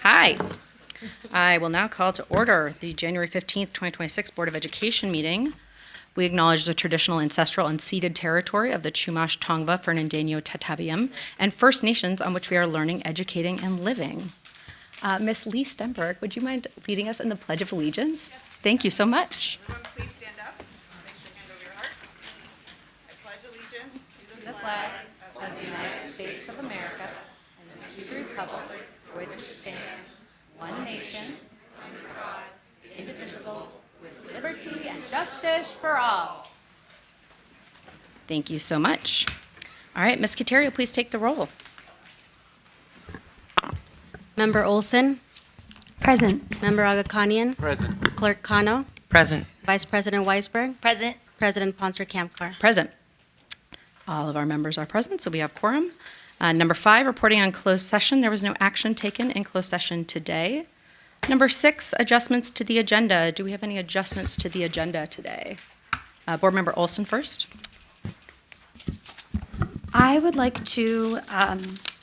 Hi. I will now call to order the January 15th, 2026 Board of Education meeting. We acknowledge the traditional, ancestral, and ceded territory of the Chumash, Tongva, Fernandeño, Tataviam, and First Nations on which we are learning, educating, and living. Ms. Lee Stenberg, would you mind leading us in the Pledge of Allegiance? Yes. Thank you so much. Everyone please stand up. Place your hand over your heart. I pledge allegiance to The flag of the United States of America and to the republic for which it stands, one nation, under God, indivisible, with liberty and justice for all. Thank you so much. All right, Ms. Katerio, please take the roll. Member Olson? Present. Member Agakanian? Present. Clerk Kano? Present. Vice President Weisberg? Present. President Ponser-Kamkar? Present. All of our members are present, so we have quorum. Number 5, reporting on closed session. There was no action taken in closed session today. Number 6, adjustments to the agenda. Do we have any adjustments to the agenda today? Board Member Olson first. I would like to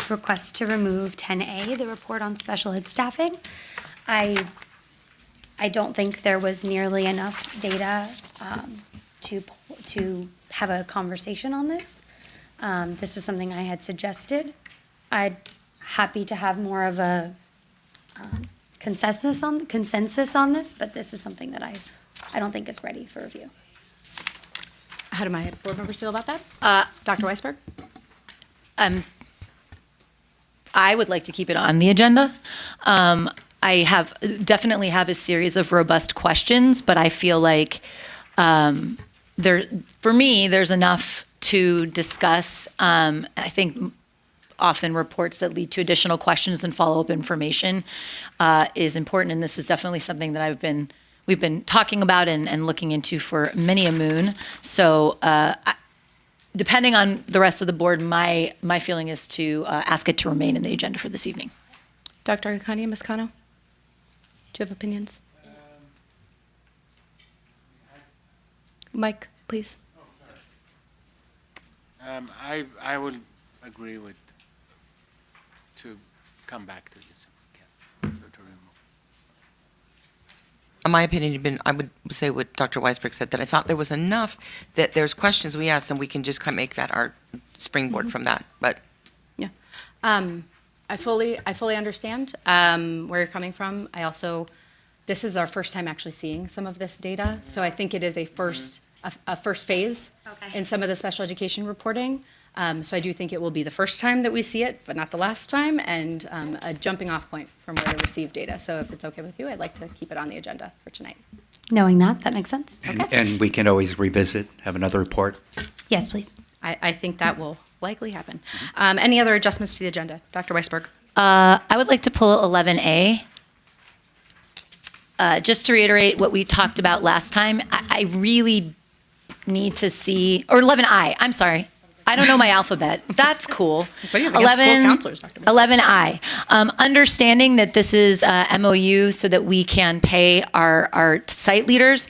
request to remove 10A, the report on special ed staffing. I don't think there was nearly enough data to have a conversation on this. This was something I had suggested. I'd happy to have more of a consensus on this, but this is something that I don't think is ready for review. How do my board members feel about that? Dr. Weisberg? I would like to keep it on the agenda. I definitely have a series of robust questions, but I feel like for me, there's enough to discuss. I think often reports that lead to additional questions and follow-up information is important, and this is definitely something that we've been talking about and looking into for many a moon. So depending on the rest of the board, my feeling is to ask it to remain in the agenda for this evening. Dr. Agakanian, Ms. Kano? Do you have opinions? Mike, please. I would agree with to come back to this. So to remove. In my opinion, I would say what Dr. Weisberg said, that I thought there was enough that there's questions we asked and we can just kind of make that our springboard from that. But Yeah. I fully understand where you're coming from. This is our first time actually seeing some of this data, so I think it is a first phase in some of the special education reporting. So I do think it will be the first time that we see it, but not the last time, and a jumping off point from where to receive data. So if it's okay with you, I'd like to keep it on the agenda for tonight. Knowing that makes sense. And we can always revisit, have another report. Yes, please. I think that will likely happen. Any other adjustments to the agenda? Dr. Weisberg? I would like to pull 11A. Just to reiterate what we talked about last time, I really need to see, or 11I, I'm sorry. I don't know my alphabet. That's cool. What do you have against school counselors, Dr. Weisberg? 11I. Understanding that this is MOU so that we can pay our site leaders,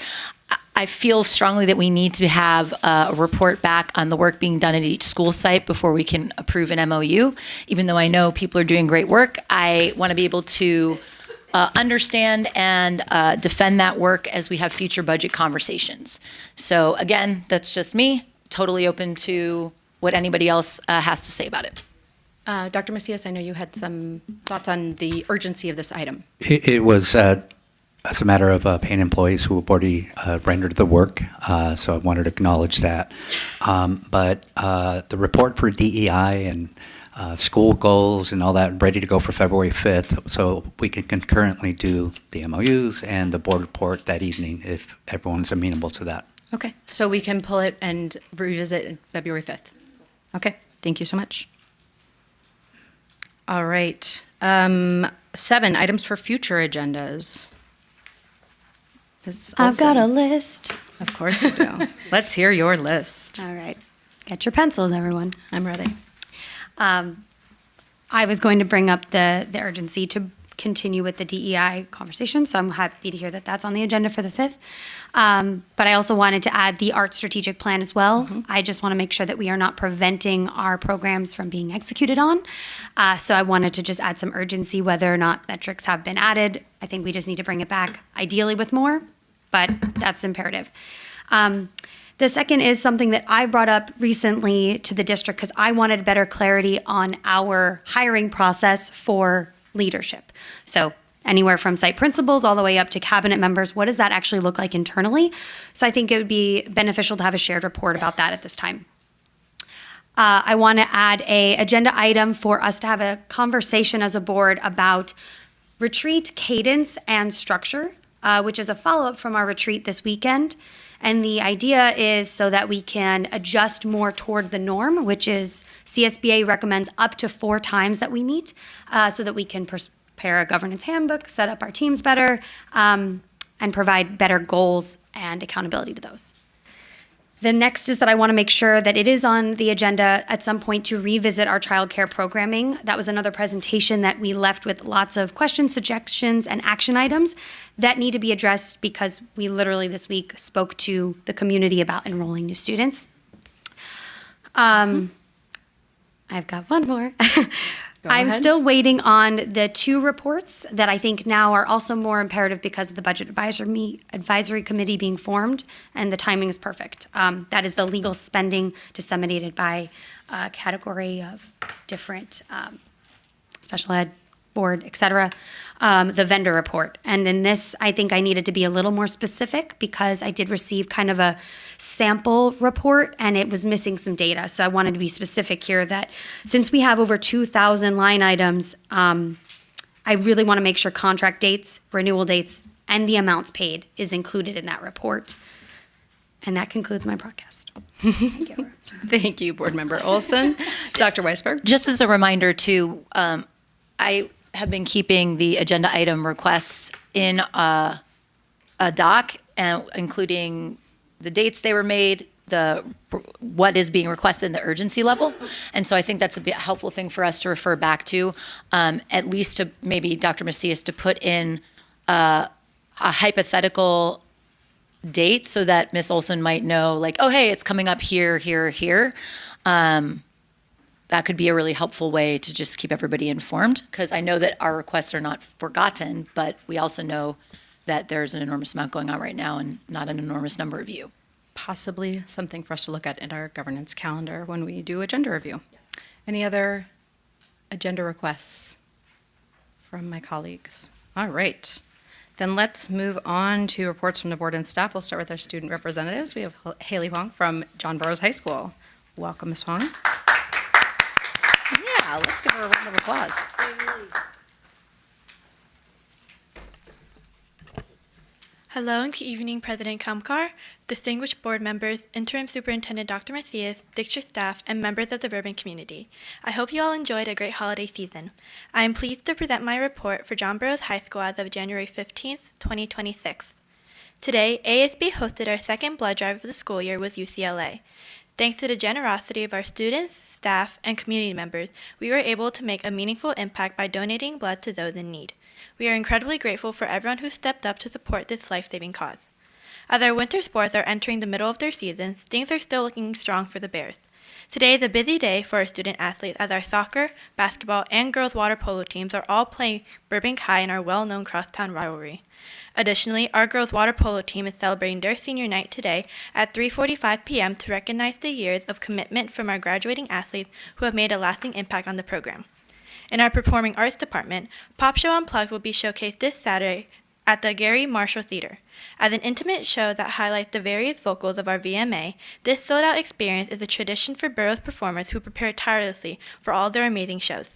I feel strongly that we need to have a report back on the work being done at each school site before we can approve an MOU. Even though I know people are doing great work, I want to be able to understand and defend that work as we have future budget conversations. So again, that's just me, totally open to what anybody else has to say about it. Dr. Macias, I know you had some thoughts on the urgency of this item. It was as a matter of paying employees who have already rendered the work, so I wanted to acknowledge that. But the report for DEI and school goals and all that ready to go for February 5th, so we can concurrently do the MOUs and the board report that evening if everyone's amenable to that. Okay, so we can pull it and revisit it February 5th. Okay, thank you so much. All right, 7, items for future agendas. Ms. I've got a Olson. list. Of course you do. Let's hear your list. All right. Get your pencils, everyone. I'm ready. I was going to bring up the urgency to continue with the DEI conversation, so I'm happy to hear that that's on the agenda for the 5th. But I also wanted to add the art strategic plan as well. I just want to make sure that we are not preventing our programs from being executed on. So I wanted to just add some urgency whether or not metrics have been added. I think we just need to bring it back, ideally with more, but that's imperative. The second is something that I brought up recently to the district because I wanted better clarity on our hiring process for leadership. So anywhere from site principals all the way up to cabinet members, what does that actually look like internally? So I think it would be beneficial to have a shared report about that at this time. I want to add a agenda item for us to have a conversation as a board about retreat cadence and structure, which is a follow-up from our retreat this weekend. And the idea is so that we can adjust more toward the norm, which is CSBA recommends up to 4 times that we meet, so that we can prepare a governance handbook, set up our teams better, and provide better goals and accountability to those. The next is that I want to make sure that it is on the agenda at some point to revisit our childcare programming. That was another presentation that we left with lots of questions, suggestions, and action items that need to be addressed because we literally this week spoke to the community about enrolling new students. I've got one more. I'm ahead. still waiting on the 2 reports that I think now are also more imperative because of the budget advisory committee being formed, and the timing is perfect. That is the legal spending disseminated by a category of different special ed, board, et cetera, the vendor report. And in this, I think I needed to be a little more specific because I did receive kind of a sample report and it was missing some data. So I wanted to be specific here that since we have over 2,000 line items, I really want to make sure contract dates, renewal dates, and the amounts paid is included in that report. And that concludes my broadcast. Thank you. Thank you, Board Member Olson. Dr. Weisberg? Just as a reminder too, I have been keeping the agenda item requests in a doc, and including the dates they were made, what is being requested, and the urgency level. And so I think that's a helpful thing for us to refer back to, at least to maybe Dr. Macias to put in a hypothetical date so that Ms. Olson might know, like, oh, hey, it's coming up here, here, here. That could be a really helpful way to just keep everybody informed, because I know that our requests are not forgotten, but we also know that there's an enormous amount going on right now and not an enormous number of you. Possibly something for us to look at in our governance calendar when we do agenda review. Any other agenda requests from my colleagues? All right. Then let's move on to reports from the board and staff. We'll start with our student representatives. We have Haley Huang from John Burroughs High School. Welcome, Ms. Huang. Yeah, let's give her a round of applause. Hello and good evening, President Kamkar, distinguished board members, Interim Superintendent Dr. Macias, district staff, and members of the Burbank community. I hope you all enjoyed a great holiday season. I am pleased to present my report for John Burroughs High School as of January 15th, 2026. Today, ASB hosted our second blood drive of the school year with UCLA. Thanks to the generosity of our students, staff, and community members, we were able to make a meaningful impact by donating blood to those in need. We are incredibly grateful for everyone who stepped up to support this life-saving cause. As our winter sports are entering the middle of their seasons, things are still looking strong for the Bears. Today is a busy day for our student athletes as our soccer, basketball, and girls water polo teams are all playing Burbank High in our well-known crosstown rivalry. Additionally, our girls water polo team is celebrating their senior night today at 3:45 p.m. to recognize the years of commitment from our graduating athletes who have made a lasting impact on the program. In our Performing Arts Department, Pop Show Unplugged will be showcased this Saturday at the Gary Marshall Theater. As an intimate show that highlights the various vocals of our VMA, this sold-out experience is a tradition for Burroughs performers who prepare tirelessly for all their amazing shows.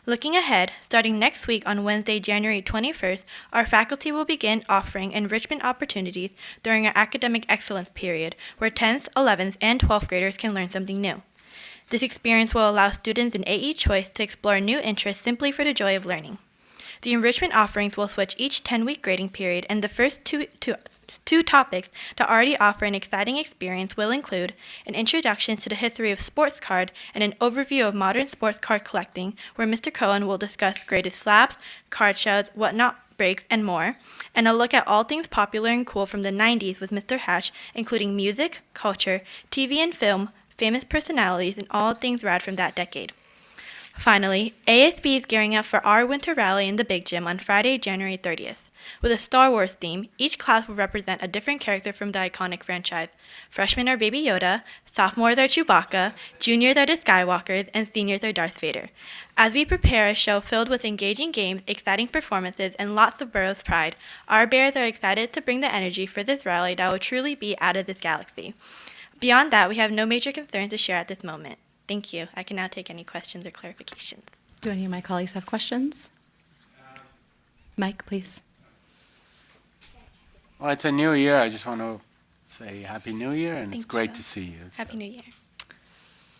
Looking ahead, starting next week on Wednesday, January 21st, our faculty will begin offering enrichment opportunities during our academic excellence period, where 10th, 11th, and 12th graders can learn something new. This experience will allow students in AE Choice to explore new interests simply for the joy of learning. The enrichment offerings will switch each 10-week grading period, and the first two topics that already offer an exciting experience will include an introduction to the history of sports card and an overview of modern sports card collecting, where Mr. Cohen will discuss greatest slaps, card shows, whatnot breaks, and more, and a look at all things popular and cool from the 90s with Mr. Hatch, including music, culture, TV and film, famous personalities, and all things rad from that decade. Finally, ASB is gearing up for our winter rally in the Big Gym on Friday, January 30th. With a Star Wars theme, each class will represent a different character from the iconic franchise. Freshmen are Baby Yoda, sophomores are Chewbacca, juniors are the Skywalkers, and seniors are Darth Vader. As we prepare a show filled with engaging games, exciting performances, and lots of Burrow's pride, our Bears are excited to bring the energy for this rally that will truly be out of this galaxy. Beyond that, we have no major concerns to share at this moment. Thank you. I can now take any questions or clarifications. Do any of my colleagues have questions? Mike, please. Well, it's a new year. I just want to say Happy New Year, and it's Thank great you. to see you. Happy New Year.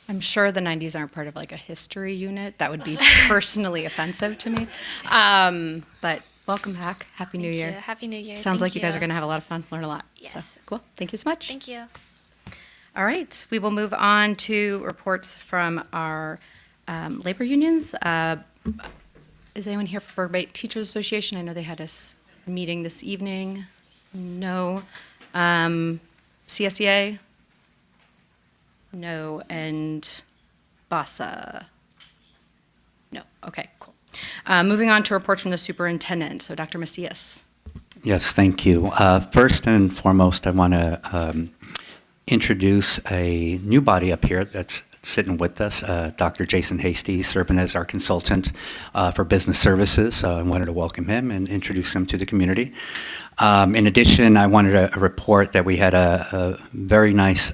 I'm sure the 90s aren't part of like a history unit. That would be personally offensive to me. But welcome back. Happy New Thank Year. you. Happy New Year. Sounds Thank like you guys are going to have a lot of fun, learn a lot. So Yes. cool. Thank you so much. Thank you. All right. We will move on to reports from our labor unions. Is anyone here for Burbank Teachers Association? I know they had a meeting this evening. No. CSEA? No. And BASA? No. Okay, cool. Moving on to reports from the superintendent. So Dr. Macias. Yes, thank you. First and foremost, I want to introduce a new body up here that's sitting with us, Dr. Jason Hasty, serving as our consultant for business services. So I wanted to welcome him and introduce him to the community. In addition, I wanted to report that we had a very nice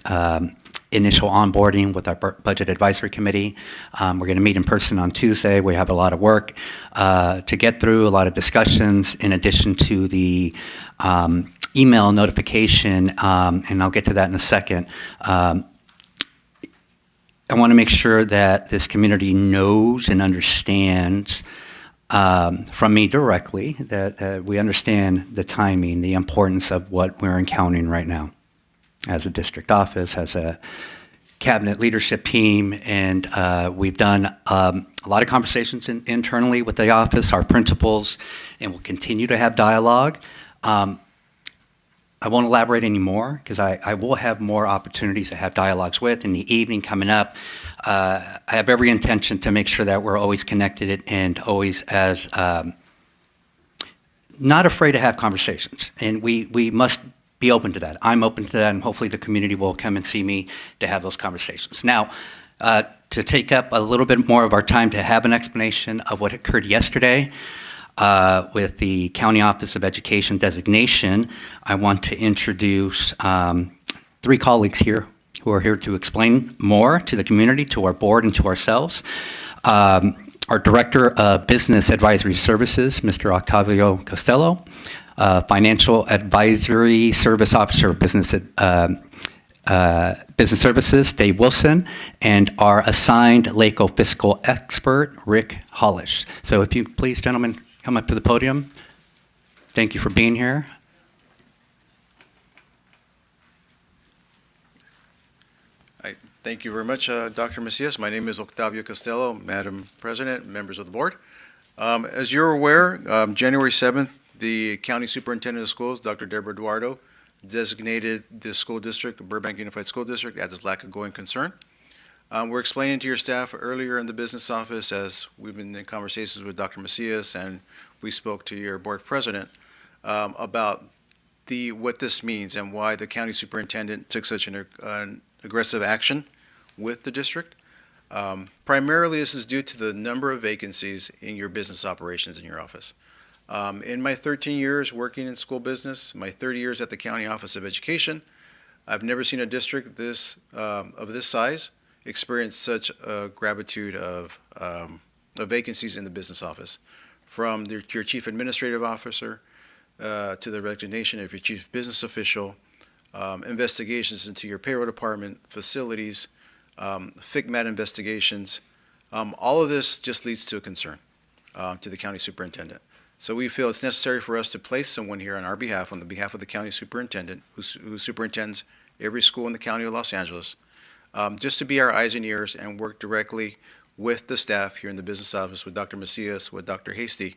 initial onboarding with our Budget Advisory Committee. We're going to meet in person on Tuesday. We have a lot of work to get through, a lot of discussions, in addition to the email notification, and I'll get to that in a second. I want to make sure that this community knows and understands from me directly that we understand the timing, the importance of what we're encountering right now as a district office, as a cabinet leadership team, and we've done a lot of conversations internally with the office, our principals, and we'll continue to have dialogue. I won't elaborate anymore because I will have more opportunities to have dialogues with in the evening coming up. I have every intention to make sure that we're always connected and always as not afraid to have conversations. And we must be open to that. I'm open to that, and hopefully the community will come and see me to have those conversations. Now, to take up a little bit more of our time to have an explanation of what occurred yesterday, with the County Office of Education designation, I want to introduce three colleagues here who are here to explain more to the community, to our board, and to ourselves. Our Director of Business Advisory Services, Mr. Octavio Costello, Financial Advisory Service Officer of Business Services, Dave Wilson, and our assigned LACO fiscal expert, Rick Hollish. So if you please, gentlemen, come up to the podium. Thank you for being here. Thank you very much, Dr. Macias. My name is Octavio Costello, Madam President, members of the board. As you're aware, January 7th, the County Superintendent of Schools, Dr. Deborah Eduardo, designated the school district, Burbank Unified School District, as its lack of going concern. We're explaining to your staff earlier in the business office, as we've been in conversations with Dr. Macias, and we spoke to your board president about what this means and why the county superintendent took such an aggressive action with the district. Primarily, this is due to the number of vacancies in your business operations in your office. In my 13 years working in school business, my 30 years at the County Office of Education, I've never seen a district of this size experience such a gravitude of vacancies in the business office. From your chief administrative officer to the resignation of your chief business official, investigations into your payroll department, facilities, FICMAT investigations, all of this just leads to a concern to the county superintendent. So we feel it's necessary for us to place someone here on our behalf, on the behalf of the county superintendent, who superintends every school in the county of Los Angeles, just to be our eyes and ears and work directly with the staff here in the business office, with Dr. Macias, with Dr. Hasty,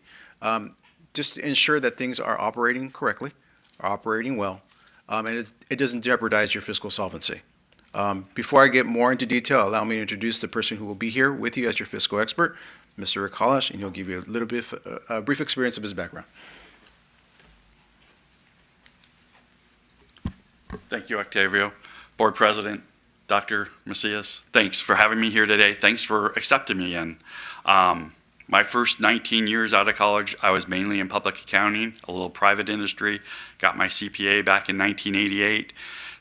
just to ensure that things are operating correctly, are operating well, and it doesn't jeopardize your fiscal solvency. Before I get more into detail, allow me to introduce the person who will be here with you as your fiscal expert, Mr. Rick Holash, and he'll give you a little bit of a brief experience of his background. Thank you, Octavio. Board President, Dr. Macias, thanks for having me here today. Thanks for accepting me in. My first 19 years out of college, I was mainly in public accounting, a little private industry, got my CPA back in 1988.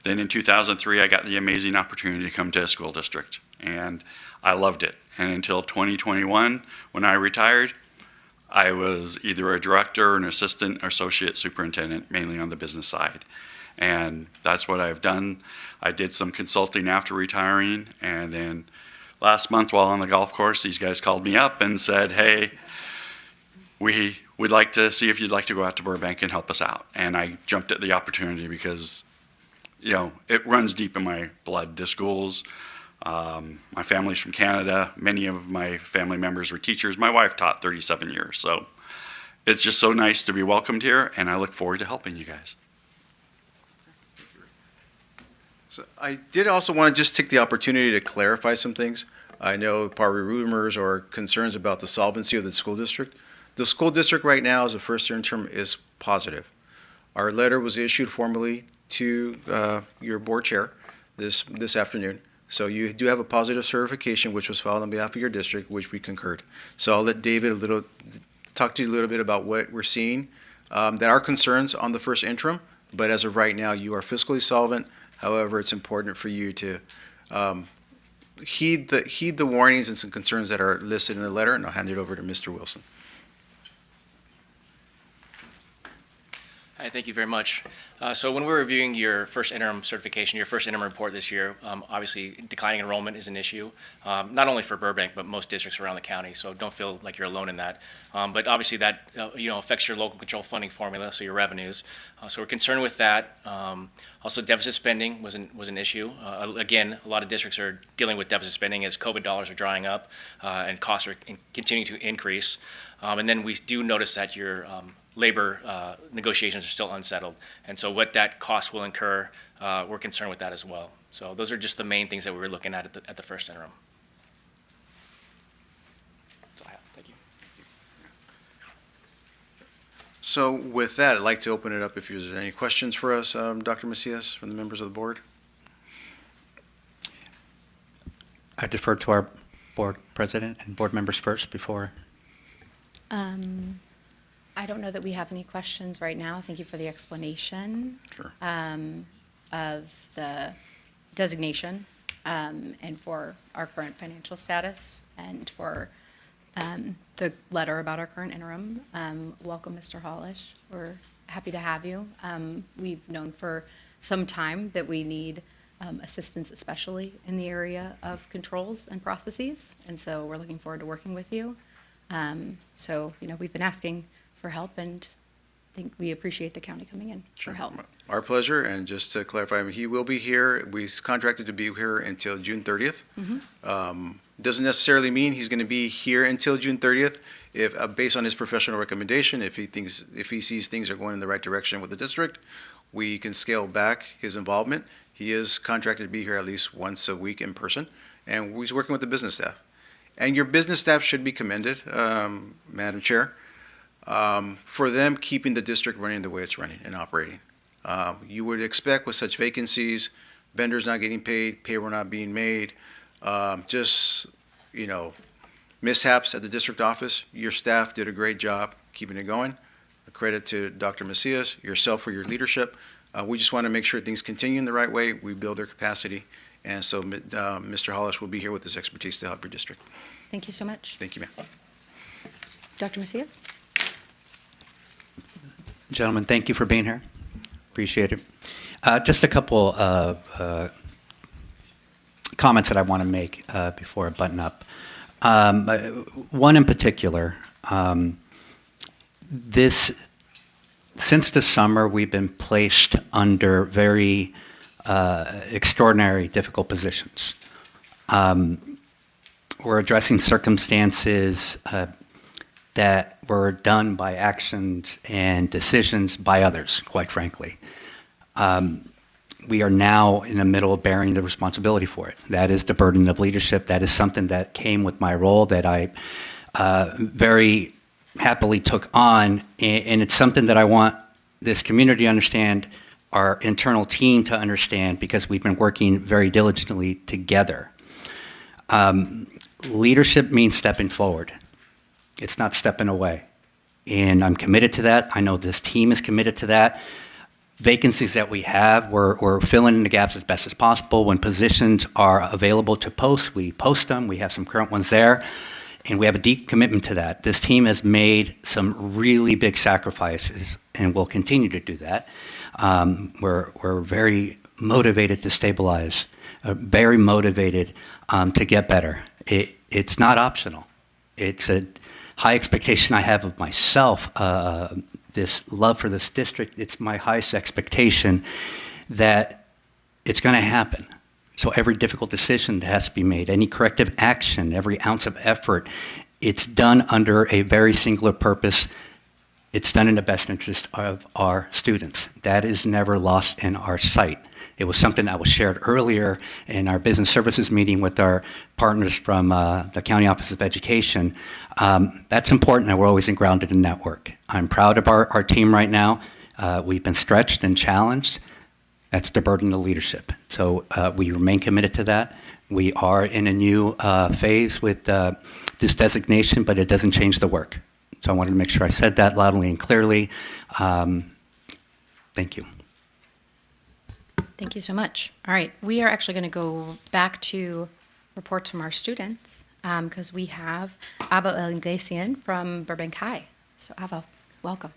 Then in 2003, I got the amazing opportunity to come to a school district, and I loved it. And until 2021, when I retired, I was either a director, an assistant, or associate superintendent, mainly on the business side. And that's what I've done. I did some consulting after retiring, and then last month while on the golf course, these guys called me up and said, hey, we would like to see if you'd like to go out to Burbank and help us out. And I jumped at the opportunity because, you know, it runs deep in my blood. The schools, my family's from Canada. Many of my family members were teachers. My wife taught 37 years. So it's just so nice to be welcomed here, and I look forward to helping you guys. So I did also want to just take the opportunity to clarify some things. I know part of rumors or concerns about the solvency of the school district. The school district right now, as a first-year term, is positive. Our letter was issued formally to your board chair this afternoon. So you do have a positive certification, which was filed on behalf of your district, which we concurred. So I'll let David talk to you a little bit about what we're seeing. There are concerns on the first interim, but as of right now, you are fiscally solvent. However, it's important for you to heed the warnings and some concerns that are listed in the letter, and I'll hand it over to Mr. Wilson. Hi, thank you very much. So when we're reviewing your first interim certification, your first interim report this year, obviously declining enrollment is an issue, not only for Burbank, but most districts around the county, so don't feel like you're alone in that. But obviously that affects your local control funding formula, so your revenues. So we're concerned with that. Also, deficit spending was an issue. Again, a lot of districts are dealing with deficit spending as COVID dollars are drying up and costs are continuing to increase. And then we do notice that your labor negotiations are still unsettled. And so what that cost will incur, we're concerned with that as well. So those are just the main things that we were looking at the first interim. That's all I have. Thank you. So with that, I'd like to open it up if there's any questions for us, Dr. Macias, from the members of the board. I defer to our board president and board members first before. I don't know that we have any questions right now. Thank you for the explanation. Sure. Of the designation and for our current financial status and for the letter about our current interim. Welcome, Mr. Holish. We're happy to have you. We've known for some time that we need assistance, especially in the area of controls and processes, and so we're looking forward to working with you. So, we've been asking for help, and I think we appreciate the county coming in for help. Our pleasure, and just to clarify, he will be here. He's contracted to be here until June 30th. Doesn't necessarily mean he's going to be here until June 30th. If based on his professional recommendation, if he sees things are going in the right direction with the district, we can scale back his involvement. He is contracted to be here at least once a week in person, and he's working with the business staff. And your business staff should be commended, Madam Chair, for them keeping the district running the way it's running and operating. You would expect with such vacancies, vendors not getting paid, payroll not being made, mishaps at the district office. Your staff did a great job keeping it going. A credit to Dr. Macias, yourself for your leadership. We just want to make sure things continue in the right way. We build their capacity. And so Mr. Hollis will be here with his expertise to help your district. Thank you so much. Thank you, ma'am. Dr. Macias? Gentlemen, thank you for being here. Appreciate it. Just a couple comments that I want to make before I button up. One in particular, Since the summer, we've been placed under very extraordinary, difficult positions. We're addressing circumstances that were done by actions and decisions by others, quite frankly. We are now in the middle of bearing the responsibility for it. That is the burden of leadership. That is something that came with my role that I very happily took on, and it's something that I want this community to understand, our internal team to understand, because we've been working very diligently together. Leadership means stepping forward. It's not stepping away. And I'm committed to that. I know this team is committed to that. Vacancies that we have, we're filling in the gaps as best as possible. When positions are available to post, we post them. We have some current ones there. And we have a deep commitment to that. This team has made some really big sacrifices and will continue to do that. We're very motivated to stabilize, very motivated to get better. It's not optional. It's a high expectation I have of myself, this love for this district. It's my highest expectation that it's going to happen. So every difficult decision that has to be made, any corrective action, every ounce of effort, it's done under a very singular purpose. It's done in the best interest of our students. That is never lost in our sight. It was something that was shared earlier in our business services meeting with our partners from the County Office of Education. That's important that we're always grounded in that work. I'm proud of our team right now. We've been stretched and challenged. That's the burden of leadership. So we remain committed to that. We are in a new phase with this designation, but it doesn't change the work. So I wanted to make sure I said that loudly and clearly. Thank you. Thank you so much. All right, we are actually going to go back to reports from our students because we have Ava Elgasian from Burbank High. So Ava, welcome.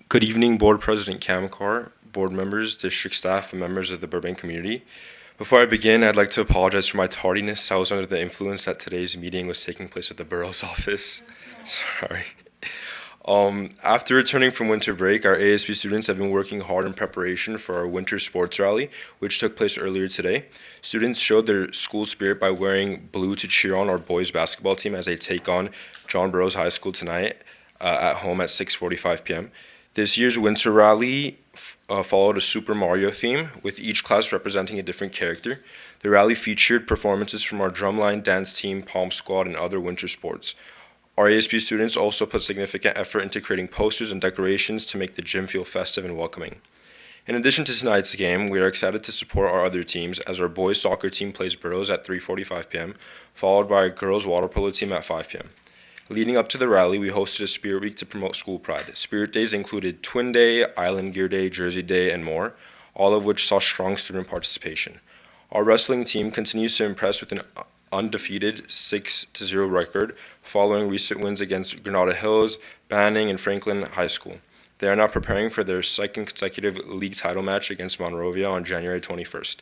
Good evening, Board President Kamkar, board members, district staff, and members of the Burbank community. Before I begin, I'd like to apologize for my tardiness. I was under the influence that today's meeting was taking place at the borough's office. Sorry. After returning from winter break, our ASB students have been working hard in preparation for our winter sports rally, which took place earlier today. Students showed their school spirit by wearing blue to cheer on our boys basketball team as they take on John Burroughs High School tonight at home at 6:45 p.m. This year's winter rally followed a Super Mario theme, with each class representing a different character. The rally featured performances from our drumline, dance team, Palm Squad, and other winter sports. Our ASP students also put significant effort into creating posters and decorations to make the gym feel festive and welcoming. In addition to tonight's game, we are excited to support our other teams as our boys soccer team plays Burroughs at 3:45 p.m., followed by our girls water polo team at 5 p.m. Leading up to the rally, we hosted a Spirit Week to promote school pride. Spirit Days included Twin Day, Island Gear Day, Jersey Day, and more, all of which saw strong student participation. Our wrestling team continues to impress with an undefeated 6-0 record following recent wins against Granada Hills, Banning, and Franklin High School. They are now preparing for their second consecutive league title match against Monrovia on January 21st.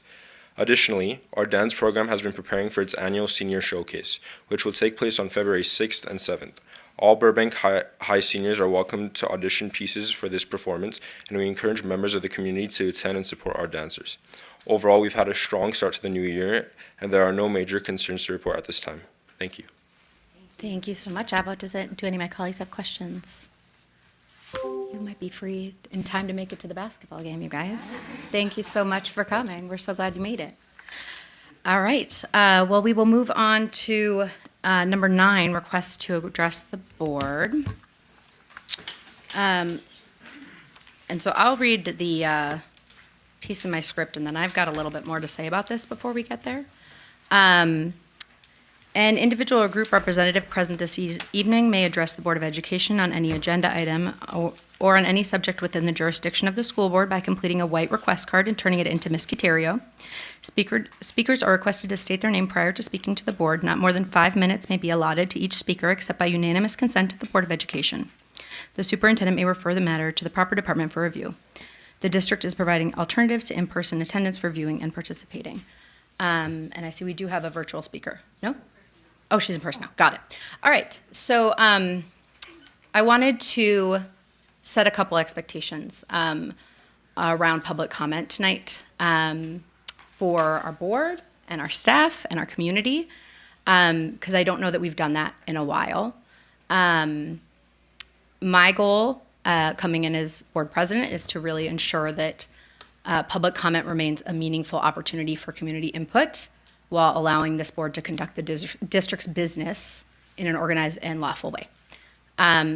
Additionally, our dance program has been preparing for its annual senior showcase, which will take place on February 6th and 7th. All Burbank High seniors are welcome to audition pieces for this performance, and we encourage members of the community to attend and support our dancers. Overall, we've had a strong start to the new year, and there are no major concerns to report at this time. Thank you. Thank you so much, Ava. Do any of my colleagues have questions? You might be free in time to make it to the basketball game, you guys. Thank you so much for coming. We're so glad you made it. All right. Well, we will move on to number 9, request to address the board. And so I'll read the piece of my script, and then I've got a little bit more to say about this before we get there. An individual or group representative present this evening may address the Board of Education on any agenda item or on any subject within the jurisdiction of the school board by completing a white request card and turning it into Ms. Quiterio. Speakers are requested to state their name prior to speaking to the board. Not more than 5 minutes may be allotted to each speaker except by unanimous consent of the Board of Education. the superintendent may refer the matter to the proper department for review. The district is providing alternatives to in-person attendance for viewing and participating. And I see we do have a virtual speaker. No? Oh, she's in person now. Got it. All right. So I wanted to set a couple expectations around public comment tonight for our board and our staff and our community, because I don't know that we've done that in a while. My goal coming in as board president is to really ensure that public comment remains a meaningful opportunity for community input while allowing this board to conduct the district's business in an organized and lawful way.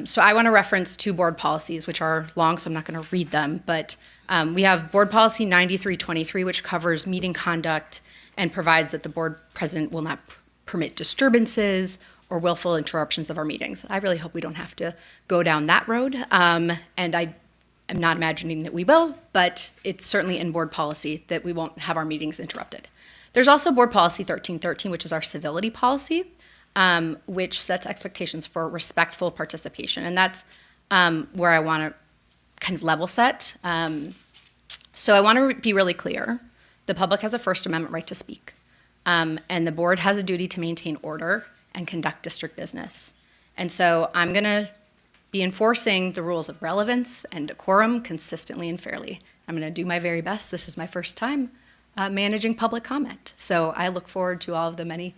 So I want to reference two board policies, which are long, so I'm not going to read them, but we have Board Policy 9323, which covers meeting conduct and provides that the board president will not permit disturbances or willful interruptions of our meetings. I really hope we don't have to go down that road, and I am not imagining that we will, but it's certainly in board policy that we won't have our meetings interrupted. There's also Board Policy 1313, which is our civility policy, which sets expectations for respectful participation, and that's where I want to kind of level set. So I want to be really clear. The public has a First Amendment right to speak, and the board has a duty to maintain order and conduct district business. And so I'm going to be enforcing the rules of relevance and decorum consistently and fairly. I'm going to do my very best. This is my first time managing public comment. So I look forward to all of the many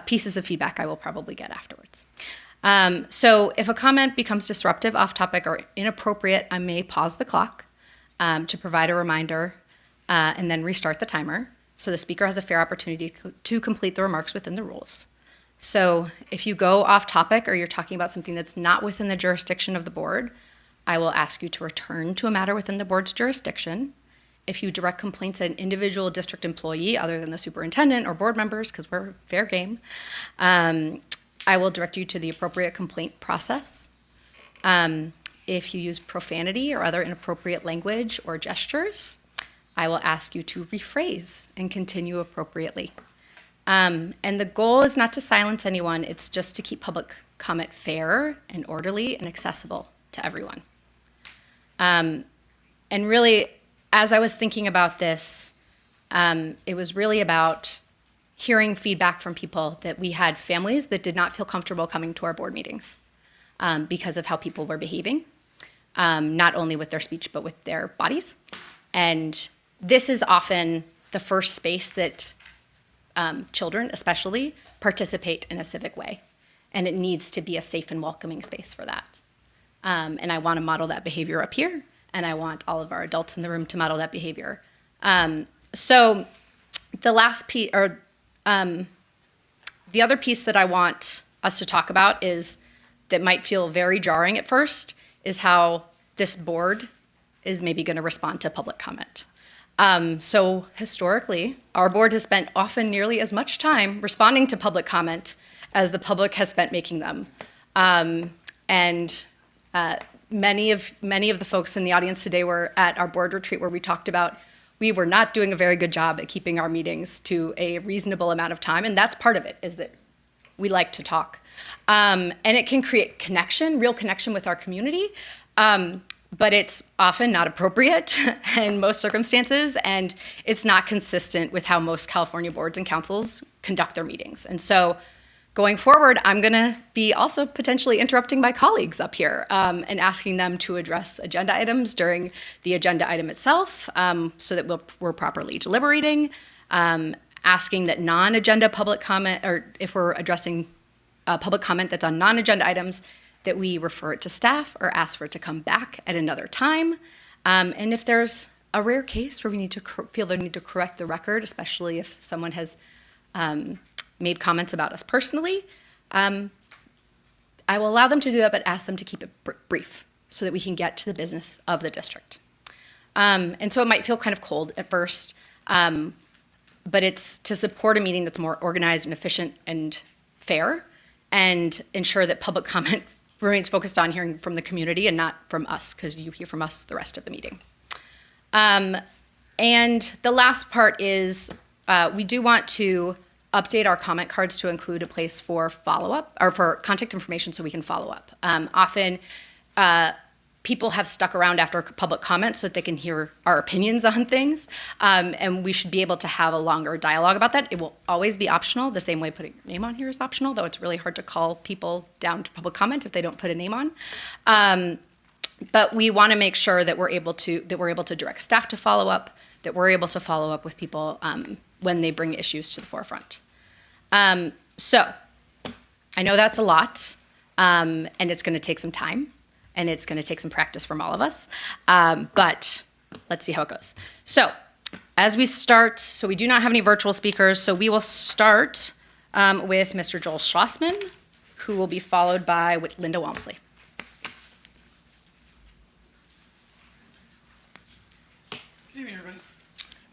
pieces of feedback I will probably get afterwards. So if a comment becomes disruptive, off topic, or inappropriate, I may pause the clock to provide a reminder and then restart the timer so the speaker has a fair opportunity to complete the remarks within the rules. So if you go off topic or you're talking about something that's not within the jurisdiction of the board, I will ask you to return to a matter within the board's jurisdiction. If you direct complaints at an individual district employee other than the superintendent or board members, because we're fair game, I will direct you to the appropriate complaint process. If you use profanity or other inappropriate language or gestures, I will ask you to rephrase and continue appropriately. And the goal is not to silence anyone, it's just to keep public comment fair and orderly and accessible to everyone. And really, as I was thinking about this, it was really about hearing feedback from people that we had families that did not feel comfortable coming to our board meetings because of how people were behaving, not only with their speech, but with their bodies. And this is often the first space that children especially participate in a civic way. And it needs to be a safe and welcoming space for that. And I want to model that behavior up here, and I want all of our adults in the room to model that behavior. So the last piece, or the other piece that I want us to talk about is, that might feel very jarring at first, is how this board is maybe going to respond to public comment. So historically, our board has spent often nearly as much time responding to public comment as the public has spent making them. Many of the folks in the audience today were at our board retreat where we talked about we were not doing a very good job at keeping our meetings to a reasonable amount of time, and that's part of it, is that we like to talk. And it can create connection, real connection with our community, but it's often not appropriate in most circumstances, and it's not consistent with how most California boards and councils conduct their meetings. And so going forward, I'm going to be also potentially interrupting my colleagues up here and asking them to address agenda items during the agenda item itself so that we're properly deliberating, asking that non-agenda public comment, or if we're addressing public comment that's on non-agenda items, that we refer it to staff or ask for it to come back at another time. And if there's a rare case where we need to feel the need to correct the record, especially if someone has made comments about us personally, I will allow them to do that, but ask them to keep it brief so that we can get to the business of the district. And so it might feel kind of cold at first, but it's to support a meeting that's more organized and efficient and fair, and ensure that public comment remains focused on hearing from the community and not from us, because you hear from us the rest of the meeting. And the last part is we do want to update our comment cards to include a place for follow-up, or for contact information so we can follow up. Often people have stuck around after public comment so that they can hear our opinions on things. And we should be able to have a longer dialogue about that. It will always be optional, the same way putting your name on here is optional, though it's really hard to call people down to public comment if they don't put a name on. But we want to make sure that we're able to direct staff to follow up, that we're able to follow up with people when they bring issues to the forefront. So I know that's a lot, and it's going to take some time. And it's going to take some practice from all of us. But let's see how it goes. So as we start, so we do not have any virtual speakers, so we will start with Mr. Joel Schlossman, who will be followed by Linda Walmsley. Good evening, everybody.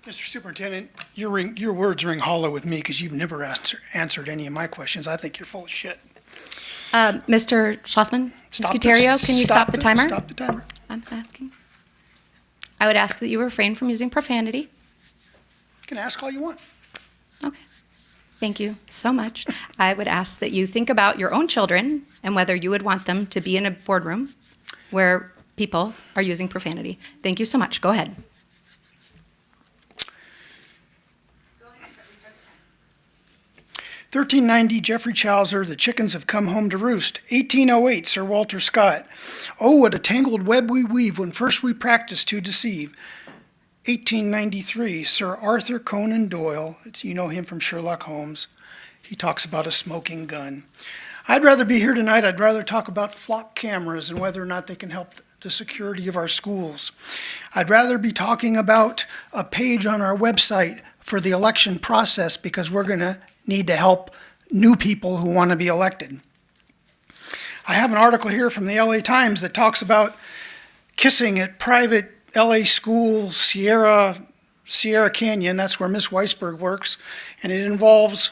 Mr. Superintendent, your words ring hollow with me because you've never answered any of my questions. I think you're full of shit. Mr. Schlossman, Stop Ms. Gutierrez, the- can you stop the timer? Stop the timer. I'm asking. I would ask that you refrain from using profanity. You can ask all you want. Okay. Thank you so much. I would ask that you think about your own children and whether you would want them to be in a boardroom where people are using profanity. Thank you so much. Go ahead. 1390, Jeffrey Chaucer, The Chickens Have Come Home to Roost. 1808, Sir Walter Scott. Oh, what a tangled web we weave when first we practice to deceive. 1893, Sir Arthur Conan Doyle. You know him from Sherlock Holmes. He talks about a smoking gun. I'd rather be here tonight. I'd rather talk about flock cameras and whether or not they can help the security of our schools. I'd rather be talking about a page on our website for the election process because we're going to need to help new people who want to be elected. I have an article here from the LA Times that talks about kissing at private LA school, Sierra Canyon. That's where Miss Weisberg works. And it involves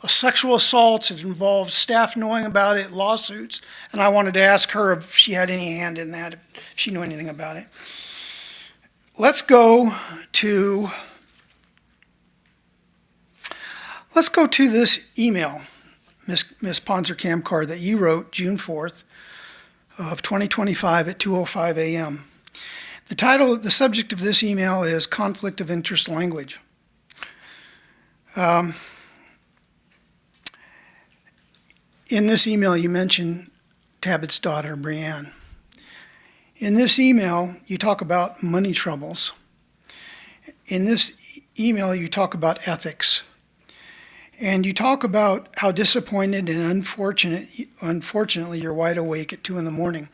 sexual assaults. It involves staff knowing about it, lawsuits. And I wanted to ask her if she had any hand in that, if she knew anything about it. Let's go to this email, Ms. Ponzer Kamkar, that you wrote June 4th of 2025 at 2:05 a.m. The subject of this email is conflict of interest language. In this email, you mention Tabbitt's daughter, Brianne. In this email, you talk about money troubles. In this email, you talk about ethics. And you talk about how disappointed and unfortunately, you're wide awake at 2 a.m.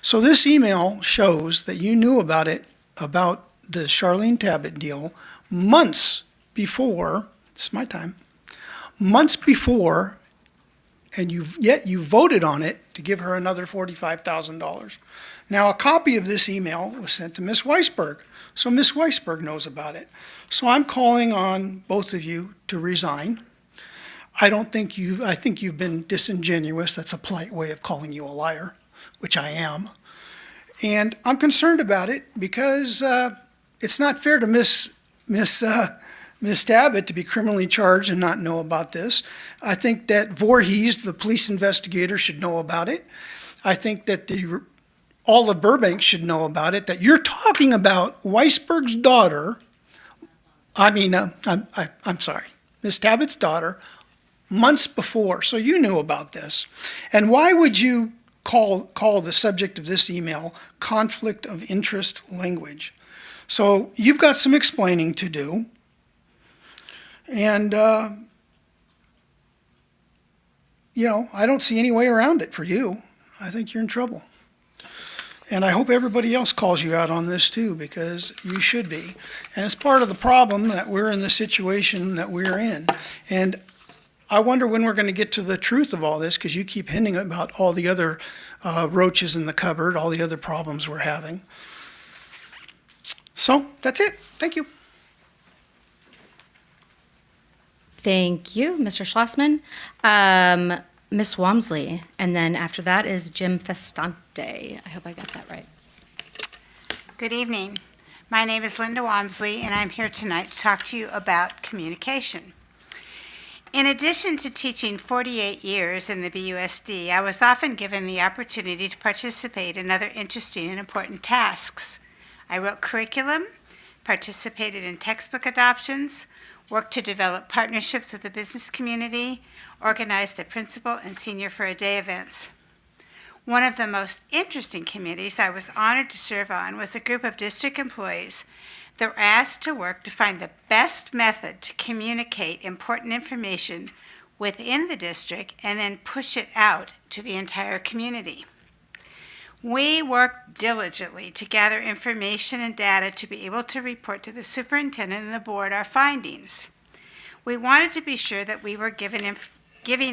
So this email shows that you knew about the Charlene Tabbitt deal months before, this is my time, months before, and yet you voted on it to give her another $45,000. Now, a copy of this email was sent to Ms. Weisberg, so Ms. Weisberg knows about it. So I'm calling on both of you to resign. I think you've been disingenuous. That's a polite way of calling you a liar, which I am. And I'm concerned about it because it's not fair to Miss Tabbitt to be criminally charged and not know about this. I think that Voorhees, the police investigator, should know about it. I think that all of Burbank should know about it, that you're talking about Weisberg's daughter, I'm sorry, Miss Tabbitt's daughter, months before, so you knew about this. And why would you call the subject of this email conflict of interest language? So you've got some explaining to do, and I don't see any way around it for you. I think you're in trouble. And I hope everybody else calls you out on this too, because you should be. And it's part of the problem that we're in the situation that we're in. And I wonder when we're going to get to the truth of all this, because you keep hinting about all the other roaches in the cupboard, all the other problems we're having. So that's it. Thank you. Thank you, Mr. Schlossman. Ms. Walmsley, and then after that is Jim Festante. I hope I got that right. Good evening. My name is Linda Walmsley, and I'm here tonight to talk to you about communication. In addition to teaching 48 years in the BUSD, I was often given the opportunity to participate in other interesting and important tasks. I wrote curriculum, participated in textbook adoptions, worked to develop partnerships with the business community, organized the principal and senior for a day events. One of the most interesting committees I was honored to serve on was a group of district employees that were asked to work to find the best method to communicate important information within the district and then push it out to the entire community. We worked diligently to gather information and data to be able to report to the superintendent and the board our findings. We wanted to be sure that we were giving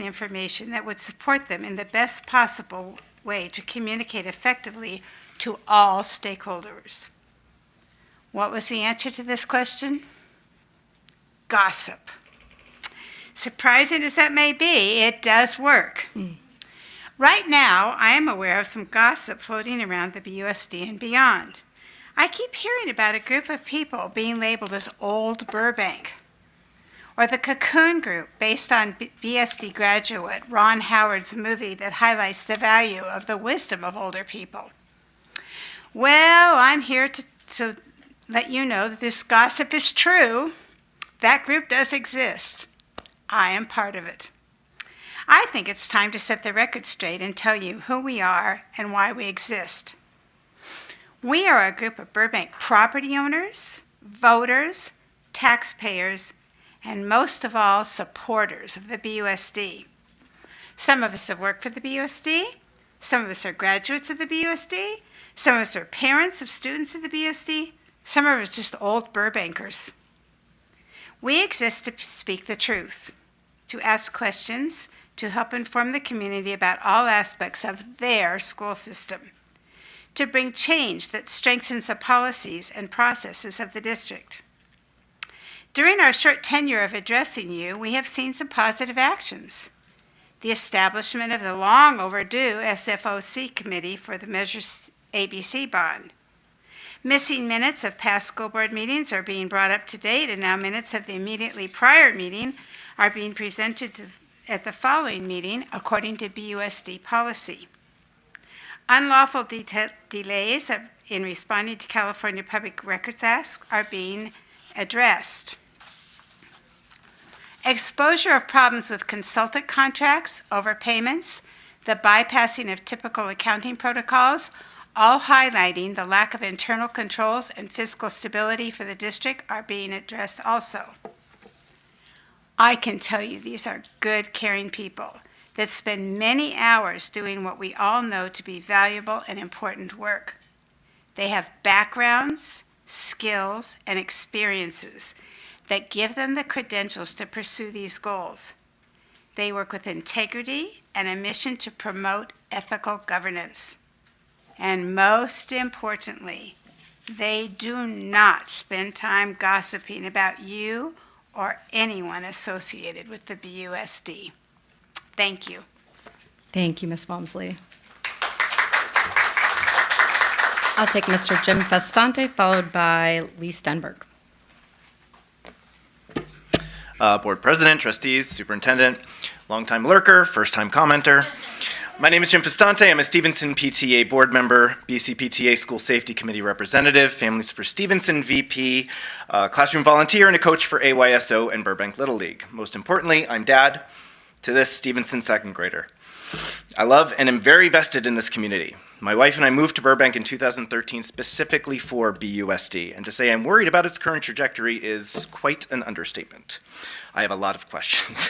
information that would support them in the best possible way to communicate effectively to all stakeholders. What was the answer to this question? Gossip. Surprising as that may be, it does work. Right now, I am aware of some gossip floating around the BUSD and beyond. I keep hearing about a group of people being labeled as Old Burbank, or the Cocoon Group, based on BSD graduate Ron Howard's movie that highlights the value of the wisdom of older people. Well, I'm here to let you know that this gossip is true. That group does exist. I am part of it. I think it's time to set the record straight and tell you who we are and why we exist. We are a group of Burbank property owners, voters, taxpayers, and most of all, supporters of the BUSD. Some of us have worked for the BUSD, some of us are graduates of the BUSD, some of us are parents of students of the BUSD, some of us just old Burbankers. We exist to speak the truth, to ask questions, to help inform the community about all aspects of their school system, to bring change that strengthens the policies and processes of the district. During our short tenure of addressing you, we have seen some positive actions. The establishment of the long overdue SFOC committee for the Measure ABC bond. Missing minutes of past school board meetings are being brought up to date, and now minutes of the immediately prior meeting are being presented at the following meeting according to BUSD policy. Unlawful delays in responding to California Public Records Act are being addressed. Exposure of problems with consultant contracts, overpayments, the bypassing of typical accounting protocols, all highlighting the lack of internal controls and fiscal stability for the district, are being addressed also. I can tell you these are good, caring people that spend many hours doing what we all know to be valuable and important work. They have backgrounds, skills, and experiences that give them the credentials to pursue these goals. They work with integrity and a mission to promote ethical governance. And most importantly, they do not spend time gossiping about you or anyone associated with the BUSD. Thank you. Thank you, Ms. Walmsley. I'll take Mr. Jim Festante, followed by Lee Stenberg. Board President, trustees, superintendent, longtime lurker, first-time commenter. My name is Jim Festante. I'm a Stevenson PTA board member, BC PTA School Safety Committee representative, Families for Stevenson VP, classroom volunteer, and a coach for AYSO and Burbank Little League. Most importantly, I'm dad to this Stevenson second grader. I love and am very vested in this community. My wife and I moved to Burbank in 2013 specifically for BUSD, and to say I'm worried about its current trajectory is quite an understatement. I have a lot of questions.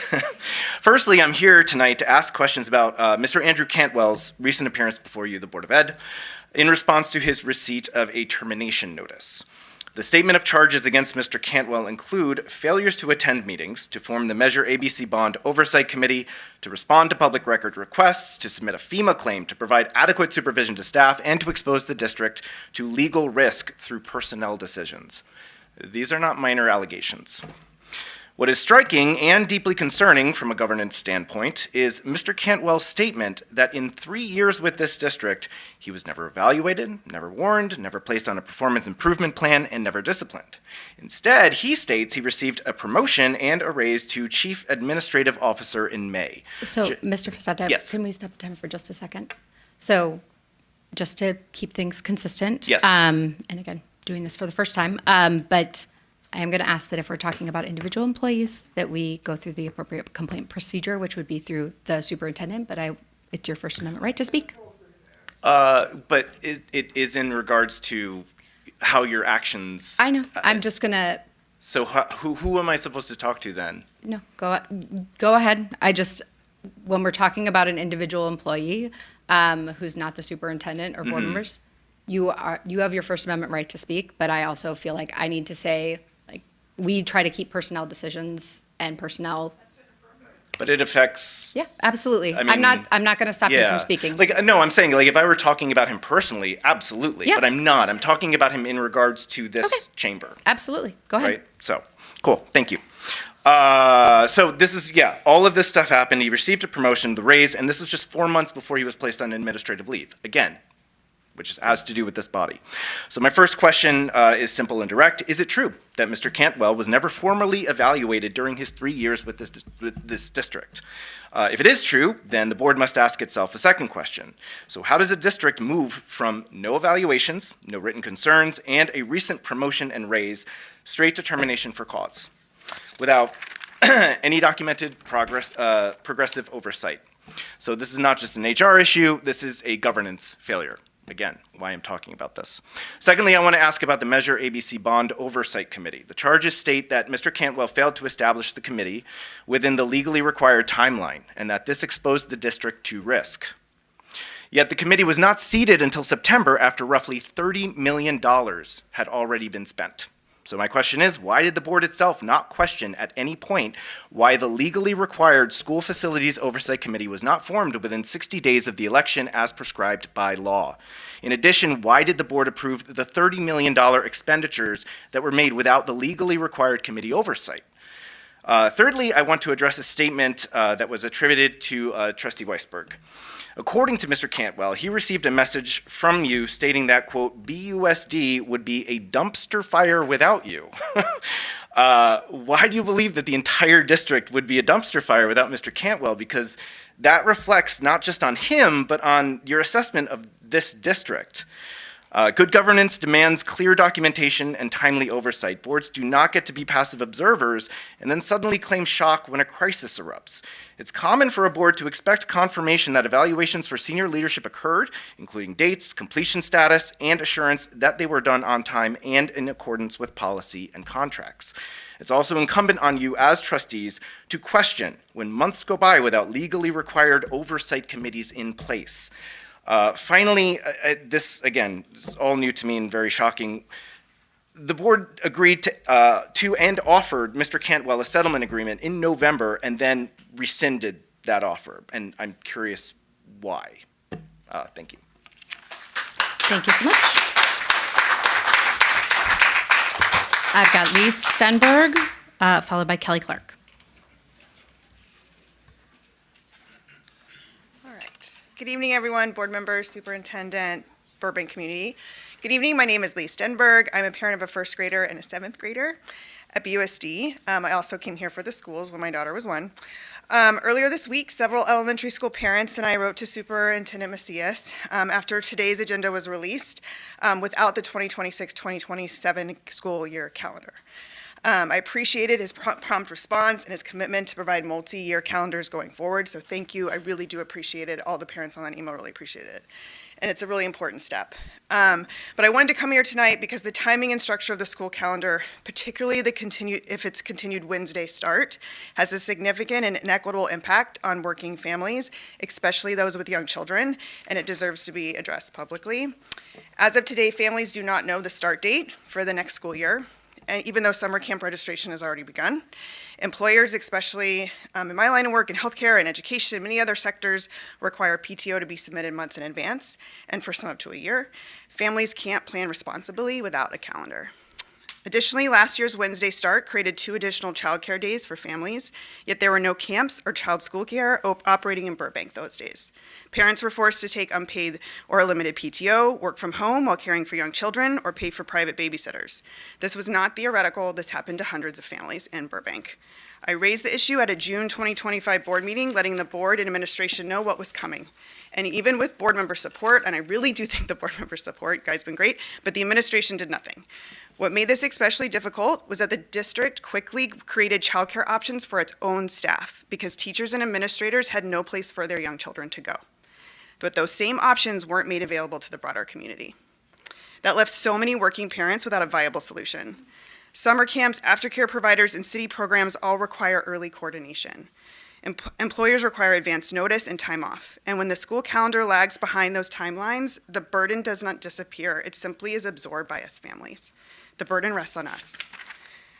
Firstly, I'm here tonight to ask questions about Mr. Andrew Cantwell's recent appearance before you, the Board of Ed, in response to his receipt of a termination notice. The statement of charges against Mr. Cantwell include failures to attend meetings, to form the Measure ABC Bond Oversight Committee, to respond to public record requests, to submit a FEMA claim, to provide adequate supervision to staff, and to expose the district to legal risk through personnel decisions. These are not minor allegations. What is striking and deeply concerning from a governance standpoint is Mr. Cantwell's statement that in 3 years with this district, he was never evaluated, never warned, never placed on a performance improvement plan, and never disciplined. Instead, he states he received a promotion and a raise to Chief Administrative Officer in May. So, Mr. Festante, Yes. can we step time for just a second? So, just to keep things consistent. Yes. And again, doing this for the first time, but I am going to ask that if we're talking about individual employees, that we go through the appropriate complaint procedure, which would be through the superintendent, but it's your First Amendment right to speak. But it is in regards to how your actions. I know. I'm just going to, So who am I supposed to talk to then? no, go ahead. When we're talking about an individual employee who's not the superintendent or board members, you have your First Amendment right to speak, but I also feel like I need to say, like, we try to keep personnel decisions and personnel. But it affects. Yeah, absolutely. I mean, I'm not going to stop you Yeah. from speaking. Like, no, I'm saying, like, if I were talking about him personally, absolutely. Yeah. But I'm not. I'm talking about him in regards to this chamber. Absolutely. Go ahead. Right? So, cool. Thank you. So this is, all of this stuff happened. He received a promotion, the raise, and this was just 4 months before he was placed on administrative leave. Again, which has to do with this body. So my first question is simple and direct. Is it true that Mr. Cantwell was never formally evaluated during his 3 years with this district? If it is true, then the board must ask itself a second question. So how does a district move from no evaluations, no written concerns, and a recent promotion and raise straight to termination for cause without any documented progressive oversight? So this is not just an HR issue, this is a governance failure. Again, why I'm talking about this. Secondly, I want to ask about the Measure ABC Bond Oversight Committee. The charges state that Mr. Cantwell failed to establish the committee within the legally required timeline, and that this exposed the district to risk. Yet the committee was not seated until September after roughly $30 million had already been spent. So my question is, why did the board itself not question at any point why the legally required School Facilities Oversight Committee was not formed within 60 days of the election as prescribed by law? In addition, why did the board approve the $30 million expenditures that were made without the legally required committee oversight? Thirdly, I want to address a statement that was attributed to Trustee Weisberg. According to Mr. Cantwell, he received a message from you stating that, quote, BUSD would be a dumpster fire without you. Why do you believe that the entire district would be a dumpster fire without Mr. Cantwell? Because that reflects not just on him, but on your assessment of this district. Good governance demands clear documentation and timely oversight. Boards do not get to be passive observers and then suddenly claim shock when a crisis erupts. It's common for a board to expect confirmation that evaluations for senior leadership occurred, including dates, completion status, and assurance that they were done on time and in accordance with policy and contracts. It's also incumbent on you as trustees to question when months go by without legally required oversight committees in place. Finally, this, again, is all new to me and very shocking. The board agreed to and offered Mr. Cantwell a settlement agreement in November and then rescinded that offer. And I'm curious why. Thank you. Thank you so much. I've got Lee Stenberg, followed by Kelly Clark. Good evening, everyone, board members, superintendent, Burbank community. Good evening, my name is Lee Stenberg. I'm a parent of a first grader and a seventh grader at BUSD. I also came here for the schools when my daughter was 1. Earlier this week, several elementary school parents and I wrote to Superintendent Macias after today's agenda was released without the 2026-2027 school year calendar. I appreciated his prompt response and his commitment to provide multi-year calendars going forward, so thank you. I really do appreciate it. All the parents on that email really appreciated it. And it's a really important step. But I wanted to come here tonight because the timing and structure of the school calendar, particularly if it's continued Wednesday start, has a significant and inequitable impact on working families, especially those with young children, and it deserves to be addressed publicly. As of today, families do not know the start date for the next school year. And even though summer camp registration has already begun, employers, especially in my line of work in healthcare and education and many other sectors, require PTO to be submitted months in advance, and for some up to a year. Families can't plan responsibly without a calendar. Additionally, last year's Wednesday start created 2 additional childcare days for families, yet there were no camps or child school care operating in Burbank those days. Parents were forced to take unpaid or limited PTO, work from home while caring for young children, or pay for private babysitters. This was not theoretical. This happened to hundreds of families in Burbank. I raised the issue at a June 2025 board meeting, letting the board and administration know what was coming. And even with board member support, and I really do think the board member support, you guys have been great, but the administration did nothing. What made this especially difficult was that the district quickly created childcare options for its own staff because teachers and administrators had no place for their young children to go. But those same options weren't made available to the broader community. That left so many working parents without a viable solution. Summer camps, aftercare providers, and city programs all require early coordination. Employers require advance notice and time off. And when the school calendar lags behind those timelines, the burden does not disappear. It simply is absorbed by us families. The burden rests on us.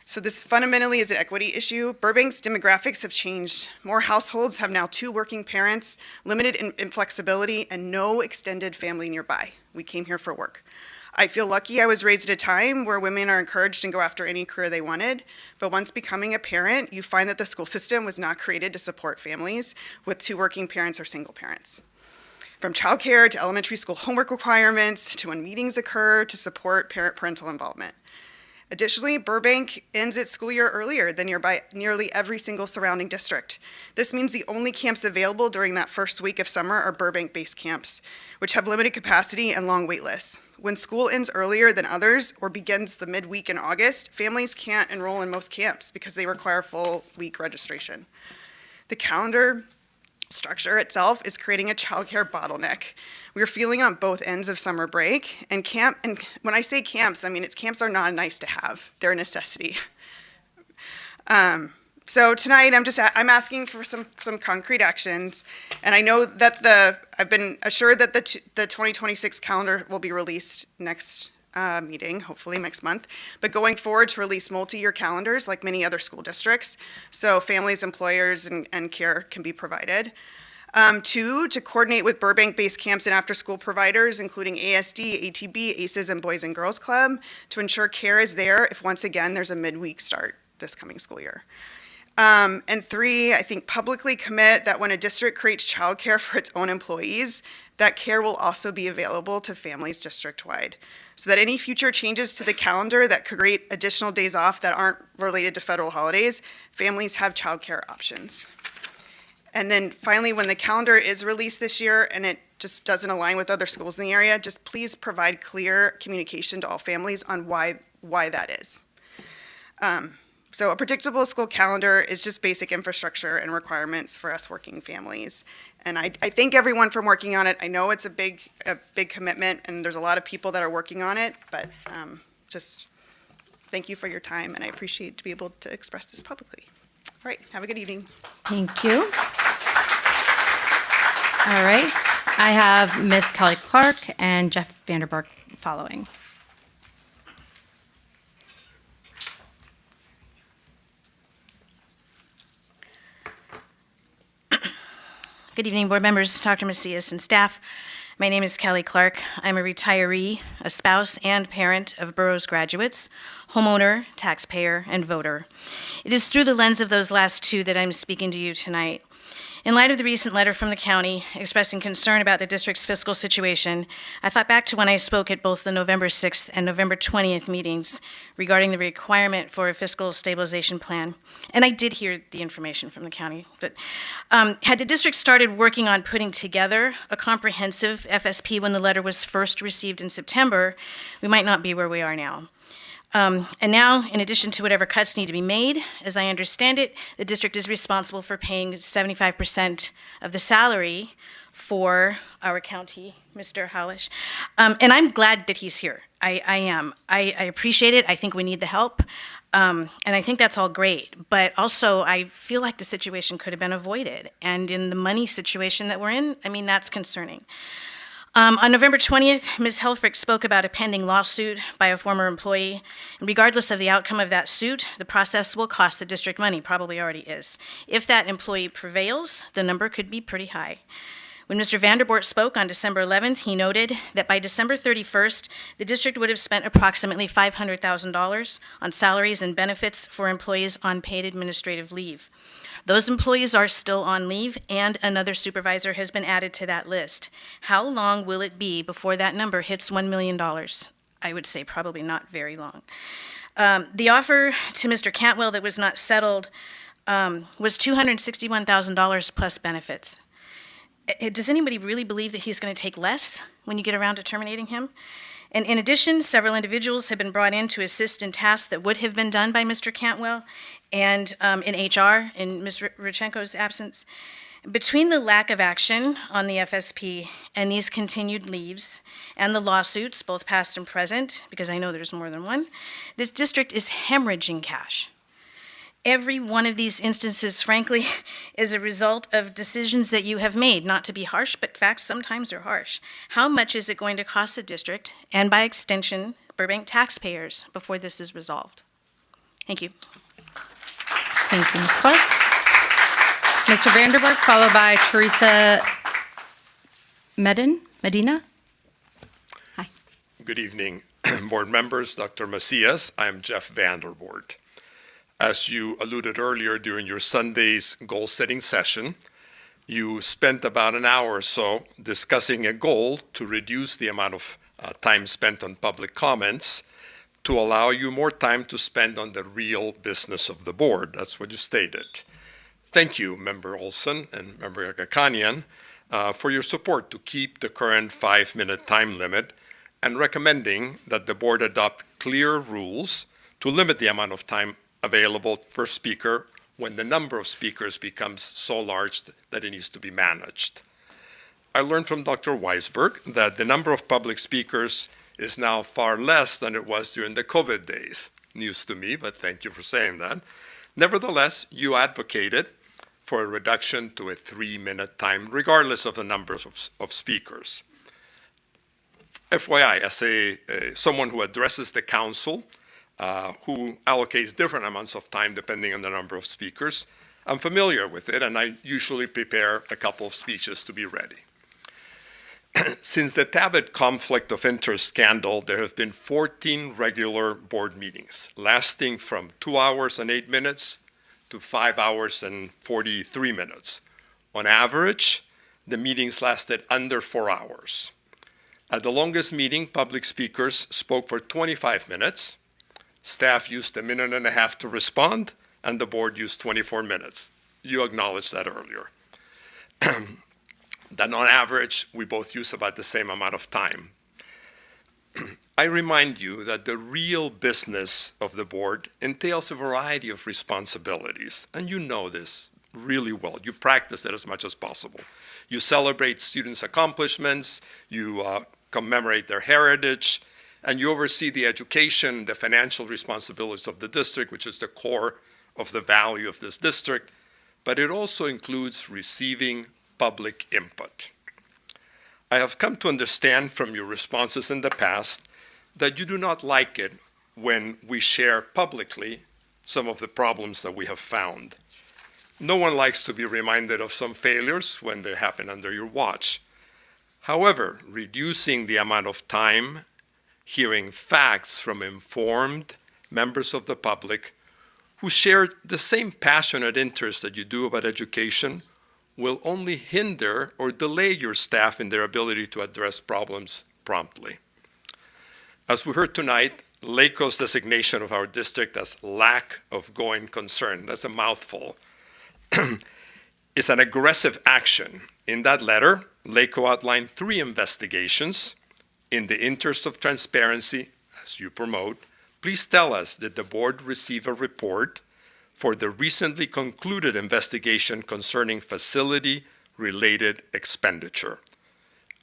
So this fundamentally is an equity issue. Burbank's demographics have changed. More households have now 2 working parents, limited in flexibility, and no extended family nearby. We came here for work. I feel lucky I was raised at a time where women are encouraged and go after any career they wanted, but once becoming a parent, you find that the school system was not created to support families with 2 working parents or single parents. From childcare to elementary school homework requirements, to when meetings occur, to support parental involvement. Additionally, Burbank ends its school year earlier than nearly every single surrounding district. This means the only camps available during that first week of summer are Burbank-based camps, which have limited capacity and long wait lists. When school ends earlier than others or begins the midweek in August, families can't enroll in most camps because they require full week registration. The calendar structure itself is creating a childcare bottleneck. We're feeling it on both ends of summer break, and when I say camps, I mean camps are not nice to have. They're a necessity. So tonight, I'm asking for some concrete actions, and I know that I've been assured that the 2026 calendar will be released next meeting, hopefully next month, but going forward to release multi-year calendars like many other school districts, so families, employers, and care can be provided. 2, to coordinate with Burbank-based camps and after-school providers, including ASD, ATB, ACES, and Boys and Girls Club, to ensure care is there if once again there's a midweek start this coming school year. And 3, I think publicly commit that when a district creates childcare for its own employees, that care will also be available to families district-wide, so that any future changes to the calendar that could create additional days off that aren't related to federal holidays, families have childcare options. And then finally, when the calendar is released this year and it just doesn't align with other schools in the area, just please provide clear communication to all families on why that is. So a predictable school calendar is just basic infrastructure and requirements for us working families. And I thank everyone for working on it. I know it's a big commitment, and there's a lot of people that are working on it, but just thank you for your time, and I appreciate to be able to express this publicly. All right, have a good evening. Thank you. All right, I have Ms. Kelly Clark and Jeff Vanderberg following. Good evening, board members, Dr. Macias, and staff. My name is Kelly Clark. I'm a retiree, a spouse, and parent of boroughs graduates, homeowner, taxpayer, and voter. It is through the lens of those last 2 that I'm speaking to you tonight. In light of the recent letter from the county expressing concern about the district's fiscal situation, I thought back to when I spoke at both the November 6th and November 20th meetings regarding the requirement for a fiscal stabilization plan. And I did hear the information from the county. But had the district started working on putting together a comprehensive FSP when the letter was first received in September, we might not be where we are now. And now, in addition to whatever cuts need to be made, as I understand it, the district is responsible for paying 75% of the salary for our county, Mr. Howlish. And I'm glad that he's here. I am. I appreciate it. I think we need the help. And I think that's all great. But also, I feel like the situation could have been avoided. And in the money situation that we're in, I mean, that's concerning. On November 20th, Ms. Helfrich spoke about a pending lawsuit by a former employee. And regardless of the outcome of that suit, the process will cost the district money, probably already is. If that employee prevails, the number could be pretty high. When Mr. Vanderbort spoke on December 11th, he noted that by December 31st, the district would have spent approximately $500,000 on salaries and benefits for employees on paid administrative leave. Those employees are still on leave, and another supervisor has been added to that list. How long will it be before that number hits $1 million? I would say probably not very long. The offer to Mr. Cantwell that was not settled was $261,000 plus benefits. Does anybody really believe that he's going to take less when you get around to terminating him? And in addition, several individuals have been brought in to assist in tasks that would have been done by Mr. Cantwell and in HR, in Ms. Rychenko's absence. Between the lack of action on the FSP and these continued leaves and the lawsuits, both past and present, because I know there's more than one, this district is hemorrhaging cash. Every one of these instances, frankly, is a result of decisions that you have made, not to be harsh, but facts sometimes are harsh. How much is it going to cost the district, and by extension, Burbank taxpayers, before this is resolved? Thank you. Thank you, Ms. Clark. Mr. Vanderburg, followed by Teresa Medina. Hi. Good evening, board members, Dr. Macias. I'm Jeff Vanderbort. As you alluded earlier during your Sunday's goal-setting session, you spent about an hour or so discussing a goal to reduce the amount of time spent on public comments to allow you more time to spend on the real business of the board. That's what you stated. Thank you, Member Olson and Member Kakanian, for your support to keep the current 5-minute time limit and recommending that the board adopt clear rules to limit the amount of time available per speaker when the number of speakers becomes so large that it needs to be managed. I learned from Dr. Weisberg that the number of public speakers is now far less than it was during the COVID days. News to me, but thank you for saying that. Nevertheless, you advocated for a reduction to a 3-minute time, regardless of the numbers of speakers. FYI, as someone who addresses the council, who allocates different amounts of time depending on the number of speakers, I'm familiar with it, and I usually prepare a couple of speeches to be ready. Since the Tabet conflict of interest scandal, there have been 14 regular board meetings, lasting from 2 hours and 8 minutes to 5 hours and 43 minutes. On average, the meetings lasted under 4 hours. At the longest meeting, public speakers spoke for 25 minutes. Staff used 1.5 minutes to respond, and the board used 24 minutes. You acknowledged that earlier. That on average, we both use about the same amount of time. I remind you that the real business of the board entails a variety of responsibilities, and you know this really well. You practice it as much as possible. You celebrate students' accomplishments, you commemorate their heritage, and you oversee the education, the financial responsibilities of the district, which is the core of the value of this district, but it also includes receiving public input. I have come to understand from your responses in the past that you do not like it when we share publicly some of the problems that we have found. No one likes to be reminded of some failures when they happen under your watch. However, reducing the amount of time hearing facts from informed members of the public who share the same passionate interest that you do about education will only hinder or delay your staff in their ability to address problems promptly. As we heard tonight, LACO's designation of our district as lack of going concern, that's a mouthful, is an aggressive action. In that letter, LACO outlined 3 investigations. In the interest of transparency, as you promote, please tell us, did the board receive a report for the recently concluded investigation concerning facility-related expenditure?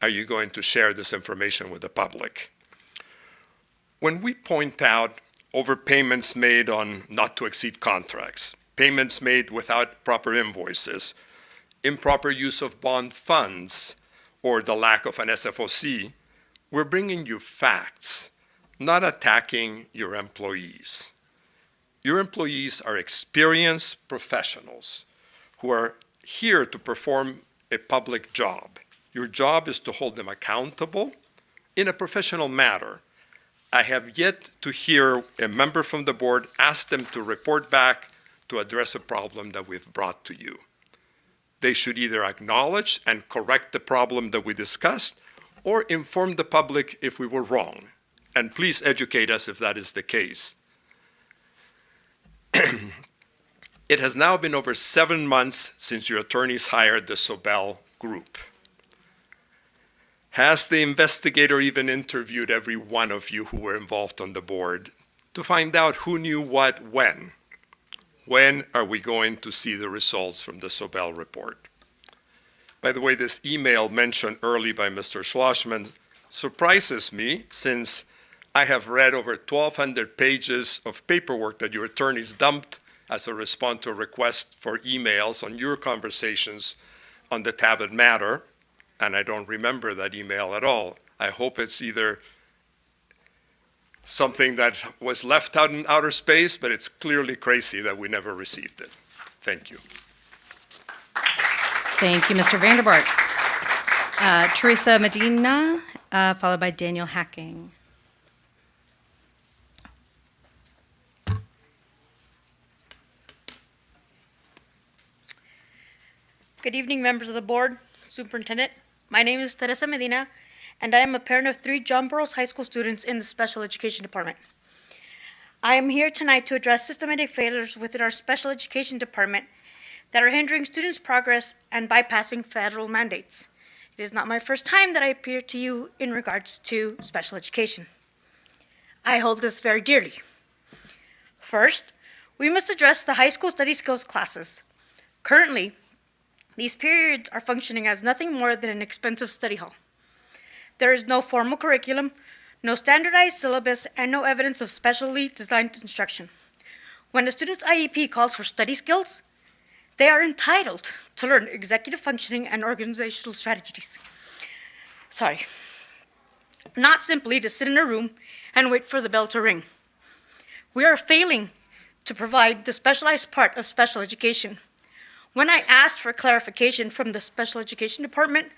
Are you going to share this information with the public? When we point out overpayments made on not-to-exceed contracts, payments made without proper invoices, improper use of bond funds, or the lack of an SFOC, we're bringing you facts, not attacking your employees. Your employees are experienced professionals who are here to perform a public job. Your job is to hold them accountable in a professional manner. I have yet to hear a member from the board ask them to report back to address a problem that we've brought to you. They should either acknowledge and correct the problem that we discussed or inform the public if we were wrong. And please educate us if that is the case. It has now been over 7 months since your attorneys hired the Sobel group. Has the investigator even interviewed every one of you who were involved on the board to find out who knew what when? When are we going to see the results from the Sobel report? By the way, this email mentioned early by Mr. Schlossman surprises me, since I have read over 1,200 pages of paperwork that your attorneys dumped as a response to a request for emails on your conversations on the Tablet matter, and I don't remember that email at all. I hope it's either something that was left out in outer space, but it's clearly crazy that we never received it. Thank you. Thank you, Mr. Vanderbart. Teresa Medina, followed by Daniel Hacking. Good evening, members of the board, superintendent. My name is Teresa Medina, and I am a parent of 3 John Burroughs High School students in the special education department. I am here tonight to address systematic failures within our special education department that are hindering students' progress and bypassing federal mandates. It is not my first time that I appear to you in regards to special education. I hold this very dearly. First, we must address the high school study skills classes. Currently, these periods are functioning as nothing more than an expensive study hall. There is no formal curriculum, no standardized syllabus, and no evidence of specially designed instruction. When a student's IEP calls for study skills, they are entitled to learn executive functioning and organizational strategies. Not simply to sit in a room and wait for the bell to ring. We are failing to provide the specialized part of special education. When I asked for clarification from the special education department,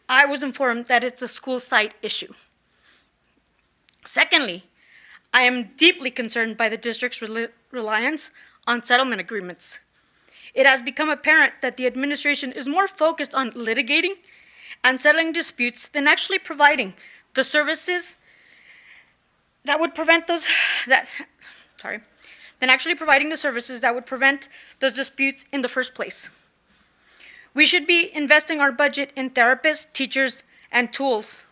I was informed that it's a school site issue. Secondly, I am deeply concerned by the district's reliance on settlement agreements. It has become apparent that the administration is more focused on litigating and settling disputes than actually providing the services that would prevent those disputes in the first place. We should be investing our budget in therapists, teachers, and tools,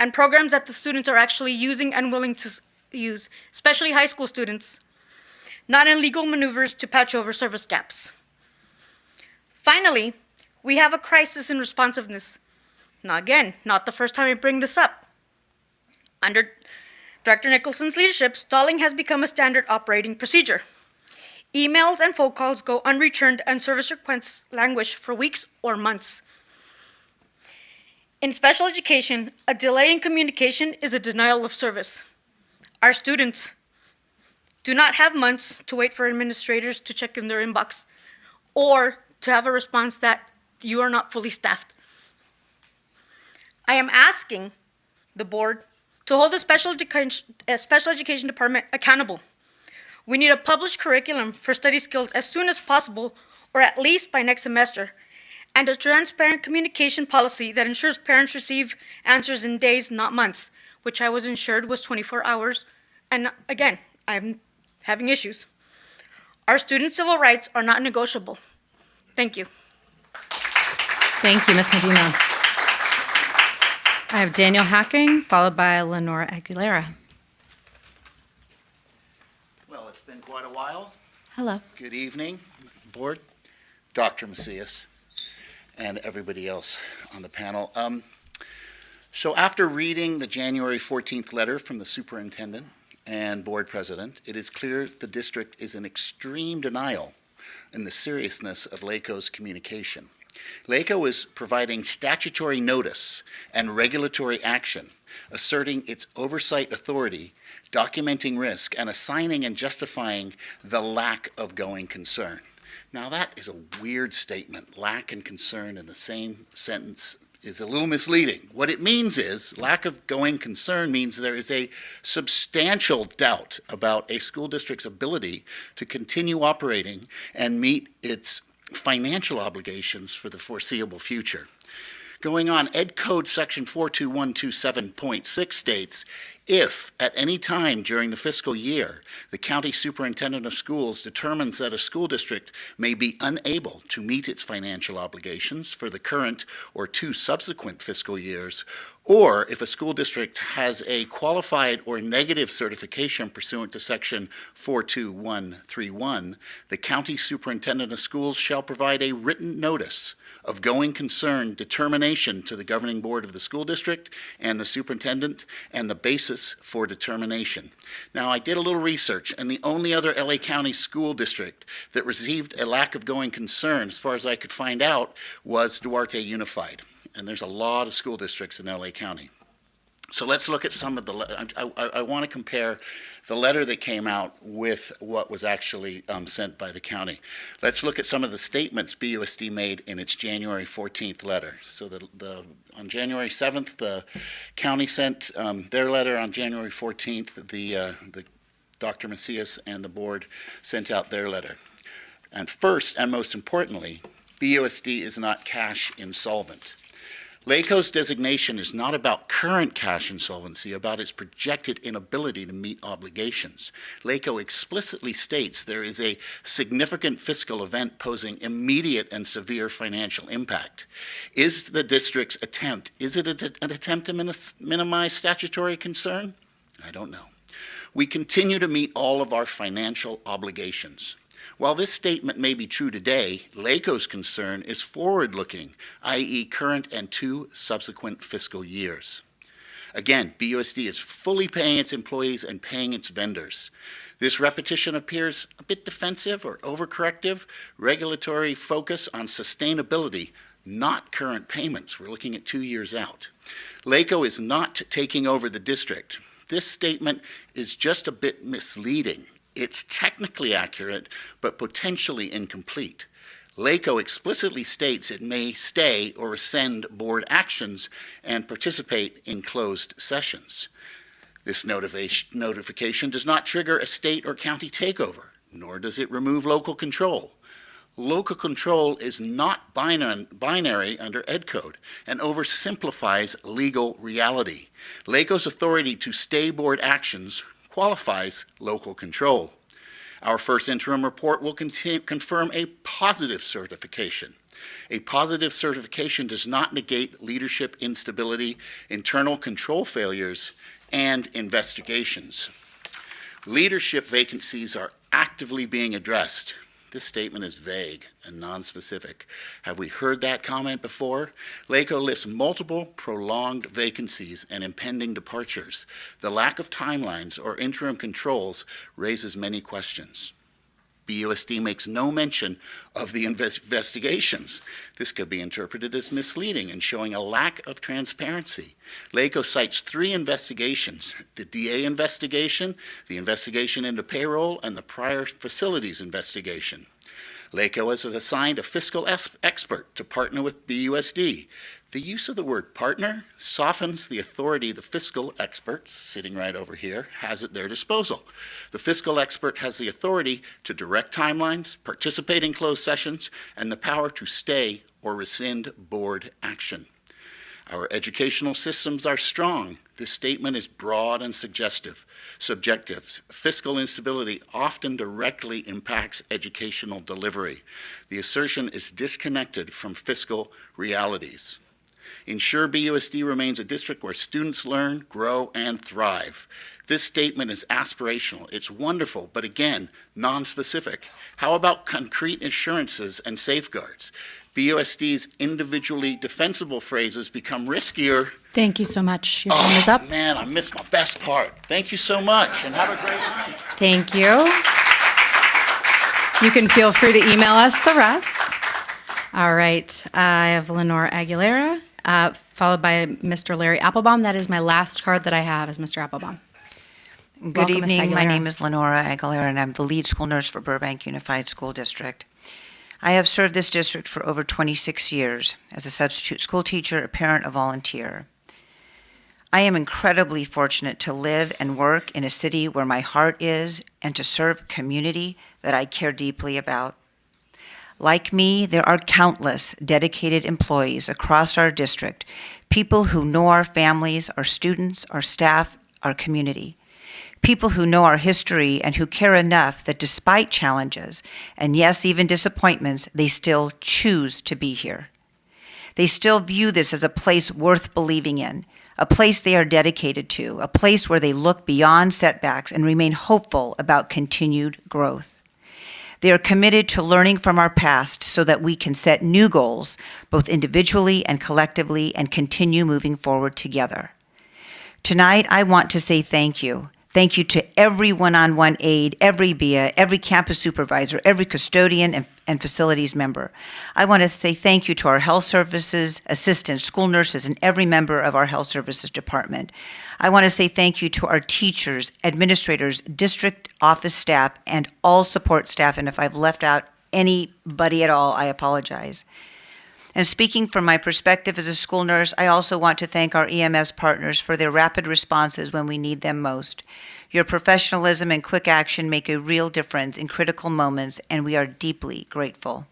and programs that the students are actually using and willing to use, especially high school students, not in legal maneuvers to patch over service gaps. Finally, we have a crisis in responsiveness. Now again, not the first time I bring this up. Under Director Nicholson's leadership, stalling has become a standard operating procedure. Emails and phone calls go unreturned and service requests languish for weeks or months. In special education, a delay in communication is a denial of service. Our students do not have months to wait for administrators to check in their inbox or to have a response that you are not fully staffed. I am asking the board to hold the special education department accountable. We need a published curriculum for study skills as soon as possible, or at least by next semester, and a transparent communication policy that ensures parents receive answers in days, not months, which I was assured was 24 hours. And again, I'm having issues. Our students' civil rights are not negotiable. Thank you. Thank you, Ms. Medina. I have Daniel Hacking, followed by Lenora Aguilera. Well, it's been quite a while. Hello. Good evening, board, Dr. Macias, and everybody else on the panel. So after reading the January 14th letter from the superintendent and board president, it is clear the district is in extreme denial in the seriousness of LACO's communication. LACO is providing statutory notice and regulatory action, asserting its oversight authority, documenting risk, and assigning and justifying the lack of going concern. Now that is a weird statement, lack and concern in the same sentence is a little misleading. What it means is lack of going concern means there is a substantial doubt about a school district's ability to continue operating and meet its financial obligations for the foreseeable future. Going on, Ed Code Section 42127.6 states, if at any time during the fiscal year the county superintendent of schools determines that a school district may be unable to meet its financial obligations for the current or 2 subsequent fiscal years, or if a school district has a qualified or negative certification pursuant to Section 42131, the county superintendent of schools shall provide a written notice of going concern determination to the governing board of the school district and the superintendent and the basis for determination. Now, I did a little research, and the only other LA County school district that received a lack of going concern, as far as I could find out, was Duarte Unified. And there's a lot of school districts in LA County. So let's look at some of the, I want to compare the letter that came out with what was actually sent by the county. Let's look at some of the statements BUSD made in its January 14th letter. So on January 7th, the county sent their letter. On January 14th, the Dr. Macias and the board sent out their letter. And first, and most importantly, BUSD is not cash insolvent. LACO's designation is not about current cash insolvency, about its projected inability to meet obligations. LACO explicitly states there is a significant fiscal event posing immediate and severe financial impact. Is the district's attempt, is it an attempt to minimize statutory concern? I don't know. We continue to meet all of our financial obligations. While this statement may be true today, LACO's concern is forward-looking, i.e. current and 2 subsequent fiscal years. Again, BUSD is fully paying its employees and paying its vendors. This repetition appears a bit defensive or overcorrective. Regulatory focus on sustainability, not current payments. We're looking at 2 years out. LACO is not taking over the district. This statement is just a bit misleading. It's technically accurate, but potentially incomplete. LACO explicitly states it may stay or rescind board actions and participate in closed sessions. This notification does not trigger a state or county takeover, nor does it remove local control. Local control is not binary under Ed Code and oversimplifies legal reality. LACO's authority to stay board actions qualifies local control. Our first interim report will confirm a positive certification. A positive certification does not negate leadership instability, internal control failures, and investigations. Leadership vacancies are actively being addressed. This statement is vague and nonspecific. Have we heard that comment before? LACO lists multiple prolonged vacancies and impending departures. The lack of timelines or interim controls raises many questions. BUSD makes no mention of the investigations. This could be interpreted as misleading and showing a lack of transparency. LACO cites 3 investigations: the DA investigation, the investigation into payroll, and the prior facilities investigation. LACO has assigned a fiscal expert to partner with BUSD. The use of the word partner softens the authority the fiscal expert, sitting right over here, has at their disposal. The fiscal expert has the authority to direct timelines, participate in closed sessions, and the power to stay or rescind board action. Our educational systems are strong. This statement is broad and subjective. Fiscal instability often directly impacts educational delivery. The assertion is disconnected from fiscal realities. Ensure BUSD remains a district where students learn, grow, and thrive. This statement is aspirational. It's wonderful, but again, non-specific. How about concrete assurances and safeguards? BUSD's individually defensible phrases become riskier. Thank you so much. Your time is up. Man, I missed my best part. Thank you so much, and have a great night. Thank you. You can feel free to email us the rest. All right. I have Lenore Aguilera, followed by Mr. Larry Applebaum. That is my last card that I have, is Mr. Applebaum. Good Welcome, Ms. evening. My Aguilera. name is Lenora Aguilera, and I'm the lead school nurse for Burbank Unified School District. I have served this district for over 26 years as a substitute school teacher, a parent, a volunteer. I am incredibly fortunate to live and work in a city where my heart is and to serve a community that I care deeply about. Like me, there are countless dedicated employees across our district, people who know our families, our students, our staff, our community. People who know our history and who care enough that despite challenges, and yes, even disappointments, they still choose to be here. They still view this as a place worth believing in, a place they are dedicated to, a place where they look beyond setbacks and remain hopeful about continued growth. They are committed to learning from our past so that we can set new goals, both individually and collectively, and continue moving forward together. Tonight, I want to say thank you. Thank you to every one-on-one aide, every BIA, every campus supervisor, every custodian and facilities member. I want to say thank you to our health services, assistants, school nurses, and every member of our health services department. I want to say thank you to our teachers, administrators, district office staff, and all support staff. And if I've left out anybody at all, I apologize. And speaking from my perspective as a school nurse, I also want to thank our EMS partners for their rapid responses when we need them most. Your professionalism and quick action make a real difference in critical moments, and we are deeply grateful.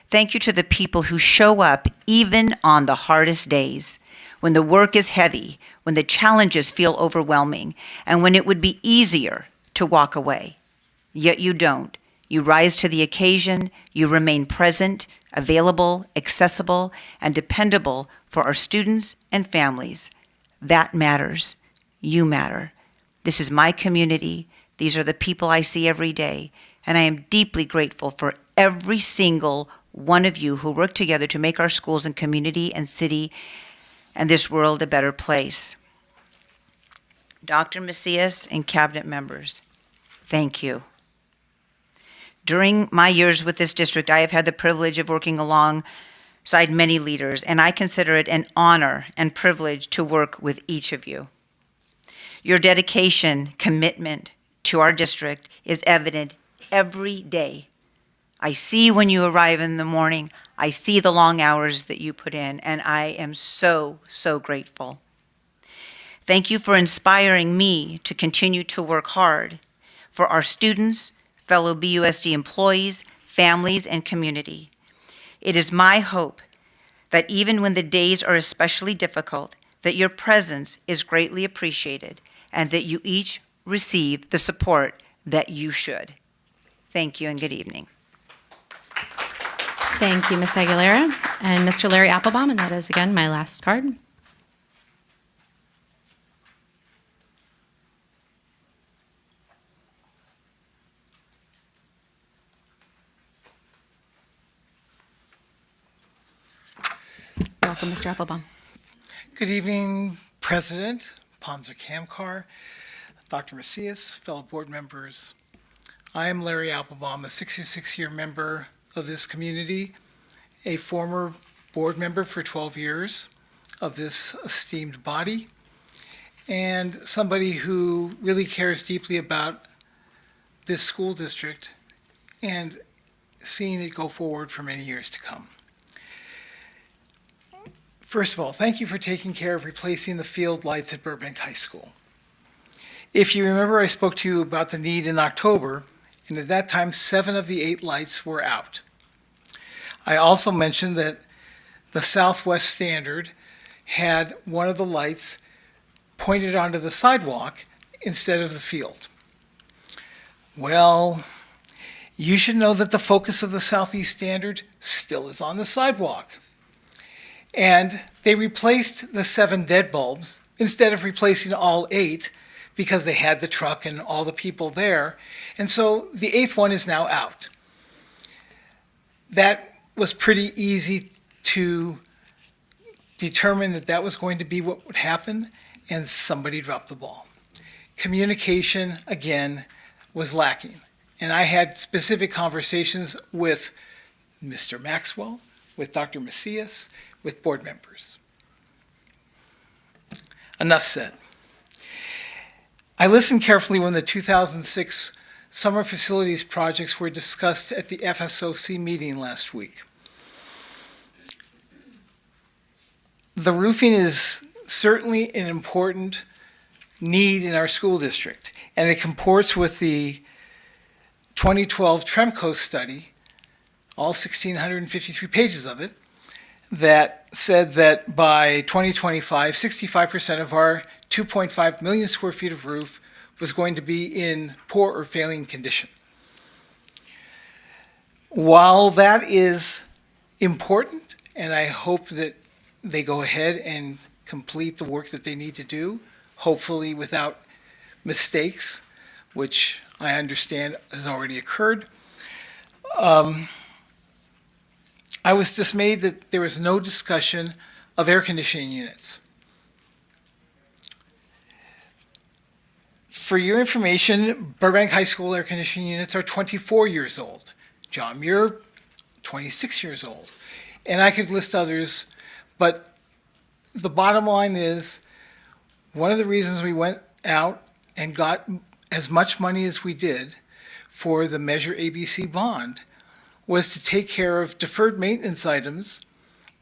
Thank you to the people who show up even on the hardest days, when the work is heavy, when the challenges feel overwhelming, and when it would be easier to walk away. Yet you don't. You rise to the occasion, you remain present, available, accessible, and dependable for our students and families. That matters. You matter. This is my community. These are the people I see every day, and I am deeply grateful for every single one of you who work together to make our schools and community and city and this world a better place. Dr. Macias and cabinet members, thank you. During my years with this district, I have had the privilege of working alongside many leaders, and I consider it an honor and privilege to work with each of you. Your dedication, commitment to our district is evident every day. I see when you arrive in the morning, I see the long hours that you put in, and I am so, so grateful. Thank you for inspiring me to continue to work hard for our students, fellow BUSD employees, families, and community. It is my hope that even when the days are especially difficult, that your presence is greatly appreciated and that you each receive the support that you should. Thank you and good evening. Thank you, Ms. Aguilera. And Mr. Larry Applebaum, and that is again my last card. Welcome, Mr. Applebaum. Good evening, President Panzer Kamkar, Dr. Macias, fellow board members. I am Larry Applebaum, a 66-year member of this community, a former board member for 12 years of this esteemed body, and somebody who really cares deeply about this school district and seeing it go forward for many years to come. First of all, thank you for taking care of replacing the field lights at Burbank High School. If you remember, I spoke to you about the need in October, and at that time, 7 of the 8 lights were out. I also mentioned that the Southwest Standard had one of the lights pointed onto the sidewalk instead of the field. Well, you should know that the focus of the Southeast Standard still is on the sidewalk. And they replaced the 7 dead bulbs instead of replacing all 8 because they had the truck and all the people there. And so the 8th one is now out. That was pretty easy to determine that that was going to be what would happen, and somebody dropped the ball. Communication, again, was lacking. And I had specific conversations with Mr. Maxwell, with Dr. Macias, with board members. Enough said. I listened carefully when the 2006 summer facilities projects were discussed at the FSOC meeting last week. The roofing is certainly an important need in our school district, and it comports with the 2012 Tremco study, all 1,653 pages of it, that said that by 2025, 65% of our 2.5 million square feet of roof was going to be in poor or failing condition. While that is important, and I hope that they go ahead and complete the work that they need to do, hopefully without mistakes, which I understand has already occurred. I was dismayed that there was no discussion of air conditioning units. For your information, Burbank High School air conditioning units are 24 years old. John Muir, 26 years old. And I could list others, but the bottom line is, one of the reasons we went out and got as much money as we did for the Measure ABC bond was to take care of deferred maintenance items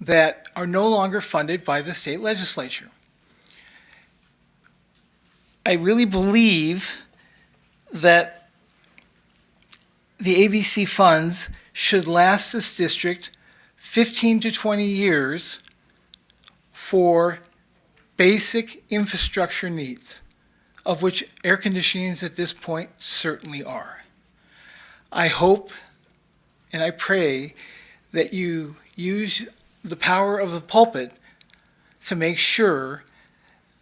that are no longer funded by the state legislature. I really believe that the ABC funds should last this district 15 to 20 years for basic infrastructure needs, of which air conditionings at this point certainly are. I hope and I pray that you use the power of the pulpit to make sure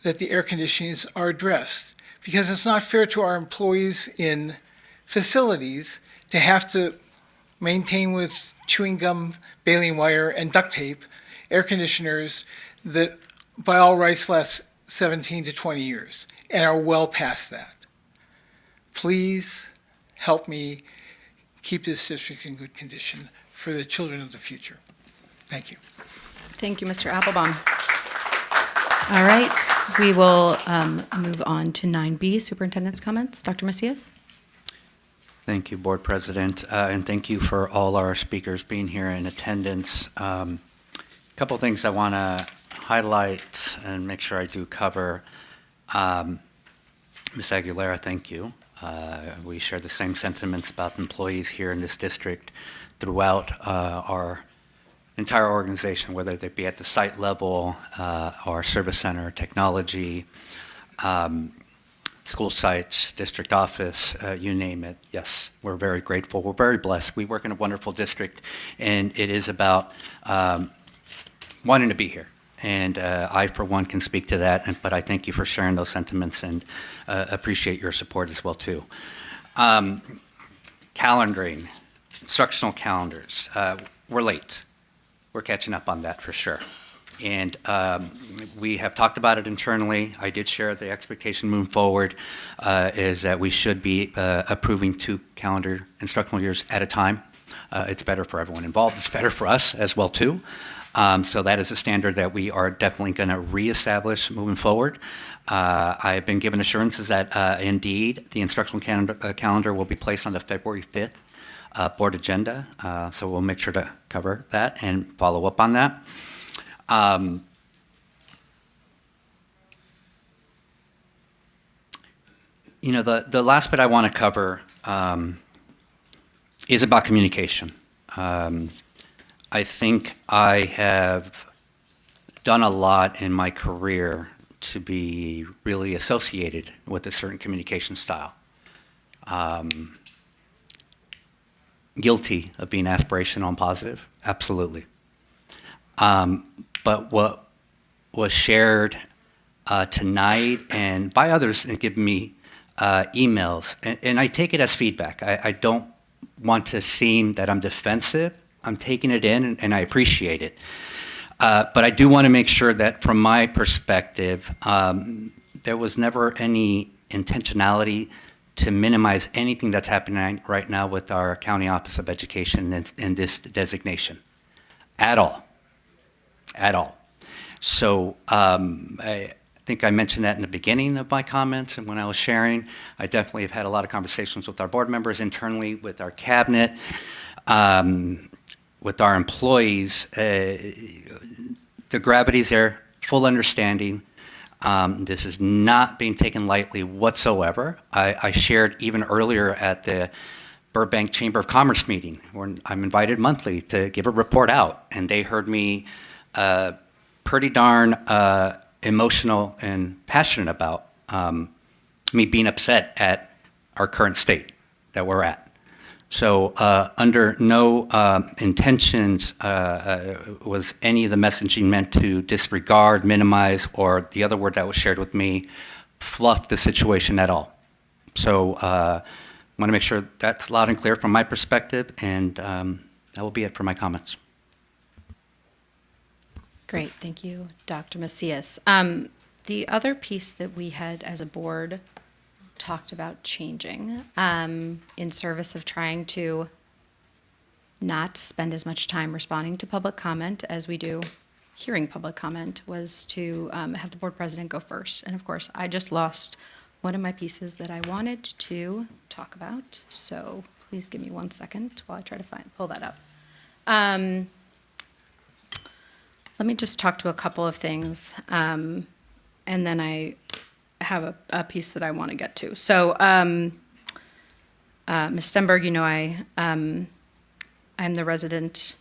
that the air conditionings are addressed, because it's not fair to our employees in facilities to have to maintain with chewing gum, baling wire, and duct tape air conditioners that by all rights last 17 to 20 years and are well past that. Please help me keep this district in good condition for the children of the future. Thank you. Thank you, Mr. Applebaum. All right, we will move on to 9B, Superintendent's comments. Dr. Macias? Thank you, Board President, and thank you for all our speakers being here in attendance. A couple things I want to highlight and make sure I do cover. Ms. Aguilera, thank you. We share the same sentiments about employees here in this district throughout our entire organization, whether they be at the site level, our service center, technology, school sites, district office, you name it. Yes, we're very grateful. We're very blessed. We work in a wonderful district, and it is about wanting to be here. And I, for one, can speak to that, but I thank you for sharing those sentiments and appreciate your support as well, too. Calendaring, instructional calendars. We're late. We're catching up on that for sure. And we have talked about it internally. I did share the expectation moving forward is that we should be approving 2 calendar instructional years at a time. It's better for everyone involved. It's better for us as well, too. So that is a standard that we are definitely going to reestablish moving forward. I have been given assurances that indeed the instructional calendar will be placed on the February 5th board agenda. So we'll make sure to cover that and follow up on that. You know, the last bit I want to cover is about communication. I think I have done a lot in my career to be really associated with a certain communication style. Guilty of being aspirational and positive, absolutely. But what was shared tonight and by others and given me emails, and I take it as feedback. I don't want to seem that I'm defensive. I'm taking it in and I appreciate it. But I do want to make sure that from my perspective, there was never any intentionality to minimize anything that's happening right now with our County Office of Education and this designation. At all. At all. So think I mentioned that in the beginning of my comments and when I was sharing. I definitely have had a lot of conversations with our board members internally, with our cabinet, with our employees. The gravity's there, full understanding. This is not being taken lightly whatsoever. I shared even earlier at the Burbank Chamber of Commerce meeting, where I'm invited monthly to give a report out, and they heard me pretty darn emotional and passionate about me being upset at our current state that we're at. So under no intentions was any of the messaging meant to disregard, minimize, or the other word that was shared with me, fluff the situation at all. So I want to make sure that's loud and clear from my perspective, and that will be it for my comments. Great, thank you, Dr. Macias. The other piece that we had as a board talked about changing in service of trying to not spend as much time responding to public comment as we do hearing public comment was to have the board president go first. And of course, I just lost one of my pieces that I wanted to talk about. So please give me 1 second while I try to pull that up. Let me just talk to a couple of things, and then I have a piece that I want to get to. So, Ms. Stenberg, you know I'm the resident.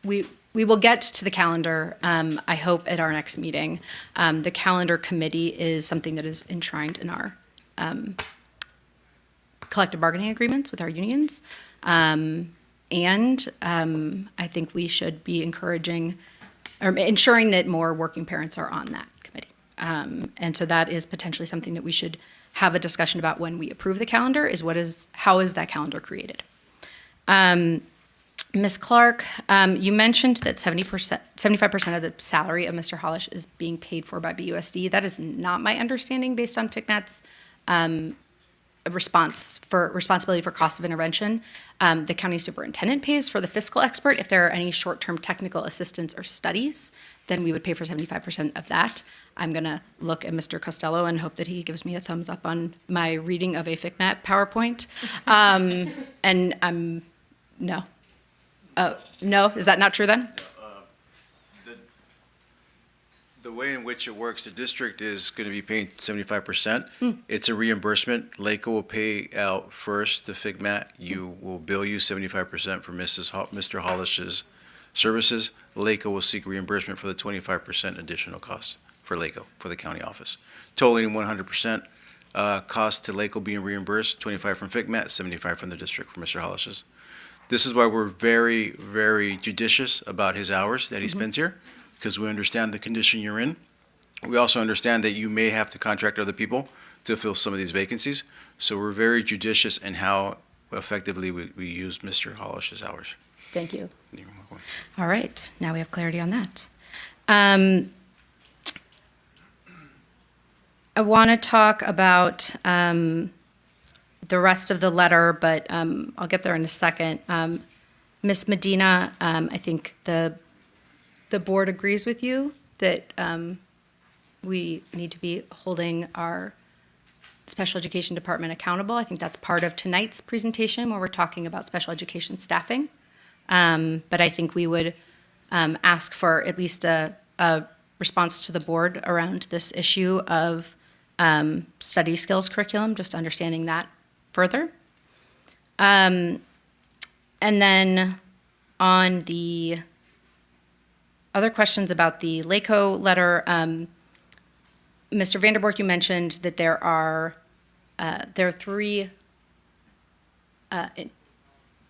We will get to the calendar, I hope, at our next meeting. The calendar committee is something that is enshrined in our collective bargaining agreements with our unions. And I think we should be encouraging or ensuring that more working parents are on that committee. And so that is potentially something that we should have a discussion about when we approve the calendar, is how is that calendar created? Ms. Clark, you mentioned that 75% of the salary of Mr. Hollish is being paid for by BUSD. That is not my understanding based on FICMAT's responsibility for cost of intervention. The county superintendent pays for the fiscal expert. If there are any short-term technical assistance or studies, then we would pay for 75% of that. I'm going to look at Mr. Costello and hope that he gives me a thumbs up on my reading of a FICMAT PowerPoint. And no. No, is that not true then? The way in which it works, the district is going to be paying 75%. It's a reimbursement. LACO will pay out first to FICMAT. You will bill you 75% for Mr. Hollish's services. LACO will seek reimbursement for the 25% additional costs for LACO, for the county office. Totaling 100% cost to LACO being reimbursed, 25 from FICMAT, 75 from the district for Mr. Hollish's. This is why we're very, very judicious about his hours that he spends here, because we understand the condition you're in. We also understand that you may have to contract other people to fill some of these vacancies. So we're very judicious in how effectively we use Mr. Hollish's hours. Thank you. You're welcome. All right, now we have clarity on that. I want to talk about the rest of the letter, but I'll get there in a second. Ms. Medina, I think the board agrees with you that we need to be holding our special education department accountable. I think that's part of tonight's presentation where we're talking about special education staffing. But I think we would ask for at least a response to the board around this issue of study skills curriculum, just understanding that further. And then on the other questions about the LACO letter, Mr. Vanderbork, you mentioned that there are 3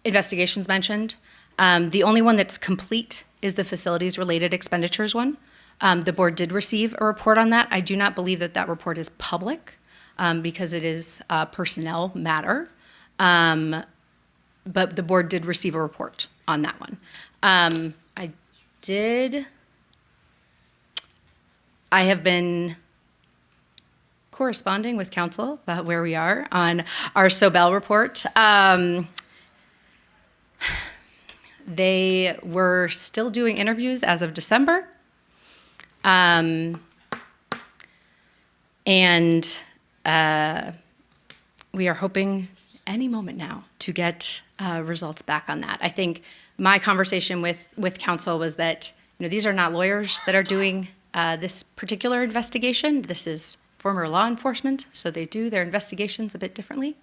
investigations mentioned. The only one that's complete is the facilities-related expenditures one. The board did receive a report on that. I do not believe that that report is public because it is a personnel matter. But the board did receive a report on that one. I have been corresponding with council about where we are on our Sobel report. They were still doing interviews as of December. And we are hoping any moment now to get results back on that. I think my conversation with council was that, these are not lawyers that are doing this particular investigation. This is former law enforcement, so they do their investigations a bit differently.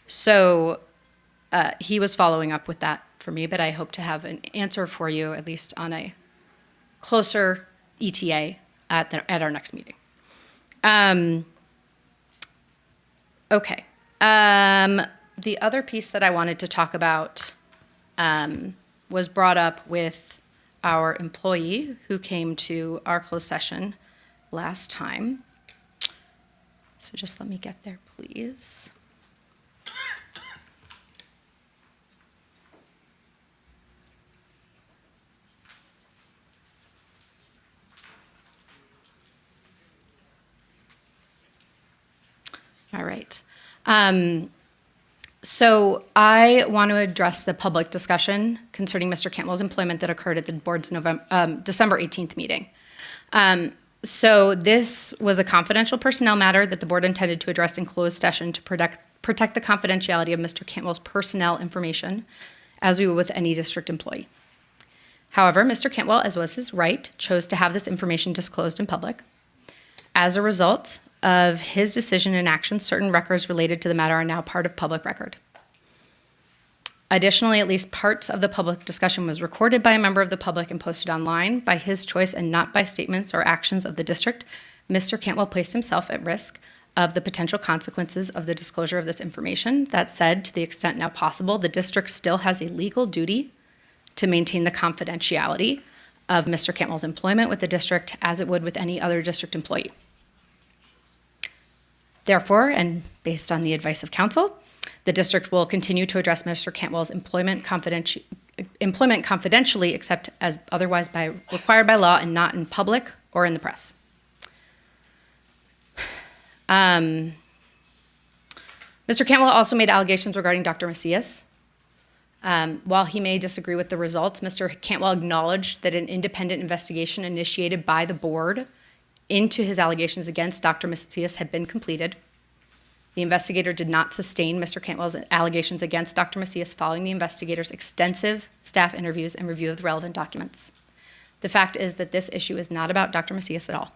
So he was following up with that for me, but I hope to have an answer for you, at least on a closer ETA at our next meeting. Okay. The other piece that I wanted to talk about was brought up with our employee who came to our closed session last time. So just let me get there, please. All right. So I want to address the public discussion concerning Mr. Cantwell's employment that occurred at the board's December 18th meeting. So this was a confidential personnel matter that the board intended to address in closed session to protect the confidentiality of Mr. Cantwell's personnel information, as we would with any district employee. However, Mr. Cantwell, as was his right, chose to have this information disclosed in public. As a result of his decision and actions, certain records related to the matter are now part of public record. Additionally, at least parts of the public discussion was recorded by a member of the public and posted online by his choice and not by statements or actions of the district. Mr. Cantwell placed himself at risk of the potential consequences of the disclosure of this information. That said, to the extent now possible, the district still has a legal duty to maintain the confidentiality of Mr. Cantwell's employment with the district as it would with any other district employee. Therefore, and based on the advice of counsel, the district will continue to address Mr. Cantwell's employment confidentially, except as otherwise required by law and not in public or in the press. Mr. Cantwell also made allegations regarding Dr. Macias. While he may disagree with the results, Mr. Cantwell acknowledged that an independent investigation initiated by the board into his allegations against Dr. Macias had been completed. The investigator did not sustain Mr. Cantwell's allegations against Dr. Macias following the investigator's extensive staff interviews and review of the relevant documents. The fact is that this issue is not about Dr. Macias at all.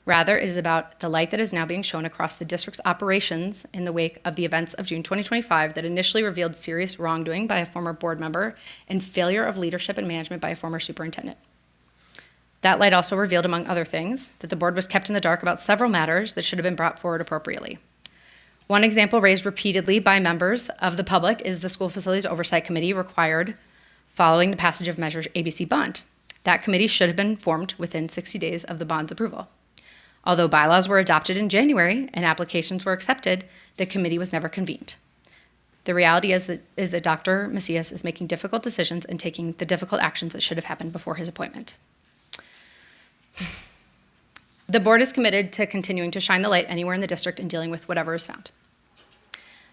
Rather, it is about the light that is now being shown across the district's operations in the wake of the events of June 2025 that initially revealed serious wrongdoing by a former board member and failure of leadership and management by a former superintendent. That light also revealed, among other things, that the board was kept in the dark about several matters that should have been brought forward appropriately. One example raised repeatedly by members of the public is the School Facilities Oversight Committee required following the passage of Measure ABC bond. That committee should have been formed within 60 days of the bond's approval. Although bylaws were adopted in January and applications were accepted, the committee was never convened. The reality is that Dr. Macias is making difficult decisions and taking the difficult actions that should have happened before his appointment. The board is committed to continuing to shine the light anywhere in the district and dealing with whatever is found.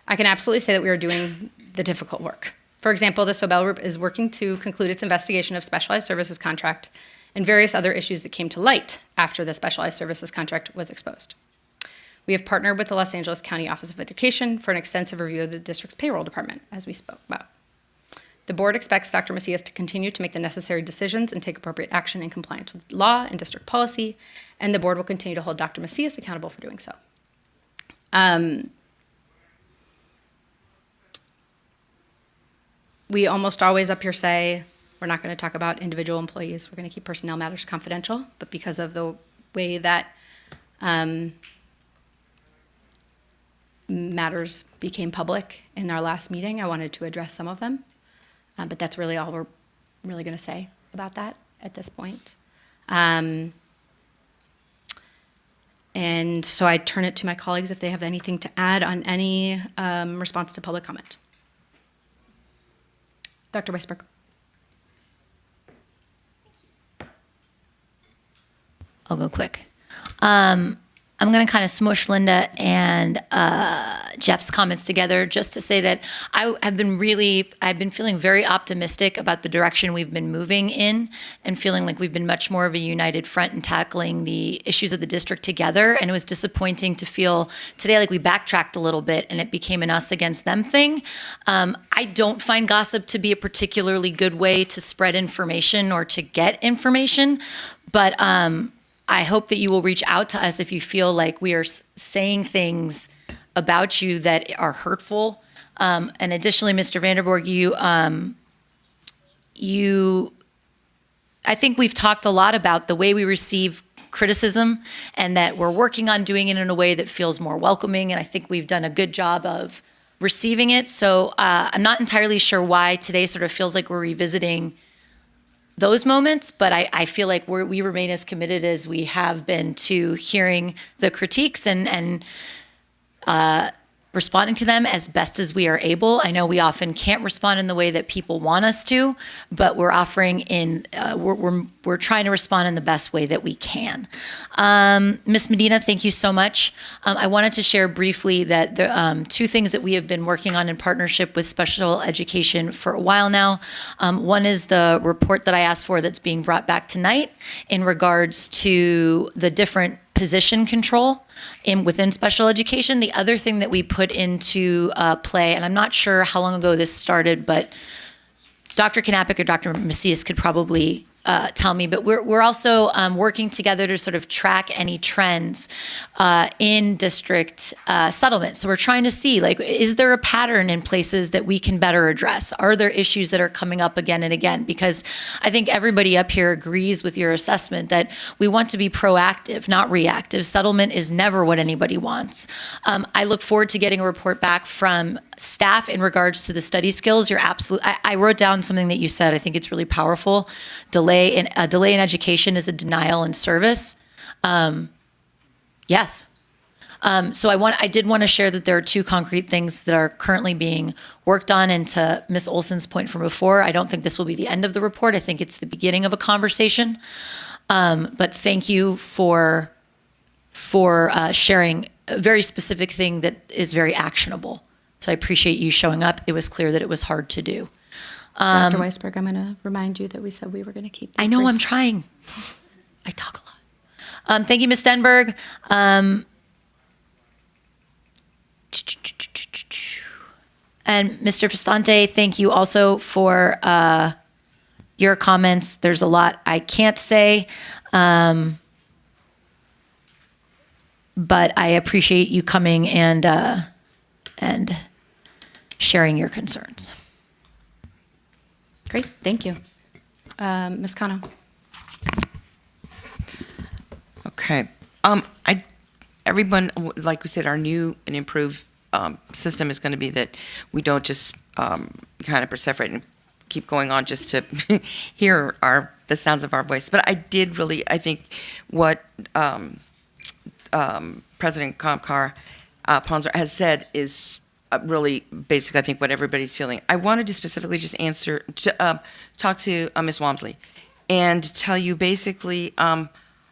I can absolutely say that we are doing the difficult work. For example, the Sobel Group is working to conclude its investigation of specialized services contract and various other issues that came to light after the specialized services contract was exposed. We have partnered with the Los Angeles County Office of Education for an extensive review of the district's payroll department, as we spoke about. The board expects Dr. Macias to continue to make the necessary decisions and take appropriate action in compliance with law and district policy, and the board will continue to hold Dr. Macias accountable for doing so. We almost always up here say, we're not going to talk about individual employees. We're going to keep personnel matters confidential, but because of the way that matters became public in our last meeting, I wanted to address some of them. But that's really all we're really going to say about that at this point. And so I turn it to my colleagues if they have anything to add on any response to public comment. Dr. Weisberg. I'll go quick. I'm I'm going to kind of smush Linda and Jeff's comments together just to say that I've been feeling very optimistic about the direction we've been moving in and feeling like we've been much more of a united front in tackling the issues of the district together. And it was disappointing to feel today like we backtracked a little bit and it became an us against them thing. I don't find gossip to be a particularly good way to spread information or to get information, but I hope that you will reach out to us if you feel like we are saying things about you that are hurtful. And additionally, Mr. Vanderborg, I think we've talked a lot about the way we receive criticism and that we're working on doing it in a way that feels more welcoming. And I think we've done a good job of receiving it. So I'm not entirely sure why today sort of feels like we're revisiting those moments, but I feel like we remain as committed as we have been to hearing the critiques and responding to them as best as we are able. I know we often can't respond in the way that people want us to, but we're we're trying to respond in the best way that we can. Ms. Medina, thank you so much. I wanted to share briefly that the two things that we have been working on in partnership with special education for a while now. One is the report that I asked for that's being brought back tonight in regards to the different position control within special education. The other thing that we put into play, and I'm not sure how long ago this started, but Dr. Knappich or Dr. Macias could probably tell me, but we're also working together to sort of track any trends in district settlement. So we're trying to see, like, is there a pattern in places that we can better address? Are there issues that are coming up again and again? Because I think everybody up here agrees with your assessment that we want to be proactive, not reactive. Settlement is never what anybody wants. I look forward to getting a report back from staff in regards to the study skills. You're absolutely, I wrote down something that you said. I think it's really powerful. Delay in education is a denial in service. Yes. So I did want to share that there are two concrete things that are currently being worked on. And to Ms. Olson's point from before, I don't think this will be the end of the report. I think it's the beginning of a conversation. But thank you for sharing a very specific thing that is very actionable. So I appreciate you showing up. It was clear that it was hard to do. Dr. Weisberg, I'm going to remind you that we said we were going to keep this I know, brief. I'm trying. I talk a lot. Thank you, Ms. Stenberg. And Mr. Festante, thank you also for your comments. There's a lot I can't say, but I appreciate you coming and sharing your concerns. Great, thank you. Ms. Cano. Okay. Everyone, like we said, our new and improved system is going to be that we don't just kind of perseverate and keep going on just to hear the sounds of our voice. But I think what President Kamkar Ponzer has said is really basic, I think, what everybody's feeling. I wanted to specifically just talk to Ms. Walmsley and tell you basically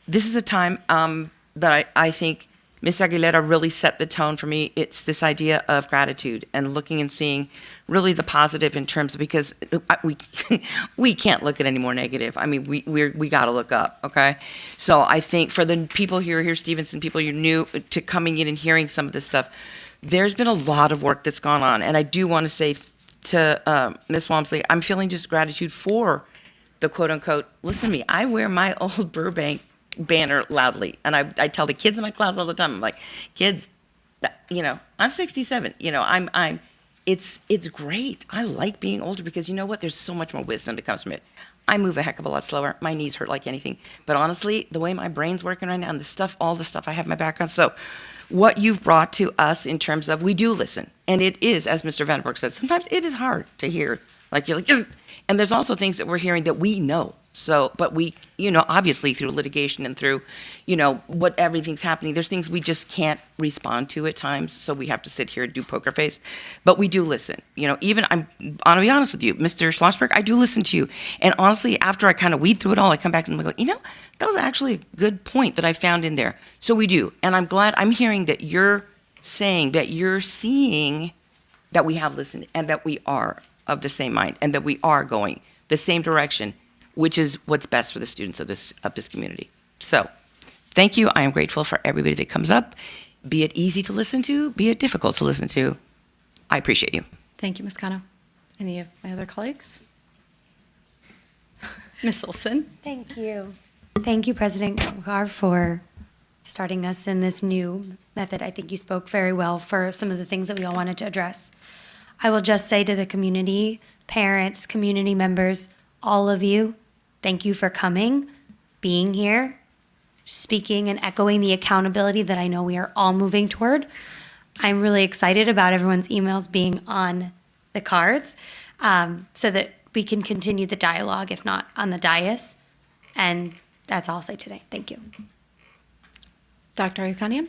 this is a time that I think Ms. Aguilera really set the tone for me. It's this idea of gratitude and looking and seeing really the positive in terms of, because we can't look at any more negative. I mean, we got to look up, okay? So I think for the people here, Stevenson, people you're new to coming in and hearing some of this stuff, there's been a lot of work that's gone on. And I do want to say to Ms. Walmsley, I'm feeling just gratitude for the quote unquote, listen to me, I wear my old Burbank banner loudly. And I tell the kids in my class all the time, I'm like, kids, I'm 67, it's great. I like being older because you know what? There's so much more wisdom that comes from it. I move a heck of a lot slower. My knees hurt like anything. But honestly, the way my brain's working right now and all the stuff I have in my background. So what you've brought to us in terms of we do listen. And it is, as Mr. Vandenberg said, sometimes it is hard to hear. Like you're like, ugh. And there's also things that we're hearing that we know. So, but we, obviously through litigation and through, what everything's happening, there's things we just can't respond to at times. So we have to sit here and do poker face. But we do listen. Even I'm going to be honest with you, Mr. Schlossberg, I do listen to you. And honestly, after I kind of weed through it all, I come back and I go, that was actually a good point that I found in there. So we do. And I'm glad I'm hearing that you're saying that you're seeing that we have listened and that we are of the same mind and that we are going the same direction, which is what's best for the students of this community. So, thank you. I am grateful for everybody that comes up, be it easy to listen to, be it difficult to listen to. I appreciate you. Thank you, Ms. Cano. Any of my other colleagues? Ms. Olson? Thank you. Thank you, President Kamkar, for starting us in this new method. I think you spoke very well for some of the things that we all wanted to address. I will just say to the community, parents, community members, all of you, thank you for coming, being here, speaking and echoing the accountability that I know we are all moving toward. I'm really excited about everyone's emails being on the cards so that we can continue the dialogue, if not on the dais. And that's all I'll say today. Thank you. Dr. Ayukanian?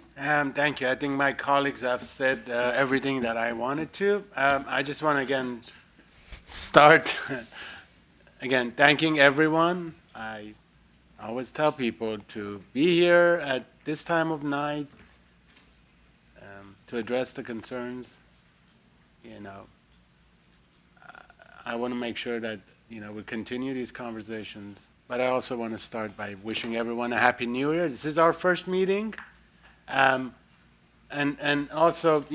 Thank you. I think my colleagues have said everything that I wanted to. I just want to again start again thanking everyone. I always tell people to be here at this time of night to address the concerns. I want to make sure that we continue these conversations. But I also want to start by wishing everyone a Happy New Year. This is our first meeting. And also,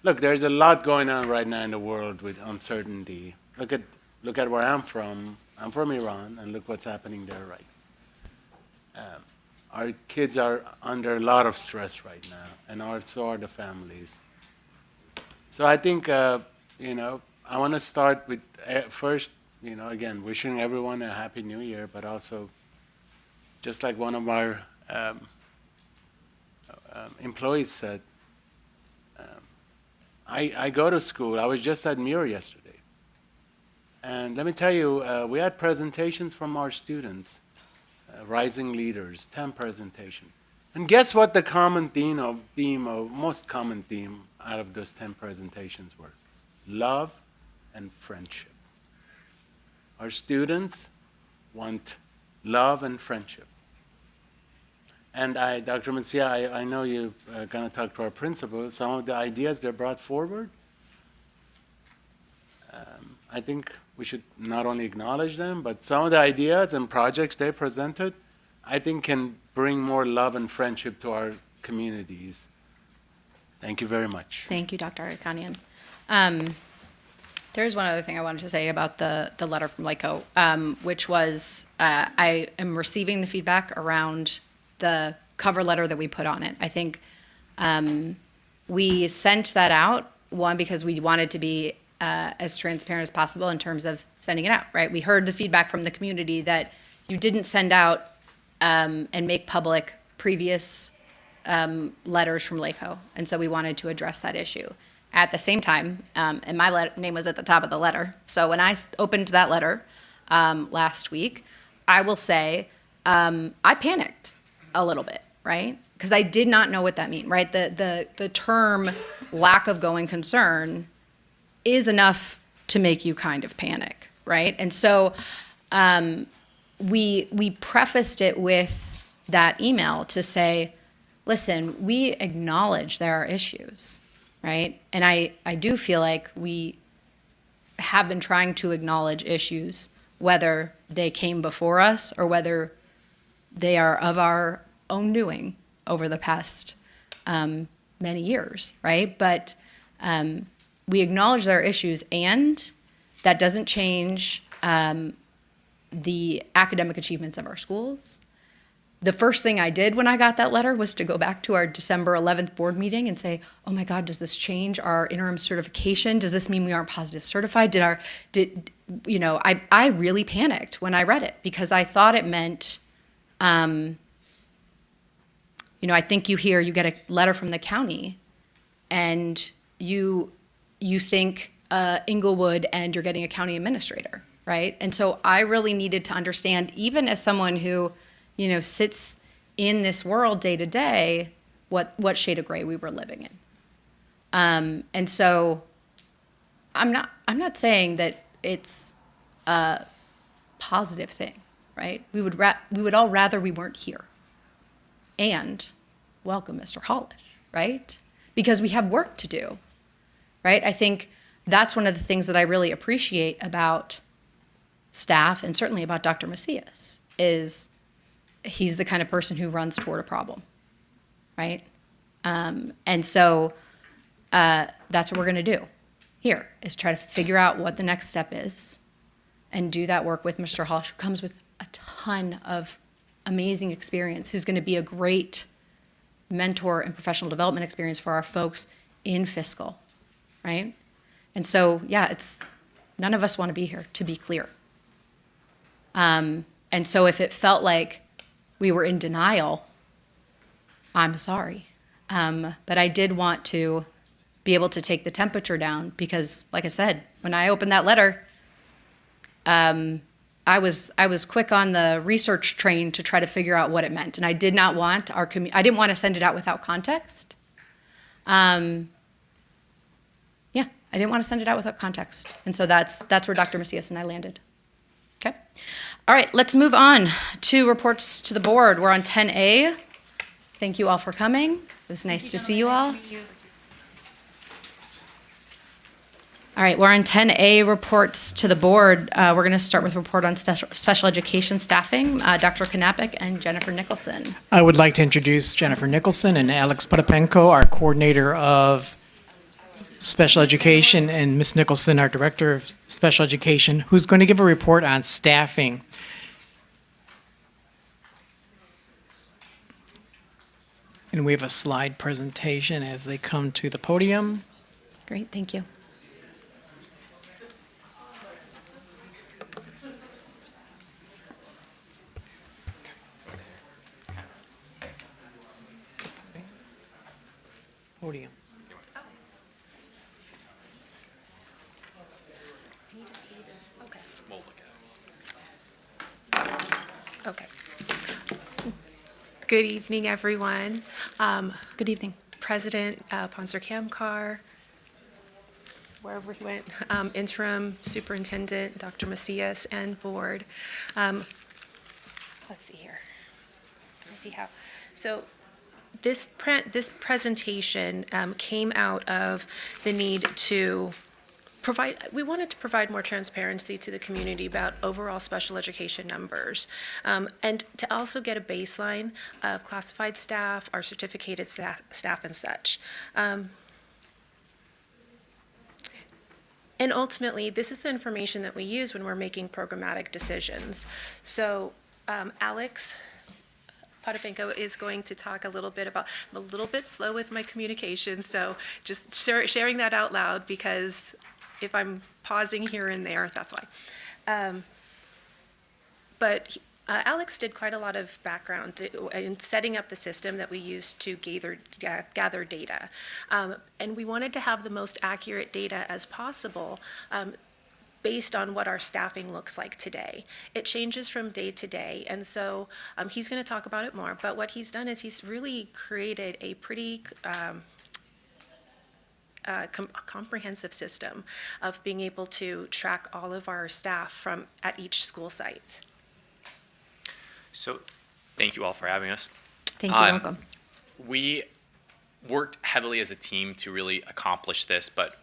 look, there's a lot going on right now in the world with uncertainty. Look at where I'm from. I'm from Iran, and look what's happening there our kids are under a lot of stress right now, and so are the families. So I think, I want to start with first, again, wishing everyone a Happy New Year, but also, just like one of our employees said, I go to school. I was just at Muir yesterday. And let me tell you, we had presentations from our students, rising leaders, 10 presentations. And guess what the most common theme out of those 10 presentations were? Love and friendship. Our students want love and friendship. And Dr. Mencia, I know you're going to talk to our principal. Some of the ideas they brought forward, I think we should not only acknowledge them, but some of the ideas and projects they presented, I think can bring more love and friendship to our communities. Thank you very much. Thank you, Dr. Ayukanian. There's one other thing I wanted to say about the letter from LACO, which was I am receiving the feedback around the cover letter that we put on it. I think we sent that out, one, because we wanted to be as transparent as possible in terms of sending it out, right? We heard the feedback from the community that you didn't send out and make public previous letters from LACO, and so we wanted to address that issue. At the same time, and my name was at the top of the letter, so when I opened that letter last week, I will say I panicked a little bit, right? Because I did not know what that meant, right? The term lack of going concern is enough to make you kind of panic, right? And so we prefaced it with that email to say, listen, we acknowledge there are issues, right? And I do feel like we have been trying to acknowledge issues, whether they came before us or whether they are of our own doing over the past many years, right? But we acknowledge there are issues, and that doesn't change the academic achievements of our schools. The first thing I did when I got that letter was to go back to our December 11th board meeting and say, oh my God, does this change our interim certification? Does this mean we aren't positive certified? I really panicked when I read it because I thought it meant, I think you get a letter from the county and you think Inglewood and you're getting a county administrator, right? And so I really needed to understand, even as someone who, sits in this world day to day, what shade of gray we were living in. And so I'm not saying that it's a positive thing, right? We would all rather we weren't here. And welcome Mr. Hollish, right? Because we have work to do, right? I think that's one of the things that I really appreciate about staff and certainly about Dr. Macias is he's the kind of person who runs toward a problem, right? And so that's what we're going to do here is try to figure out what the next step is and do that work with Mr. Hollish, who comes with a ton of amazing experience, who's going to be a great mentor and professional development experience for our folks in fiscal, right? And so, yeah, none of us want to be here, to be clear. And so if it felt like we were in denial, I'm sorry. But I did want to be able to take the temperature down because, like I said, when I opened that letter, I was quick on the research train to try to figure out what it meant, and I did not want I didn't want to send it out without context. I didn't want to send it out without context, and so that's where Dr. Macias and I landed. Okay, all right, let's move on to reports to the board. We're on 10A. Thank you all for coming. It was nice to see you all. All right, we're on 10A, reports to the board. We're going to start with report on special education staffing. Dr. Knappich and Jennifer Nicholson. I would like to introduce Jennifer Nicholson and Alex Potapenko, our coordinator of special education, and Ms. Nicholson, our director of special education, who's going to give a report on staffing. And we have a slide presentation as they come to the podium. Great, thank you. Podium. Okay. Good evening, everyone. Good evening. President Ponser Kamkar, wherever he went, interim superintendent Dr. Macias, and board. Let's see here. Let me see how. So this presentation came out of the need to we wanted to provide more transparency to the community about overall special education numbers, and to also get a baseline of classified staff, our certificated staff and such. And ultimately, this is the information that we use when we're making programmatic decisions. So Alex Potapenko is going to talk a little bit about, I'm a little bit slow with my communication, so just sharing that out loud, because if I'm pausing here and there, that's why. But Alex did quite a lot of background in setting up the system that we use to gather data. And we wanted to have the most accurate data as possible based on what our staffing looks like today. It changes from day to day, and so he's going to talk about it more. But what he's done is he's really created a pretty comprehensive system of being able to track all of our staff at each school site. So, thank you all for having us. Thank you, welcome. We worked heavily as a team to really accomplish this, but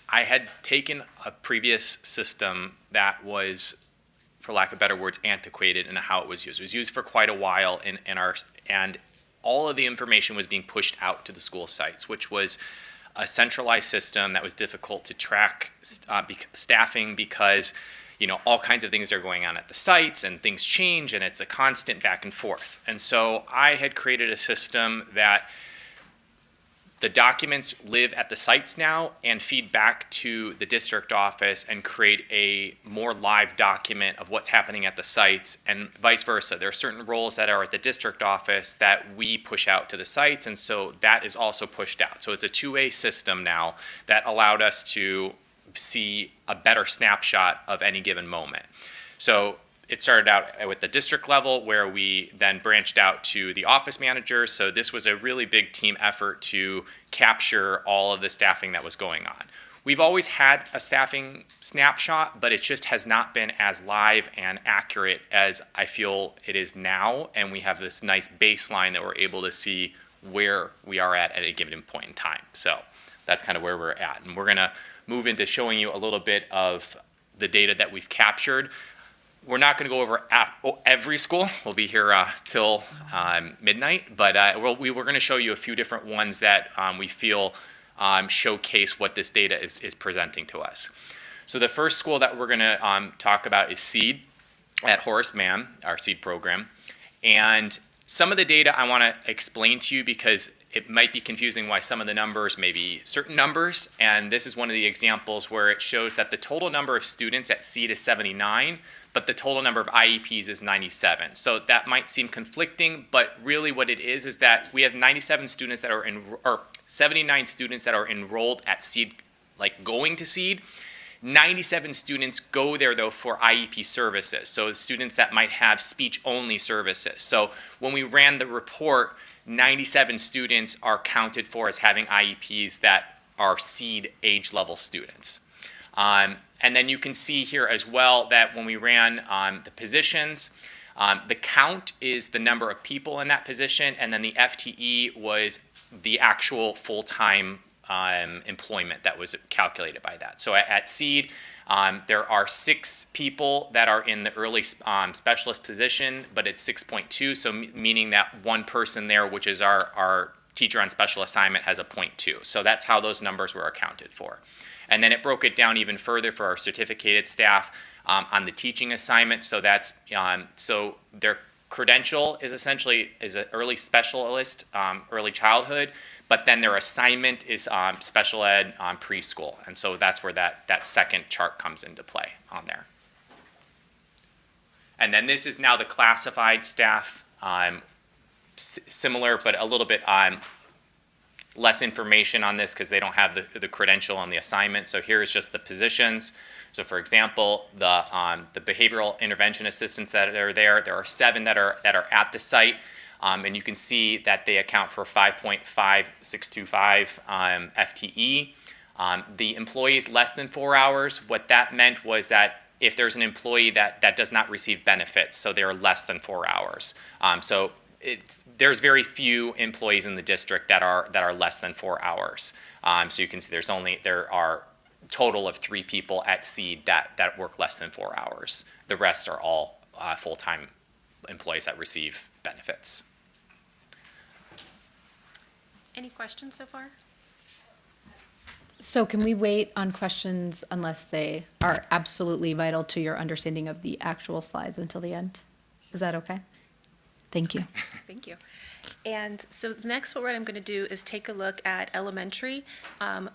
I had taken a previous system that was, for lack of better words, antiquated in how it was used. It was used for quite a while and all of the information was being pushed out to the school sites, which was a centralized system that was difficult to track staffing because, all kinds of things are going on at the sites and things change and it's a constant back and forth. And so I had created a system that the documents live at the sites now and feed back to the district office and create a more live document of what's happening at the sites and vice versa. There are certain roles that are at the district office that we push out to the sites, and so that is also pushed out. So it's a two-way system now that allowed us to see a better snapshot of any given moment. So it started out with the district level, where we then branched out to the office managers. So this was a really big team effort to capture all of the staffing that was going on. We've always had a staffing snapshot, but it just has not been as live and accurate as I feel it is now. And we have this nice baseline that we're able to see where we are at a given point in time. So that's kind of where we're at. And we're going to move into showing you a little bit of the data that we've captured. We're not going to go over every school. We'll be here till midnight, but we're going to show you a few different ones that we feel showcase what this data is presenting to us. So the first school that we're going to talk about is SEED at Horace Mann, our SEED program. And some of the data I want to explain to you because it might be confusing why some of the numbers may be certain numbers. And this is one of the examples where it shows that the total number of students at SEED is 79, but the total number of IEPs is 97. So that might seem conflicting, but really what it is that we have 97 students that are or 79 students that are enrolled at SEED, like going to SEED. 97 students go there though for IEP services. So students that might have speech-only services. So when we ran the report, 97 students are counted for as having IEPs that are SEED age level students. And then you can see here as well that when we ran the positions, the count is the number of people in that position, and then the FTE was the actual full-time employment that was calculated by that. So at SEED, there are 6 people that are in the early specialist position, but it's 6.2, so meaning that one person there, which is our teacher on special assignment, has a 0.2. So that's how those numbers were accounted for. And then it broke it down even further for our certificated staff on the teaching assignment. So that's so their credential is essentially an early specialist, early childhood, but then their assignment is special ed preschool. And so that's where that second chart comes into play on there. And then this is now the classified staff, similar but a little bit less information on this because they don't have the credential on the assignment. So here's just the positions. So for example, the behavioral intervention assistants that are there are 7 that are at the site. And you can see that they account for 5.5625 FTE. The employees less than 4 hours, what that meant was that if there's an employee that does not receive benefits, so they're less than 4 hours. So there's very few employees in the district that are less than 4 hours. So you can see there are a total of 3 people at SEED that work less than 4 hours. The rest are all full-time employees that receive benefits. Any questions so far? So can we wait on questions unless they are absolutely vital to your understanding of the actual slides until the end? Is that okay? Thank you. Thank you. And so next what I'm going to do is take a look at elementary,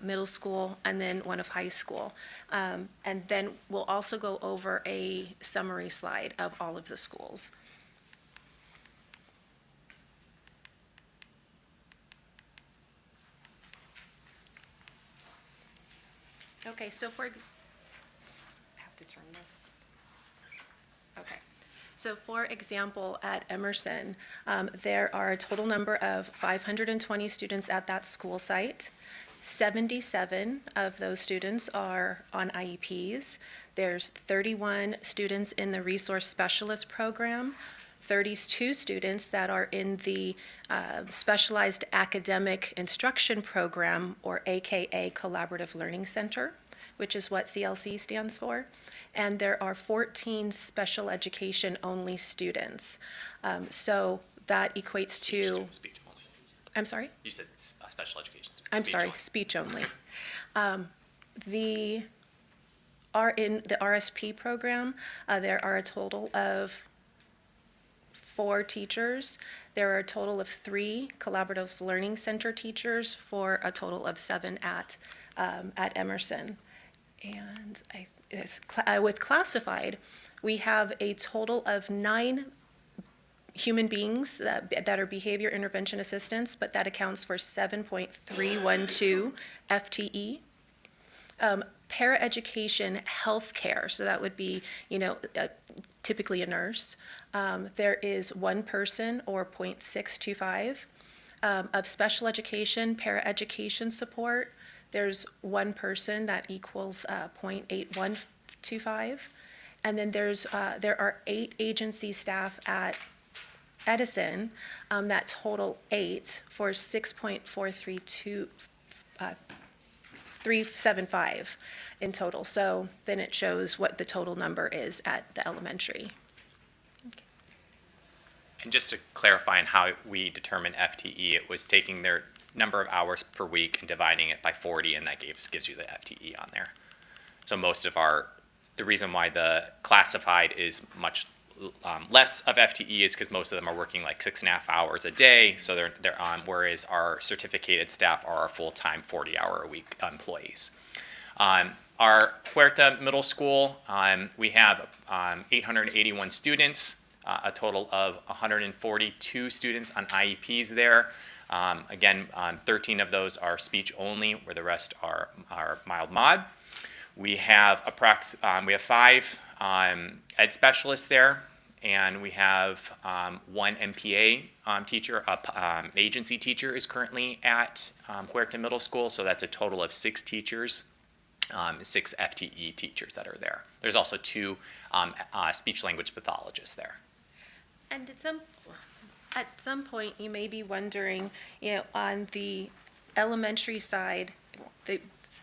middle school, and then one of high school. And then we'll also go over a summary slide of all of the schools. Okay, so I have to turn this. Okay. So for example, at Emerson, there are a total number of 520 students at that school site. 77 of those students are on IEPs. There's 31 students in the resource specialist program, 32 students that are in the specialized academic instruction program, or AKA Collaborative Learning Center, which is what CLC stands for. And there are 14 special education only students. So that equates to, I'm sorry? You said special education. I'm sorry, speech only. In the RSP program, there are a total of 4 teachers. There are a total of 3 Collaborative Learning Center teachers for a total of 7 at Emerson. And with classified, we have a total of 9 human beings that are behavior intervention assistants, but that accounts for 7.312 FTE. Paraeducation healthcare, so that would be, typically a nurse. There is 1 person, or 0.625. Of special education, paraeducation support, there's 1 person, that equals 0.8125. And then there are 8 agency staff at Edison that total 8 for 6.4375 in total. So then it shows what the total number is at the elementary. And just to clarify on how we determine FTE, it was taking their number of hours per week and dividing it by 40, and that gives you the FTE on there. So most of the reason why the classified is much less of FTE is because most of them are working like 6.5 hours a day, so they're on, whereas our certificated staff are our full-time 40-hour-a-week employees. Our Huerta Middle School, we have 881 students, a total of 142 students on IEPs there. Again, 13 of those are speech only, where the rest are mild mod. We have 5 ed specialists there, and we have 1 MPA teacher. An agency teacher is currently at Huerta Middle School, so that's a total of 6 teachers, 6 FTE teachers that are there. There's also 2 speech language pathologists there. And at some point, you may be wondering, on the elementary side,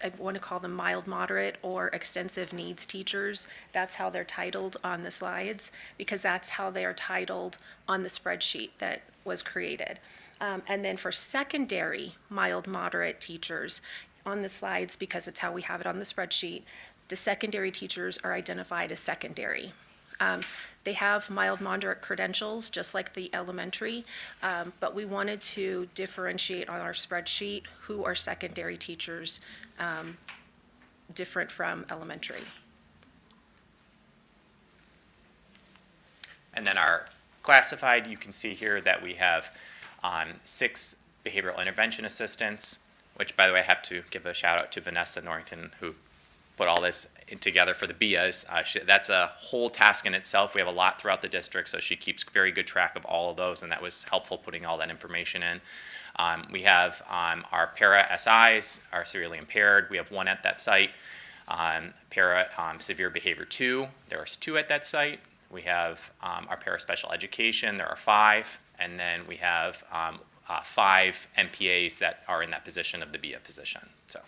I want to call them mild, moderate, or extensive needs teachers. That's how they're titled on the slides, because that's how they are titled on the spreadsheet that was created. And then for secondary mild, moderate teachers on the slides, because it's how we have it on the spreadsheet, the secondary teachers are identified as secondary. They have mild, moderate credentials, just like the elementary, but we wanted to differentiate on our spreadsheet who are secondary teachers, different from elementary. And then our classified, you can see here that we have 6 behavioral intervention assistants, which, by the way, I have to give a shout out to Vanessa Norrington, who put all this together for the BIAs. That's a whole task in itself. We have a lot throughout the district, so she keeps very good track of all of those, and that was helpful putting all that information in. We have our para SIs, are severely impaired. We have 1 at that site. Para severe behavior 2, there's 2 at that site. We have our para special education, there are 5, and then we have 5 MPAs that are in that position of the BIA position. So.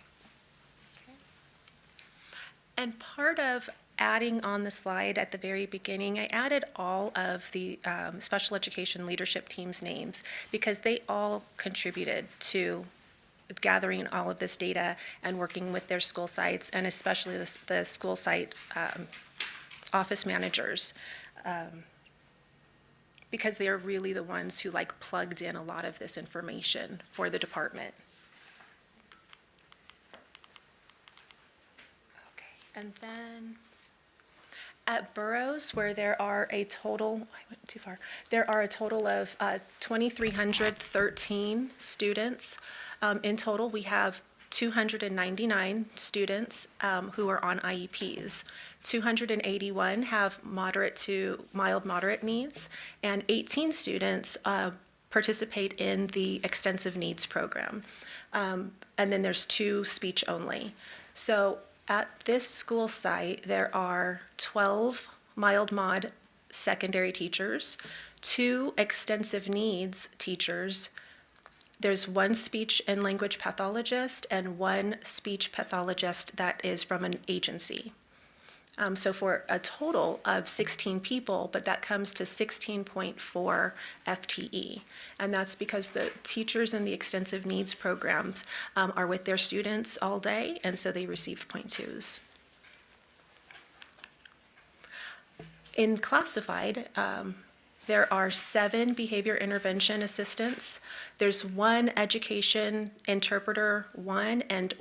And part of adding on the slide at the very beginning, I added all of the special education leadership team's names, because they all contributed to gathering all of this data and working with their school sites, and especially the school site office managers, because they are really the ones who plugged in a lot of this information for the department. And then at Burroughs, where there are a total, I went too far, there are a total of 2,313 students. In total, we have 299 students who are on IEPs. 281 have moderate to mild moderate needs, and 18 students participate in the extensive needs program. And then there's 2 speech only. So at this school site, there are 12 mild mod secondary teachers, 2 extensive needs teachers. There's 1 speech and language pathologist and 1 speech pathologist that is from an agency. So for a total of 16 people, but that comes to 16.4 FTE. And that's because the teachers in the extensive needs programs are with their students all day, and so they receive 0.2s. In classified, there are 7 behavior intervention assistants. There's 1 education interpreter 1 and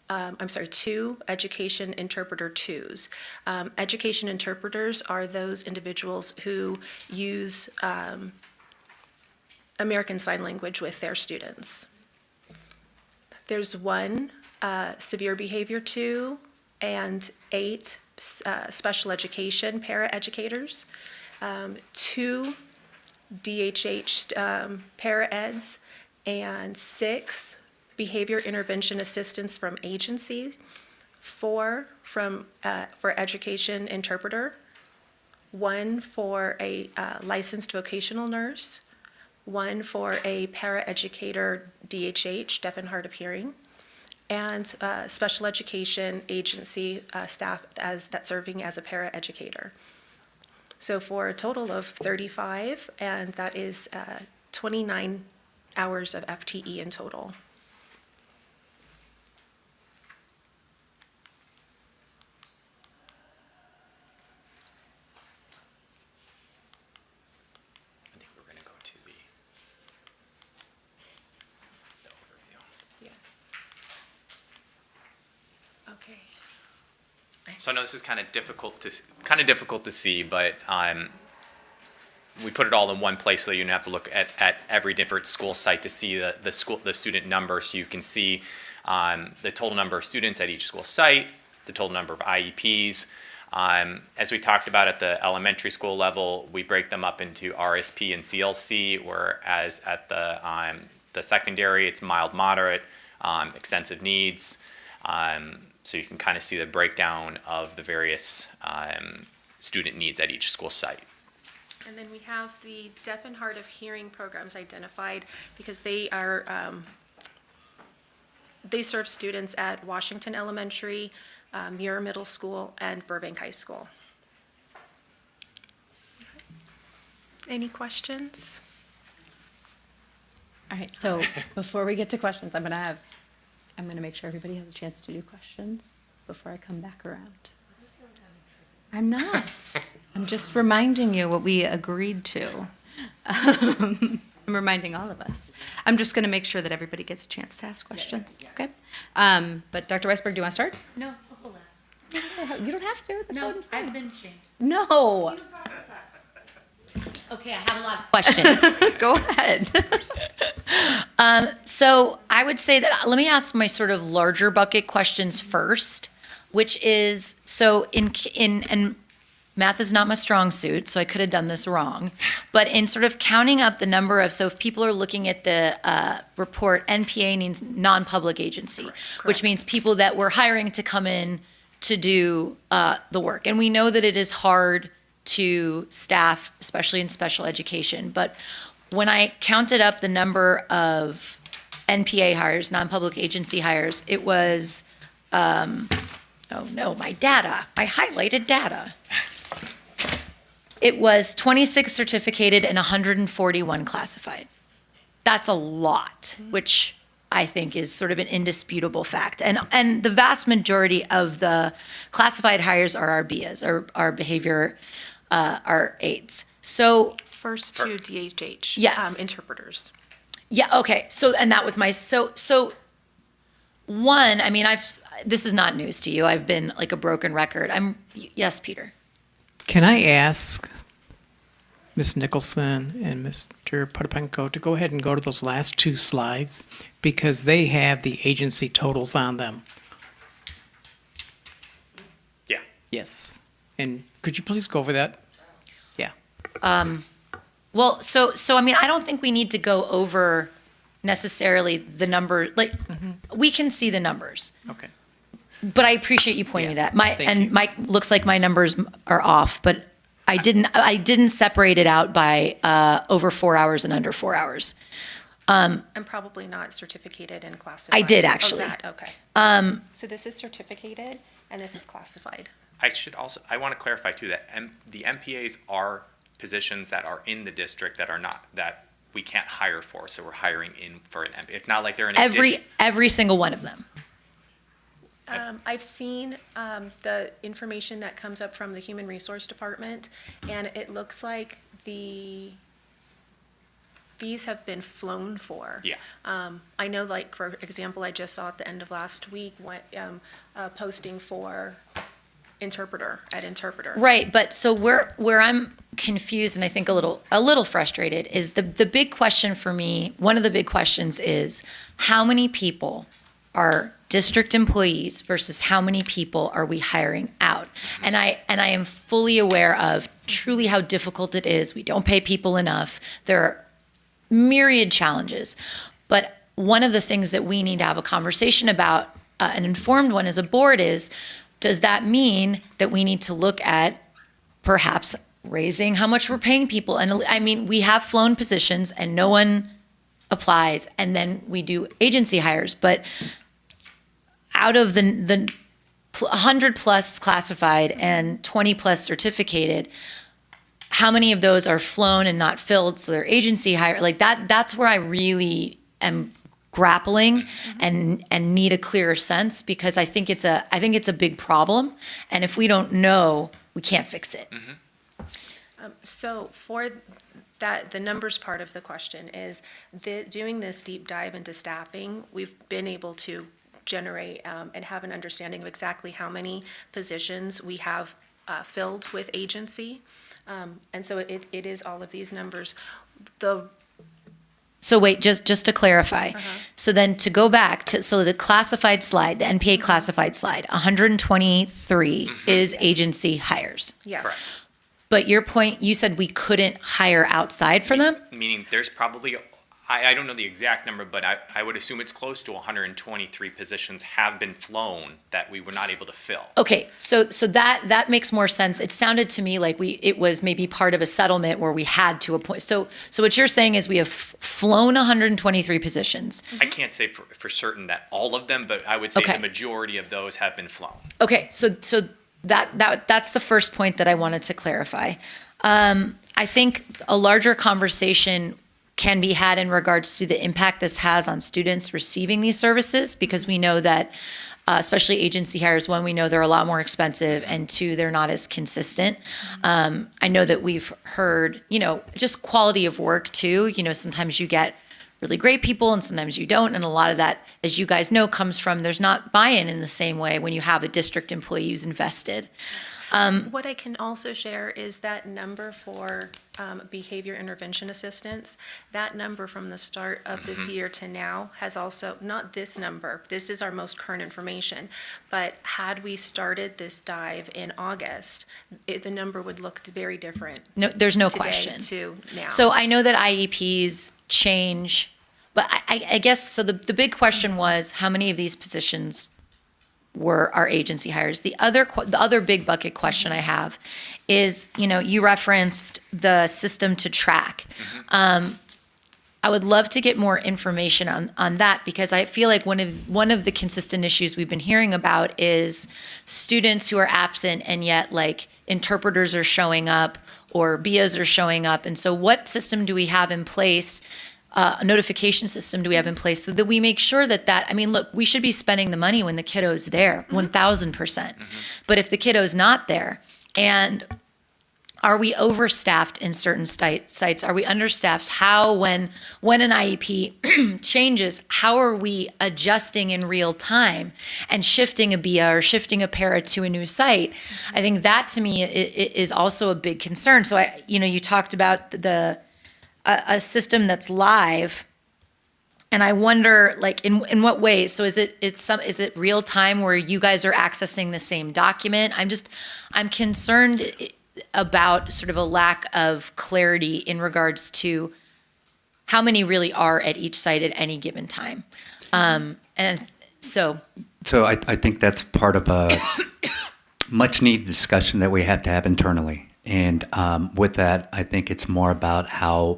2 education interpreter 2s. Education interpreters are those individuals who use American Sign Language with their students. There's 1 severe behavior 2, and 8 special education paraeducators, 2 DHH paraeds, and 6 behavior intervention assistants from agencies, 4 for education interpreter, 1 for a licensed vocational nurse, 1 for a paraeducator DHH, deaf and hard of hearing, and special education agency staff that's serving as a paraeducator. So for a total of 35, and that is 29 hours of FTE in total. I think we're going to go to the overview. Yes. Okay. So I know this is kind of difficult to see, but we put it all in one place so you don't have to look at every different school site to see the student number. So you can see the total number of students at each school site, the total number of IEPs. As we talked about at the elementary school level, we break them up into RSP and CLC, whereas at the secondary, it's mild, moderate, extensive needs. So you can kind of see the breakdown of the various student needs at each school site. And then we have the deaf and hard of hearing programs identified because they are, they serve students at Washington Elementary, Muir Middle School, and Burbank High School. Any questions? All right, so before we get to questions, I'm gonna make sure everybody has a chance to do questions before I come back around. I'm not. I'm just reminding you what we agreed to. I'm reminding all of us. I'm just gonna make sure that everybody gets a chance to ask questions, okay? But Dr. Weisberg, do you wanna start? No, I'll go last. You don't have to. That's No, what I'm saying. I've been shamed. No. Okay, I have a lot of questions. Go ahead. So I would say that let me ask my sort of larger bucket questions first, which is, so in math is not my strong suit, so I could have done this wrong, but in sort of counting up the number of, so if people are looking at the report, NPA means non-public agency, which means people that we're hiring to come in to do the work. And we know that it is hard to staff, especially in special education. But when I counted up the number of NPA hires, non-public agency hires, it was, oh no, my highlighted data. It was 26 certificated and 141 classified. That's a lot, which I think is sort of an indisputable fact. And the vast majority of the classified hires are our BIAs, or our behavior, our aides. So First 2 DHH. Yes. Interpreters. yeah, okay. So and that was my so one. I mean, this is not news to you. I've been like a broken record. Yes, Peter. Can I ask Ms. Nicholson and Mr. Potapenko to go ahead and go to those last 2 slides because they have the agency totals on them? Yeah. Yes. And could you please go over that? Yeah. Well, so I mean, I don't think we need to go over necessarily the number. Like, we can see the numbers. Okay. But I appreciate you pointing that. Thank you. Mike looks like my numbers are off, but I didn't separate it out by over 4 hours and under 4 hours. And probably not certificated and classified. I did Oh, actually. that, okay. So this is certificated and this is classified. I want to clarify too that the MPAs are positions that are in the district that we can't hire for, so we're hiring in for an MPA. It's not like they're an addition. Every single one of them. I've seen the information that comes up from the Human Resource Department, and it looks like these have been flown for. Yeah. I know, like, for example, I just saw at the end of last week, posting for interpreter. Right, but so where I'm confused and I think a little frustrated is the big question for me, one of the big questions is how many people are district employees versus how many people are we hiring out. And I am fully aware of truly how difficult it is. We don't pay people enough. There are myriad challenges. But one of the things that we need to have a conversation about, an informed one as a board, is, does that mean that we need to look at perhaps raising how much we're paying people? And I mean, we have flown positions and no one applies, and then we do agency hires. But out of the 100 plus classified and 20 plus certificated, how many of those are flown and not filled, so they're agency hire? Like that's where I really am grappling and need a clearer sense, because I think it's a big problem, and if we don't know, we can't fix it. So for that, the numbers part of the question is doing this deep dive into staffing, we've been able to generate and have an understanding of exactly how many positions we have filled with agency. And so it is all of these numbers. So wait, just to clarify. So then to go back to, so the classified slide, the NPA classified slide, 123 is agency hires. Yes. Correct. But your point, you said we couldn't hire outside for them? Meaning there's probably, I don't know the exact number, but I would assume it's close to 123 positions have been flown that we were not able to fill. Okay, so that makes more sense. It sounded to me like it was maybe part of a settlement where we had to appoint. So what you're saying is we have flown 123 positions. I can't say for certain that all of them, but I would say the majority of those have been flown. Okay, so that's the first point that I wanted to clarify. I think a larger conversation can be had in regards to the impact this has on students receiving these services, because we know that, especially agency hires, one, we know they're a lot more expensive, and two, they're not as consistent. I know that we've heard, just quality of work too. Sometimes you get really great people and sometimes you don't. And a lot of that, as you guys know, comes from there's not buy-in in the same way when you have a district employee who's invested. What I can also share is that number for behavior intervention assistants, that number from the start of this year to now has also, not this number, this is our most current information, but had we started this dive in August, the number would look very different. No, there's no today question. To now. So I know that IEPs change, but I guess, so the big question was, how many of these positions were our agency hires? The other big bucket question I have is, you referenced the system to track. I would love to get more information on that, because I feel like one of the consistent issues we've been hearing about is students who are absent, and yet like interpreters are showing up or BIAs are showing up. And so what system do we have in place? A notification system do we have in place so that we make sure that look, we should be spending the money when the kiddo's there, 1000%. But if the kiddo's not there, and are we overstaffed in certain sites? Are we understaffed? How, when an IEP changes, how are we adjusting in real time and shifting a BIA or shifting a para to a new site? I think that to me is also a big concern. So you talked about a system that's live, and I wonder, like, in what ways? So is it real time where you guys are accessing the same document? I'm concerned about sort of a lack of clarity in regards to how many really are at each site at any given time. And so I think that's part of a much needed discussion that we have to have internally. And with that, I think it's more about how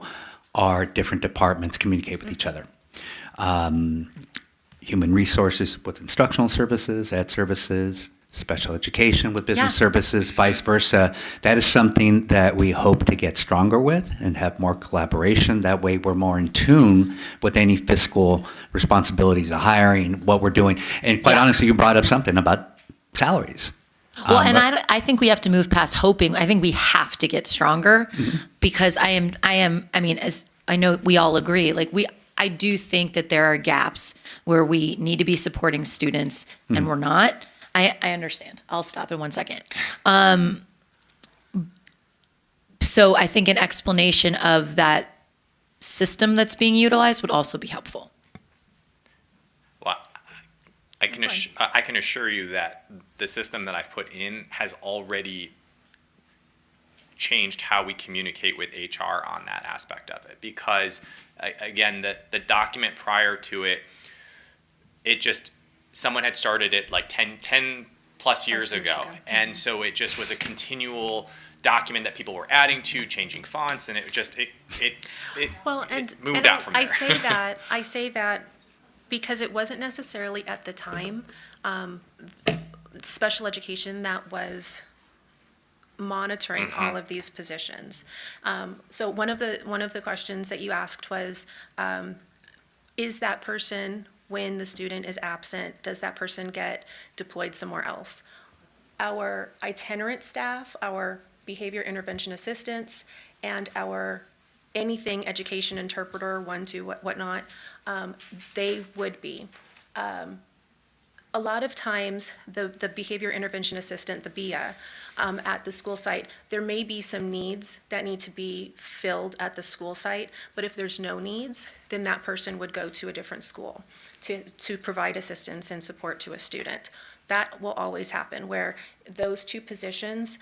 our different departments communicate with each other. Human resources with instructional services, ed services, special education with business services, vice versa. That is something that we hope to get stronger with and have more collaboration. That way we're more in tune with any fiscal responsibilities of hiring, what we're doing. And quite honestly, you brought up something about salaries. Well, I think we have to move past hoping. I think we have to get stronger, because I mean, as I know we all agree, like I do think that there are gaps where we need to be supporting students and we're not. I understand. I'll stop in 1 second. So I think an explanation of that system that's being utilized would also be helpful. Well, I can assure you that the system that I've put in has already changed how we communicate with HR on that aspect of it. Because again, the document prior to it, someone had started it like 10 plus years ago. And so it just was a continual document that people were adding to, changing fonts, and it moved out from there. I say that because it wasn't necessarily at the time special education that was monitoring all of these positions. So one of the questions that you asked was, is that person, when the student is absent, does that person get deployed somewhere else? Our itinerant staff, our behavior intervention assistants, and our anything education interpreter, 1, 2, whatnot, they would be. A lot of times, the behavior intervention assistant, the BIA, at the school site, there may be some needs that need to be filled at the school site, but if there's no needs, then that person would go to a different school to provide assistance and support to a student. That will always happen, where those two positions,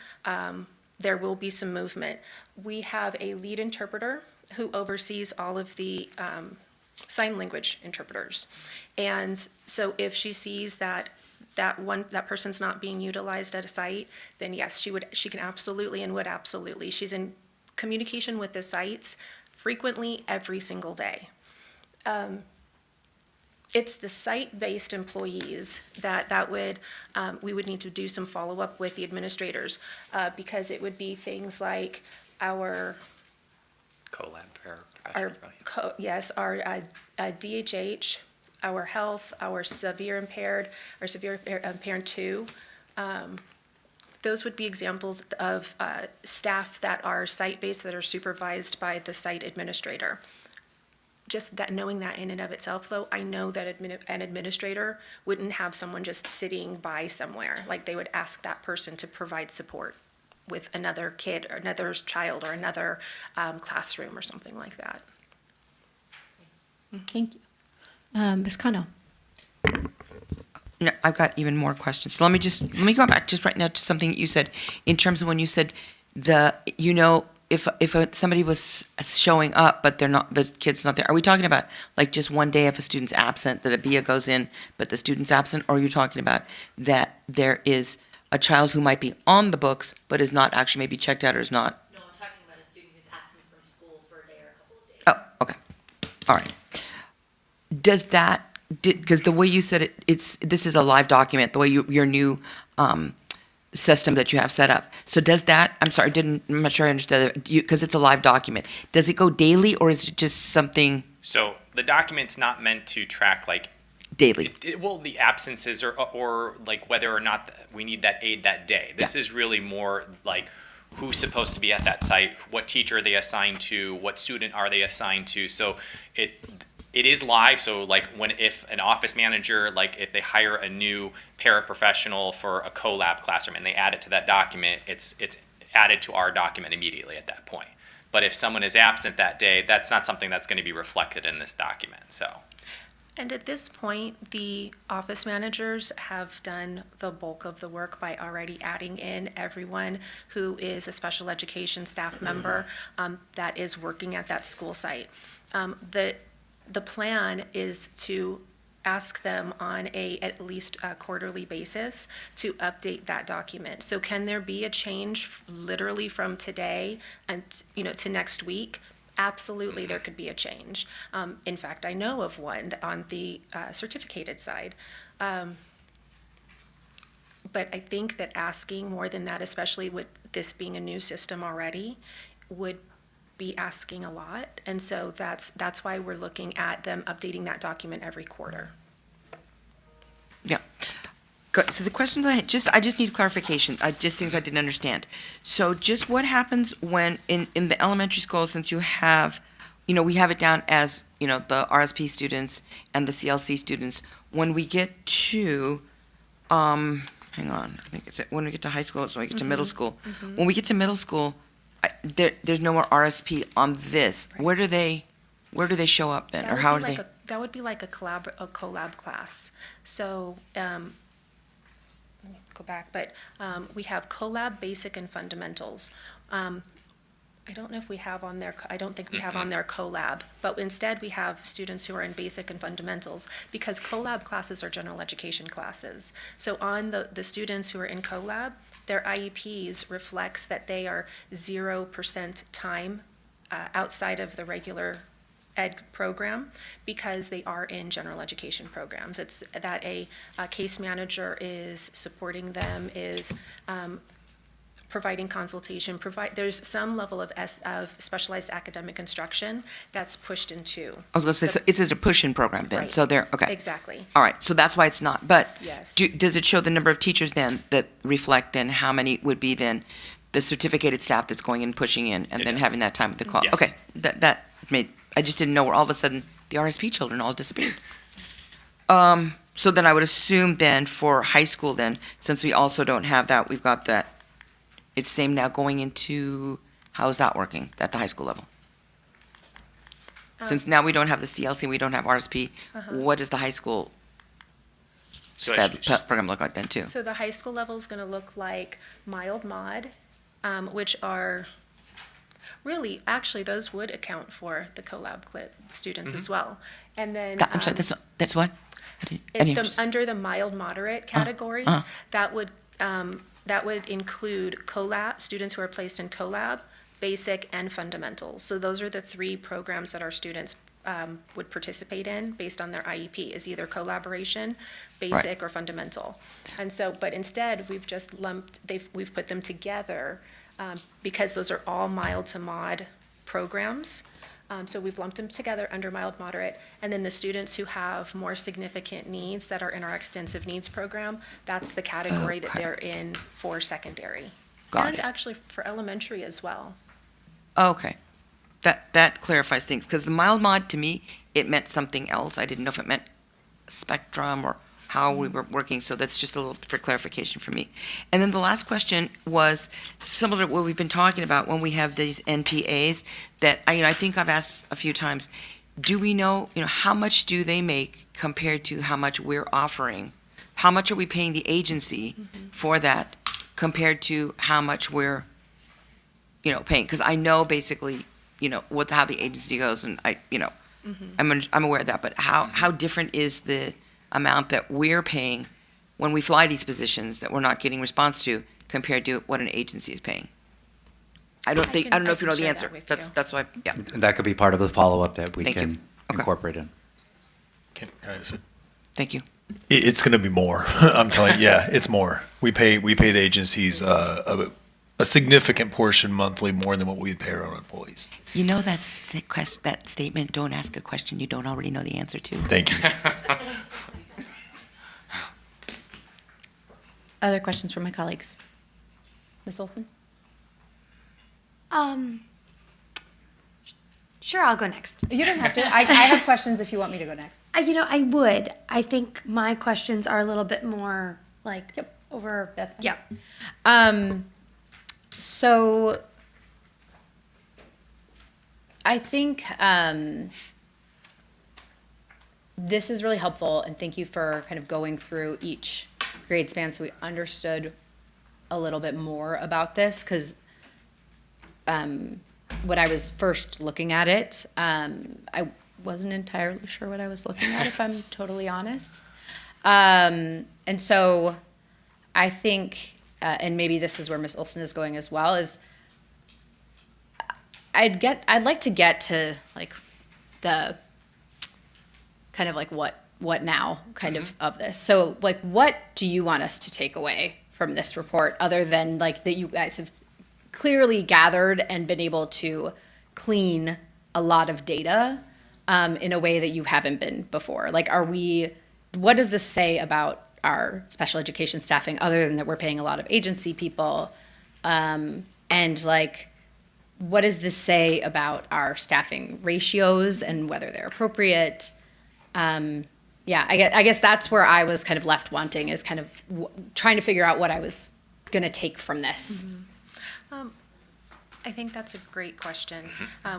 there will be some movement. We have a lead interpreter who oversees all of the sign language interpreters. And so if she sees that person's not being utilized at a site, then yes, she can absolutely and would absolutely. She's in communication with the sites frequently every single day. It's the site-based employees that would, we would need to do some follow-up with the administrators, because it would be things like our DHH, our health, our severe impaired, parent 2. Those would be examples of staff that are site-based, that are supervised by the site administrator. Just that, knowing that in and of itself, though, I know that an administrator wouldn't have someone just sitting by somewhere. Like, they would ask that person to provide support with another kid or another child or another classroom or something like that. Thank you. Ms. Cano. No, I've got even more questions. So let me go back just right now to something that you said in terms of when you said if somebody was showing up but the kid's not there. Are we talking about like just one day if a student's absent that a BIA goes in but the student's absent, or are you talking about that there is a child who might be on the books but is not actually maybe checked out or is not? No, I'm talking about a student who's absent from school for a day or a couple of days. Oh, okay. All right. Does that, because the way you said it, this is a live document, the way your new system that you have set up. So does that, I'm sorry, I'm not sure I understood, because it's a live document. Does it go daily, or is it just something? So the document's not meant to track like daily. The absences or like whether or not we need that aid that day. This is really more like who's supposed to be at that site, what teacher are they assigned to, what student are they assigned to. So it is live. So like if an office manager, like if they hire a new paraprofessional for a collab classroom and they add it to that document, it's added to our document immediately at that point. But if someone is absent that day, that's not something that's going to be reflected in this document. So. And at this point, the office managers have done the bulk of the work by already adding in everyone who is a special education staff member that is working at that school site. The plan is to ask them on at least a quarterly basis to update that document. So can there be a change literally from today and to next week? Absolutely, there could be a change. In fact, I know of one on the certificated side. But I think that asking more than that, especially with this being a new system already, would be asking a lot. And so that's why we're looking at them updating that document every quarter. Yeah. Good. So the questions I just need clarification, just things I didn't understand. So just what happens when in the elementary school, since you have, we have it down as, the RSP students and the CLC students, when we get to, hang on, I think it's when we get to high school, so when we get to middle school. When we get to middle school, there's no more RSP on this. Right. Where do they show up then, or how do they? That would be like a collab class. So, let me go back, but we have collab, basic, and fundamentals. I don't know if we have on there, I don't think we have on there collab, but instead we have students who are in basic and fundamentals, because collab classes are general education classes. So on the students who are in collab, their IEPs reflects that they are 0% time outside of the regular ed program, because they are in general education programs. It's that a case manager is supporting them, is providing consultation, there's some level of specialized academic instruction that's pushed into. I was going to say, so it is a push-in program then, Right. so they're, okay. Exactly. All right, so that's why it's not, but Yes. does it show the number of teachers then that reflect then how many would be then the certificated staff that's going in, pushing in, and It then does. having that time with the call? Yes. Okay, that made, I just didn't know where all of a sudden the RSP children all disappeared. So then I would assume then for high school then, since we also don't have that, we've got that, it's same now going into, how is that working at the high school level? Since now we don't have the CLC, we don't have RSP, what does the high school So SPED program look like then too? So the high school level is going to look like mild mod, which are really, actually, those would account for the collab students as well. And then. I'm sorry, that's what? Under the mild moderate category, that would include collab, students who are placed in collab, basic, and fundamentals. So those are the three programs that our students would participate in based on their IEP, is either collaboration, basic, or fundamental. And so, but instead, we've just we've put them together because those are all mild to mod programs. So we've lumped them together under mild, moderate, and then the students who have more significant needs that are in our extensive needs program, that's the category that they're in for secondary. Got And it. actually for elementary as well. Okay. That clarifies things, because the mild mod, to me, it meant something else. I didn't know if it meant spectrum or how we were working, so that's just a little for clarification for me. And then the last question was similar to what we've been talking about when we have these NPAs that, I think I've asked a few times, do we know, how much do they make compared to how much we're offering? How much are we paying the agency for that compared to how much we're, paying? Because I know basically, how the agency goes, and I'm aware of that, but how different is the amount that we're paying when we fly these positions that we're not getting response to compared to what an agency is paying? I don't know if you know the answer. That's why, yeah. That could be part of the follow-up that we Thank you. can incorporate in. Thank you. It's going to be more. I'm telling you, yeah, it's more. We pay the agencies a significant portion monthly more than what we pay our own employees. You know that statement, don't ask a question you don't already know the answer to. Thank you. Other questions from my colleagues? Ms. Olson? Sure, I'll go next. You don't have to. I have questions if you want me to go next. I would. I think my questions are a little bit more like over. That's yeah. So I think this is really helpful, and thank you for kind of going through each grade span so we understood a little bit more about this, because when I was first looking at it, I wasn't entirely sure what I was looking at, if I'm totally honest. And so I think, and maybe this is where Ms. Olson is going as well, is I'd like to get to like the kind of like what now kind of this. So like, what do you want us to take away from this report, other than like that you guys have clearly gathered and been able to clean a lot of data in a way that you haven't been before? Like, what does this say about our special education staffing, other than that we're paying a lot of agency people? And like, what does this say about our staffing ratios and whether they're appropriate? Yeah, I guess that's where I was kind of left wanting, is kind of trying to figure out what I was going to take from this. I think that's a great question.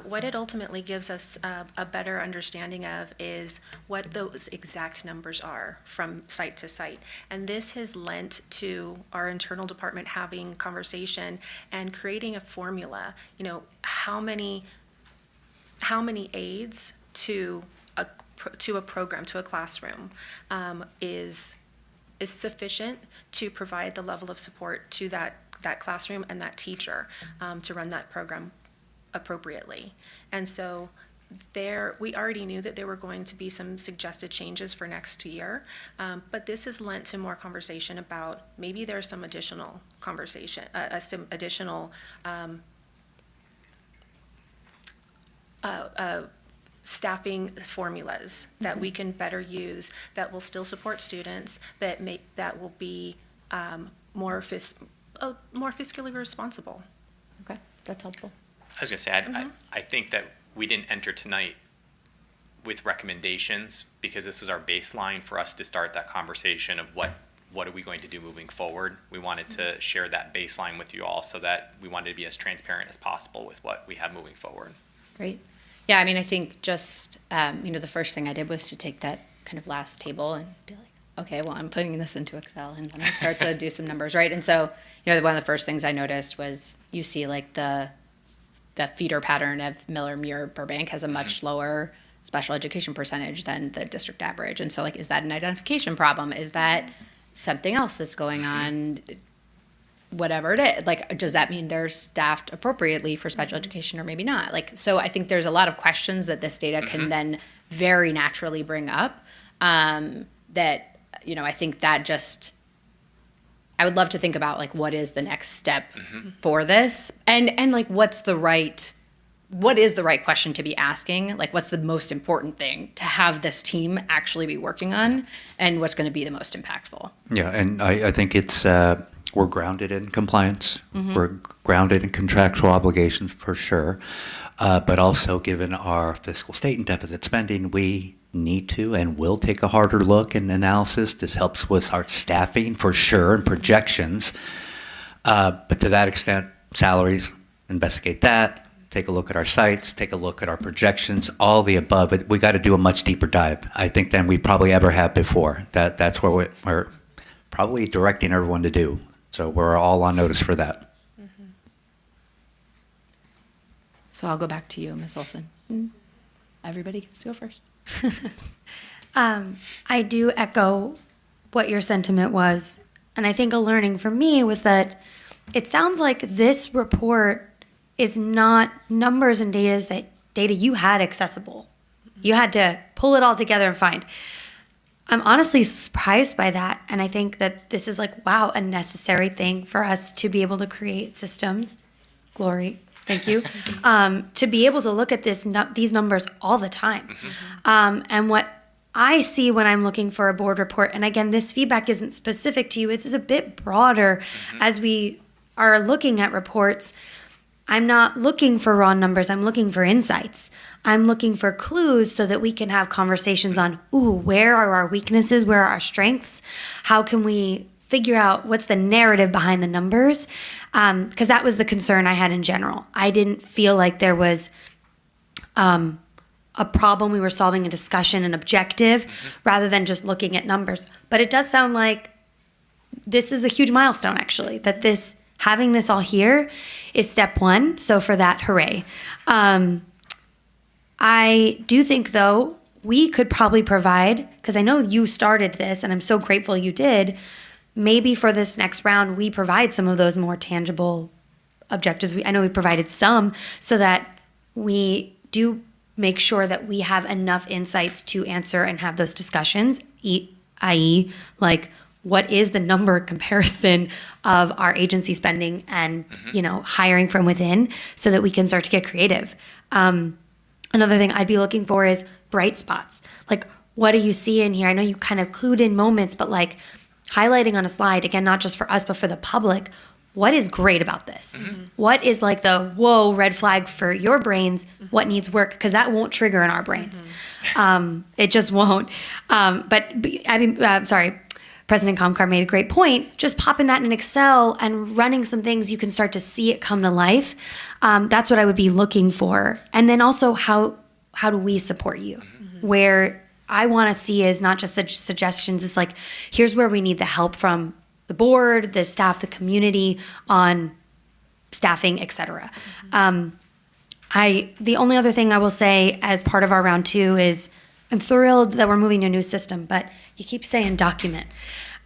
What it ultimately gives us a better understanding of is what those exact numbers are from site to site. And this has lent to our internal department having conversation and creating a formula, how many aides to a program, to a classroom, is sufficient to provide the level of support to that classroom and that teacher to run that program appropriately. And so we already knew that there were going to be some suggested changes for next year, but this has lent to more conversation about maybe there's some additional conversation, some additional staffing formulas that we can better use that will still support students, but that will be more fiscally responsible. Okay, that's helpful. I was going to say, I think that we didn't enter tonight with recommendations because this is our baseline for us to start that conversation of what are we going to do moving forward. We wanted to share that baseline with you all so that we wanted to be as transparent as possible with what we have moving forward. Great. Yeah, I mean, I think just, the first thing I did was to take that kind of last table and be like, okay, well, I'm putting this into Excel and let me start to do some numbers, right? And so, one of the first things I noticed was you see like the feeder pattern of Miller, Muir, Burbank has a much lower special education percentage than the district average. And so like, is that an identification problem? Is that something else that's going on? Whatever it is, like, does that mean they're staffed appropriately for special education or maybe not? Like, so I think there's a lot of questions that this data can then very naturally bring up that, I think that just, I would love to think about like, what is the next step for this? And like, what is the right question to be asking? Like, what's the most important thing to have this team actually be working on and what's going to be the most impactful? Yeah, and I think it's, we're grounded in compliance. We're grounded in contractual obligations for sure. But also given our fiscal state and deficit spending, we need to and will take a harder look and analysis. This helps with our staffing for sure and projections. But to that extent, salaries, investigate that. Take a look at our sites, take a look at our projections, all the above. But we got to do a much deeper dive, I think, than we probably ever have before. That's what we're probably directing everyone to do. So we're all on notice for that. So I'll go back to you, Ms. Olson. Everybody gets to go first. I do echo what your sentiment was. And I think a learning for me was that it sounds like this report is not numbers and data you had accessible. You had to pull it all together and find. I'm honestly surprised by that. And I think that this is like, wow, a necessary thing for us to be able to create systems. Glory, thank you. To be able to look at these numbers all the time. And what I see when I'm looking for a board report, and again, this feedback isn't specific to you, it's a bit broader as we are looking at reports. I'm not looking for raw numbers, I'm looking for insights. I'm looking for clues so that we can have conversations on, where are our weaknesses, where are our strengths? How can we figure out what's the narrative behind the numbers? Because that was the concern I had in general. I didn't feel like there was a problem. We were solving a discussion, an objective, rather than just looking at numbers. But it does sound like this is a huge milestone, actually, that having this all here is step one. So for that, hooray. I do think, though, we could probably provide, because I know you started this, and I'm so grateful you did, maybe for this next round, we provide some of those more tangible objectives. I know we provided some so that we do make sure that we have enough insights to answer and have those discussions, i.e., like, what is the number comparison of our agency spending and, hiring from within so that we can start to get creative. Another thing I'd be looking for is bright spots. Like, what do you see in here? I know you kind of clued in moments, but like highlighting on a slide, again, not just for us, but for the public, what is great about this? What is like the, whoa, red flag for your brains? What needs work? Because that won't trigger in our brains. It just won't. President Comcar made a great point. Just popping that in Excel and running some things, you can start to see it come to life. That's what I would be looking for. And then also, how do we support you? Where I want to see is not just the suggestions. It's like, here's where we need the help from the board, the staff, the community on staffing, et cetera. The only other thing I will say as part of our round 2 is I'm thrilled that we're moving to a new system, but you keep saying document.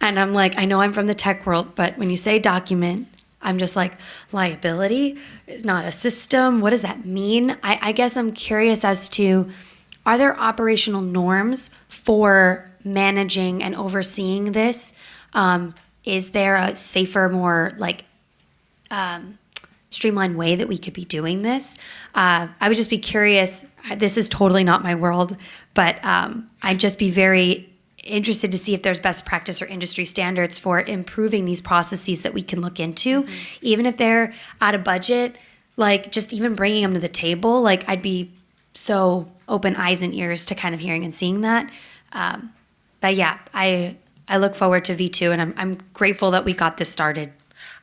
And I'm like, I know I'm from the tech world, but when you say document, I'm just like, liability is not a system. What does that mean? I guess I'm curious as to, are there operational norms for managing and overseeing this? Is there a safer, more like streamlined way that we could be doing this? I would just be curious. This is totally not my world, but I'd just be very interested to see if there's best practice or industry standards for improving these processes that we can look into, even if they're out of budget. Like just even bringing them to the table. Like I'd be so open eyes and ears to kind of hearing and seeing that. But yeah, I look forward to V2, and I'm grateful that we got this started.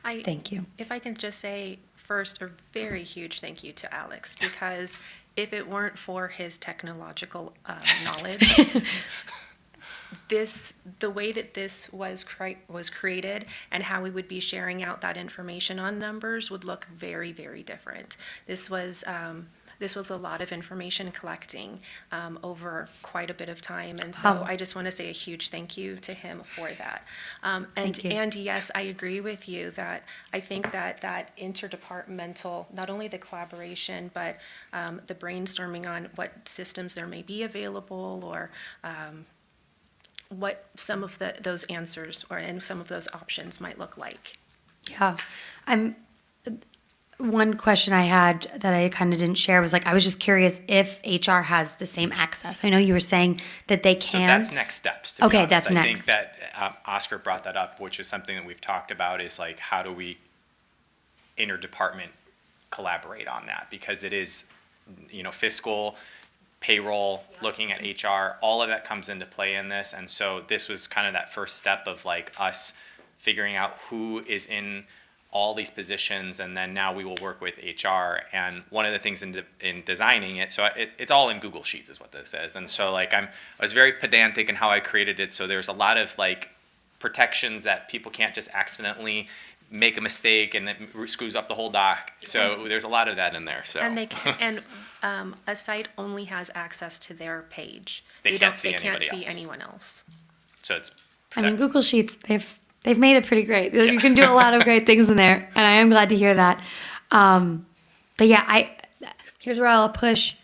Thank you. If I can just say first, a very huge thank you to Alex, because if it weren't for his technological knowledge, the way that this was created and how we would be sharing out that information on numbers would look very, very different. This was a lot of information collecting over quite a bit of time, and so I just want to say a huge thank you to him for that. And yes, I agree with you that I think that interdepartmental, not only the collaboration, but the brainstorming on what systems there may be available, or what some of those answers and some of those options might look like. Yeah, one question I had that I kind of didn't share was like, I was just curious if HR has the same access. I know you were saying that they can. So that's next steps. To be Okay, honest. that's I next. think that Oscar brought that up, which is something that we've talked about, is like, how do we interdepartment collaborate on that? Because it is, fiscal, payroll, looking at HR, all of that comes into play in this. And so this was kind of that first step of like us figuring out who is in all these positions, and then now we will work with HR. And one of the things in designing it, so it's all in Google Sheets is what this is. And so like I was very pedantic in how I created it. So there's a lot of like protections that people can't just accidentally make a mistake and it screws up the whole doc. So there's a lot of that in there. So And they can, a site only has access to their page. They can't see They can't anybody see else. anyone else. So it's I mean, Google Sheets, they've made it pretty great. You can do a lot of great things in there, and I am glad to hear that. But yeah, here's where I'll push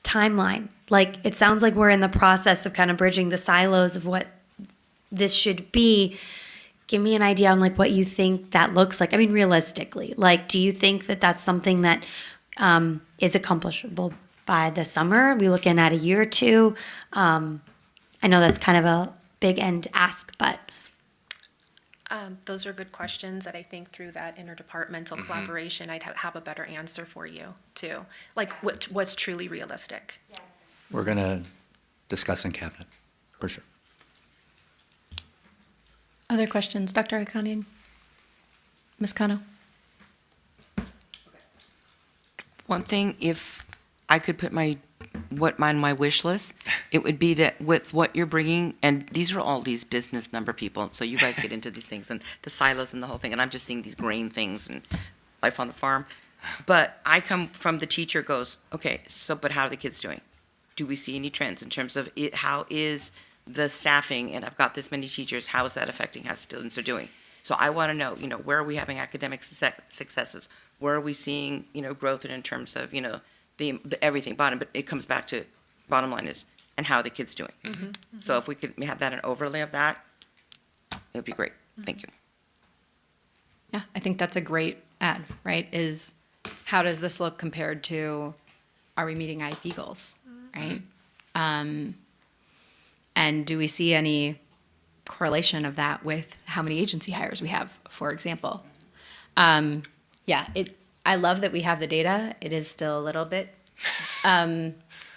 timeline. Like, it sounds like we're in the process of kind of bridging the silos of what this should be. Give me an idea on like what you think that looks like. I mean, realistically, like, do you think that that's something that is accomplishable by the summer? Are we looking at a year or two? I know that's kind of a big end ask, but. Those are good questions that I think through that interdepartmental collaboration, I'd have a better answer for you too. Like what's truly realistic. We're going to discuss in cabinet, for sure. Other questions? Dr. Ikanian? Ms. Kano? One thing, if I could put my wish list, it would be that with what you're bringing, and these are all these business number people, so you guys get into these things and the silos and the whole thing, and I'm just seeing these grain things and life on the farm. But I come from the teacher goes, okay, so but how are the kids doing? Do we see any trends in terms of it? How is the staffing? And I've got this many teachers. How is that affecting how students are doing? So I want to know, where are we having academic successes? Where are we seeing, growth in terms of, the everything bottom, but it comes back to bottom line is, and how are the kids doing? So if we could have that, an overlay of that, it would be great. Thank you. Yeah, I think that's a great ad, right? Is how does this look compared to, are we meeting IEP goals, right? And do we see any correlation of that with how many agency hires we have, for example? Yeah, I love that we have the data. It is still a little bit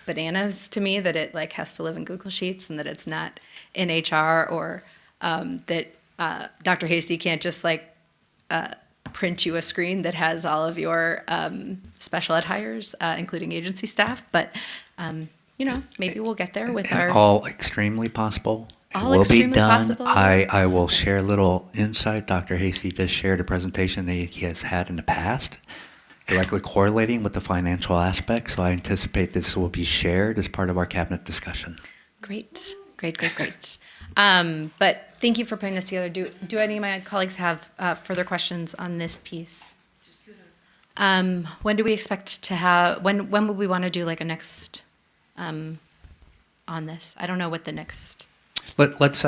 bananas to me that it like has to live in Google Sheets and that it's not in HR or that Dr. Hasty can't just like print you a screen that has all of your special ed hires, including agency staff. But, maybe we'll get there with our. All extremely possible. It All will be extremely done. possible. I will share a little insight. Dr. Hasty just shared a presentation that he has had in the past, directly correlating with the financial aspects. So I anticipate this will be shared as part of our cabinet discussion. Great. But thank you for putting this together. Do any of my colleagues have further questions on this piece? When do we expect to have? When would we want to do like a next on this? I don't know what the next. Let's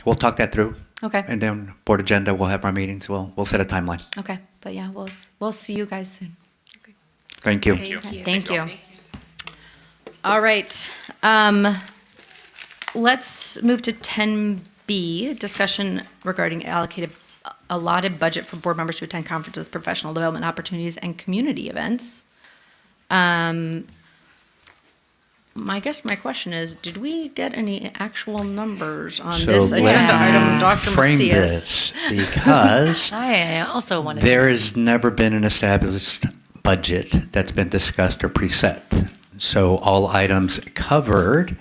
we'll talk that through. Okay. And then board agenda, we'll have our meetings. We'll set a timeline. Okay, but yeah, we'll see you guys soon. Thank you. Thank you. All right. Let's move to 10B, discussion regarding allotted budget for board members to attend conferences, professional development opportunities, and community events. I guess my question is, did we get any actual numbers on this agenda item, Dr. Frame Macias? this because I also wanted there has never been an established budget that's been discussed or preset. So all items covered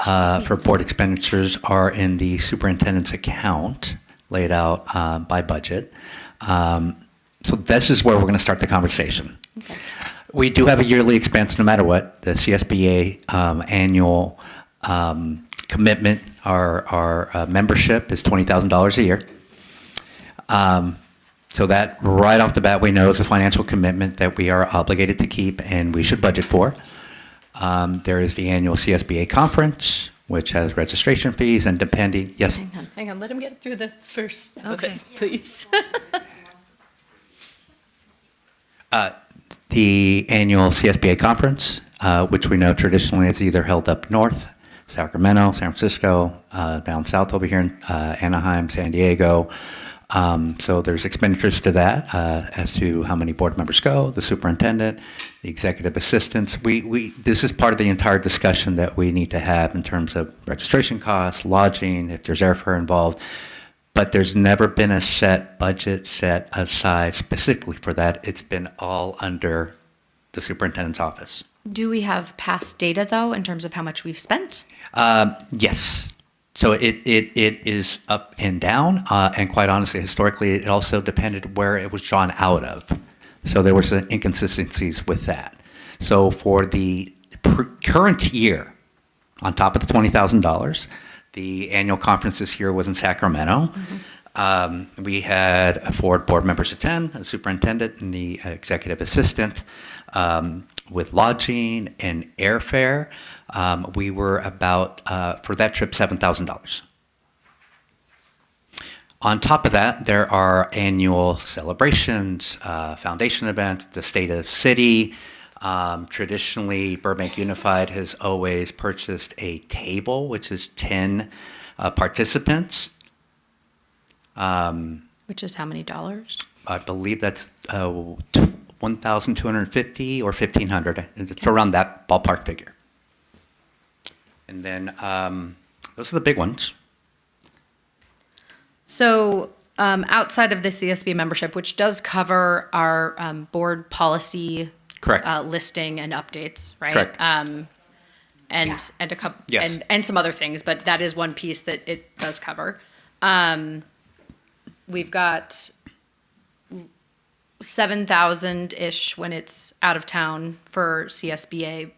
for board expenditures are in the superintendent's account laid out by budget. So this is where we're going to start the conversation. Okay. We do have a yearly expense no matter what. The CSBA annual commitment, our membership is $20,000 a year. So that right off the bat we know is a financial commitment that we are obligated to keep and we should budget for. There is the annual CSBA conference, which has registration fees and depending, yes? Hang on, let him get through the first of Okay. it, please. The annual CSBA conference, which we know traditionally is either held up north, Sacramento, San Francisco, down south over here in Anaheim, San Diego. So there's expenditures to that as to how many board members go, the superintendent, the executive assistants. This is part of the entire discussion that we need to have in terms of registration costs, lodging, if there's airfare involved. But there's never been a set budget set aside specifically for that. It's been all under the superintendent's office. Do we have past data, though, in terms of how much we've spent? Yes. So it is up and down, and quite honestly, historically, it also depended where it was drawn out of. So there were some inconsistencies with that. So for the current year, on top of the $20,000, the annual conference this year was in Sacramento. Mm-hmm. We had 4 board members attend, a superintendent and the executive assistant, with lodging and airfare. We were about, for that trip, $7,000. On top of that, there are annual celebrations, foundation events, the state of city. Traditionally, Burbank Unified has always purchased a table, which is 10 participants. Which is how many dollars? I believe that's $1,250 or $1,500. It's around that ballpark figure. And then those are the big ones. So outside of the CSB membership, which does cover our board policy Correct. Listing and updates, right? Correct. And a couple Yes. and some other things, but that is one piece that it does cover. We've got 7,000-ish when it's out of town for CSBA,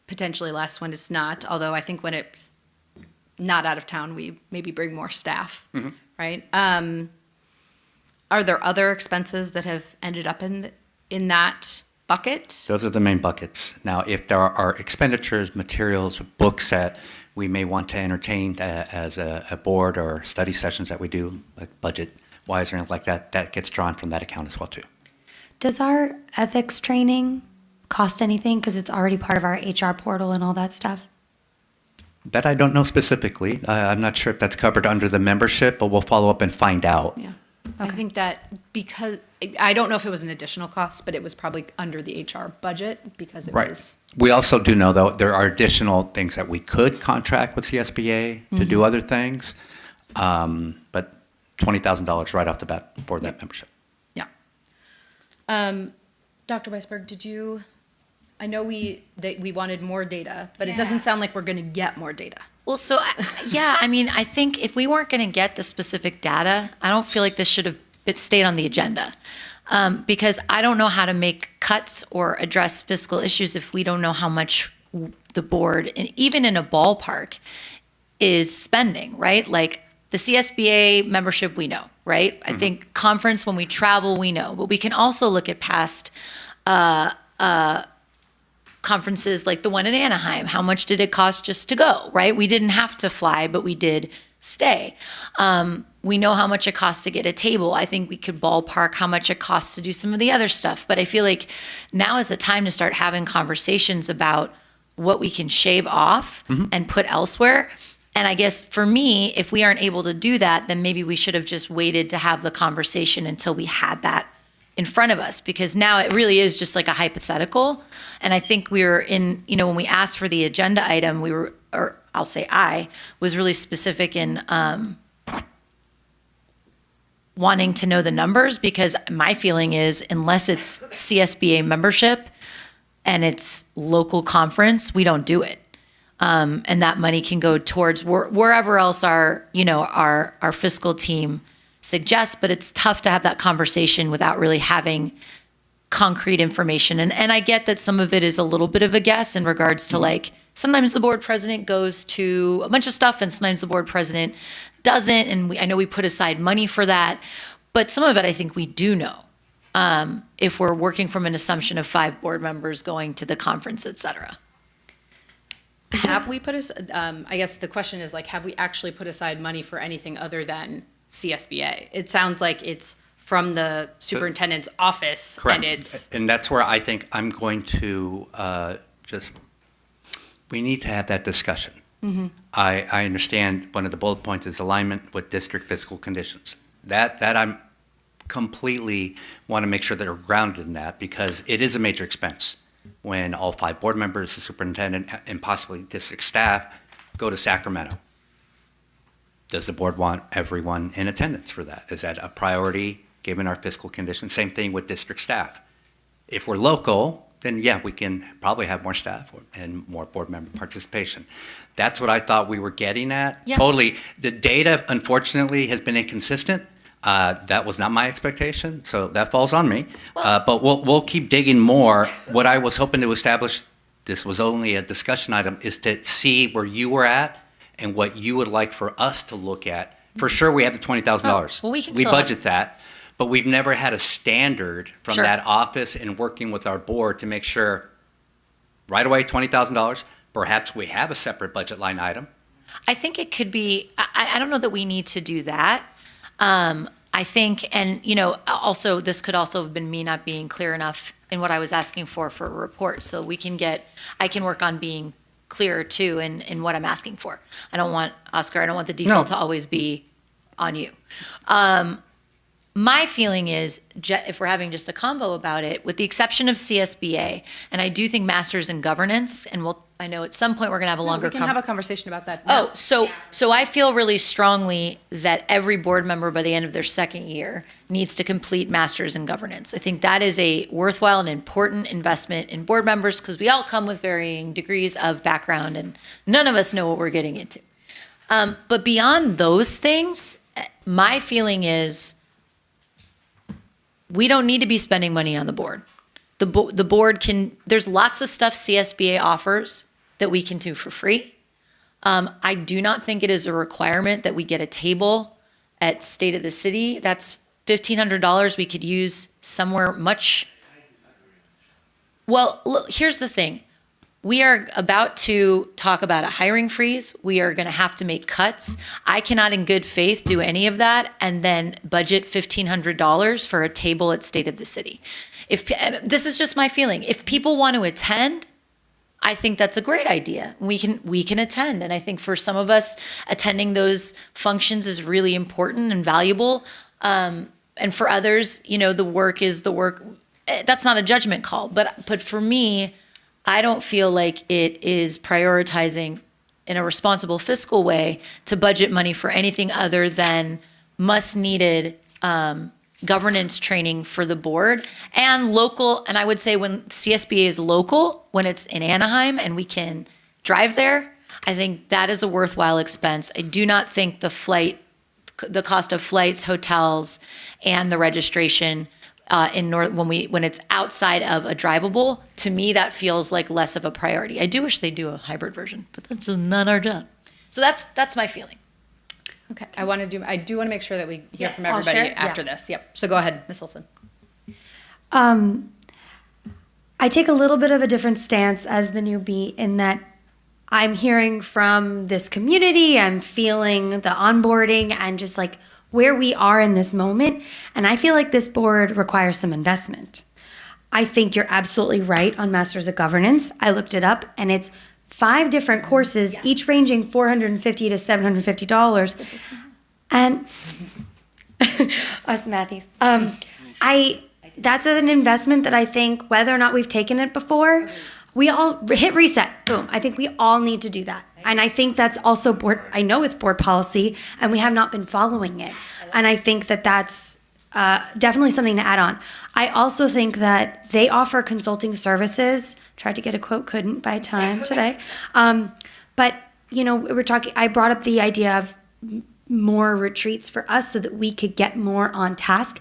potentially less when it's not. Although I think when it's not out of town, we maybe bring more staff, Mm-hmm. right? Are there other expenses that have ended up in that bucket? Those are the main buckets. Now, if there are expenditures, materials, books that we may want to entertain as a board or study sessions that we do, like budget-wise or anything like that, that gets drawn from that account as well, too. Does our ethics training cost anything? Because it's already part of our HR portal and all that stuff. That I don't know specifically. I'm not sure if that's covered under the membership, but we'll follow up and find out. Yeah. I think that because, I don't know if it was an additional cost, but it was probably under the HR budget because it Right. was. We also do know, though, there are additional things that we could contract with CSBA to do other things. But $20,000 right off the bat for that membership. Dr. Weisberg, I know that we wanted more data, but it doesn't sound like we're going to get more data. Well, so, I mean, I think if we weren't going to get the specific data, I don't feel like this should have stayed on the agenda. Because I don't know how to make cuts or address fiscal issues if we don't know how much the board, and even in a ballpark, is spending, right? Like the CSBA membership, we know, right? I think conference, when we travel, we know. But we can also look at past conferences like the one in Anaheim. How much did it cost just to go, right? We didn't have to fly, but we did stay. We know how much it costs to get a table. I think we could ballpark how much it costs to do some of the other stuff. But I feel like now is the time to start having conversations about what we can shave off and put elsewhere. And I guess for me, if we aren't able to do that, then maybe we should have just waited to have the conversation until we had that in front of us, because now it really is just like a hypothetical. And I think we were in, when we asked for the agenda item, I was really specific in wanting to know the numbers, because my feeling is unless it's CSBA membership and it's local conference, we don't do it. And that money can go towards wherever else our fiscal team suggests, but it's tough to have that conversation without really having concrete information. And I get that some of it is a little bit of a guess in regards to like, sometimes the board president goes to a bunch of stuff and sometimes the board president doesn't. And I know we put aside money for that, but some of it I think we do know. If we're working from an assumption of 5 board members going to the conference, et cetera. Have we I guess the question is like, have we actually put aside money for anything other than CSBA? It sounds like it's from the superintendent's office. Correct. And that's where I think I'm going to we need to have that discussion. I understand one of the bullet points is alignment with district fiscal conditions. That I'm completely want to make sure that we're grounded in that, because it is a major expense when all 5 board members, the superintendent, and possibly district staff go to Sacramento. Does the board want everyone in attendance for that? Is that a priority given our fiscal conditions? Same thing with district staff. If we're local, then yeah, we can probably have more staff and more board member participation. That's what I thought we were getting at. Yeah. Totally. The data, unfortunately, has been inconsistent. That was not my expectation, so that falls on me. But we'll keep digging more. What I was hoping to establish, this was only a discussion item, is to see where you were at and what you would like for us to look at. For sure, we have the $20,000. Well, we can we still budget that, but we've never had a standard from Sure. that office and working with our board to make sure right away $20,000. Perhaps we have a separate budget line item. I think it could be, I don't know that we need to do that. I think, and also this could also have been me not being clear enough in what I was asking for a report. So I can work on being clearer too in what I'm asking for. I don't want the default to always be on you. My feeling is, if we're having just a convo about it, with the exception of CSBA, and I do think Masters in Governance, and I know at some point we're going to have a longer We can have a conversation about that now. So I feel really strongly that every board member by the end of their second year needs to complete Masters in Governance. I think that is a worthwhile and important investment in board members, because we all come with varying degrees of background and none of us know what we're getting into. But beyond those things, my feeling is we don't need to be spending money on the board. The board there's lots of stuff CSBA offers that we can do for free. I do not think it is a requirement that we get a table at State of the City. That's $1,500 we could use somewhere much. Well, look, here's the thing. We are about to talk about a hiring freeze. We are going to have to make cuts. I cannot in good faith do any of that and then budget $1,500 for a table at State of the City. This is just my feeling. If people want to attend, I think that's a great idea. We can attend. And I think for some of us, attending those functions is really important and valuable. And for others, the work is the work. That's not a judgment call. But for me, I don't feel like it is prioritizing in a responsible fiscal way to budget money for anything other than must-needed governance training for the board and local. And I would say when CSBA is local, when it's in Anaheim and we can drive there, I think that is a worthwhile expense. I do not think the cost of flights, hotels, and the registration when it's outside of a drivable, to me that feels like less of a priority. I do wish they do a hybrid version, but that's not our job. So that's my feeling. Okay, I do want to make sure that we hear Yes. from I'll everybody share, after yeah. this. Yep. So go ahead, Ms. Olson. I take a little bit of a different stance as the newbie in that I'm hearing from this community, I'm feeling the onboarding and just like where we are in this moment. And I feel like this board requires some investment. I think you're absolutely right on Masters of Governance. I looked it up and it's 5 different courses, each ranging $450 to $750. And us Matthews. That's an investment that I think whether or not we've taken it before, we all hit reset, boom. I think we all need to do that. And I think that's also I know it's board policy and we have not been following it. And I think that that's definitely something to add on. I also think that they offer consulting services. Tried to get a quote, couldn't by time today. But, I brought up the idea of more retreats for us so that we could get more on task.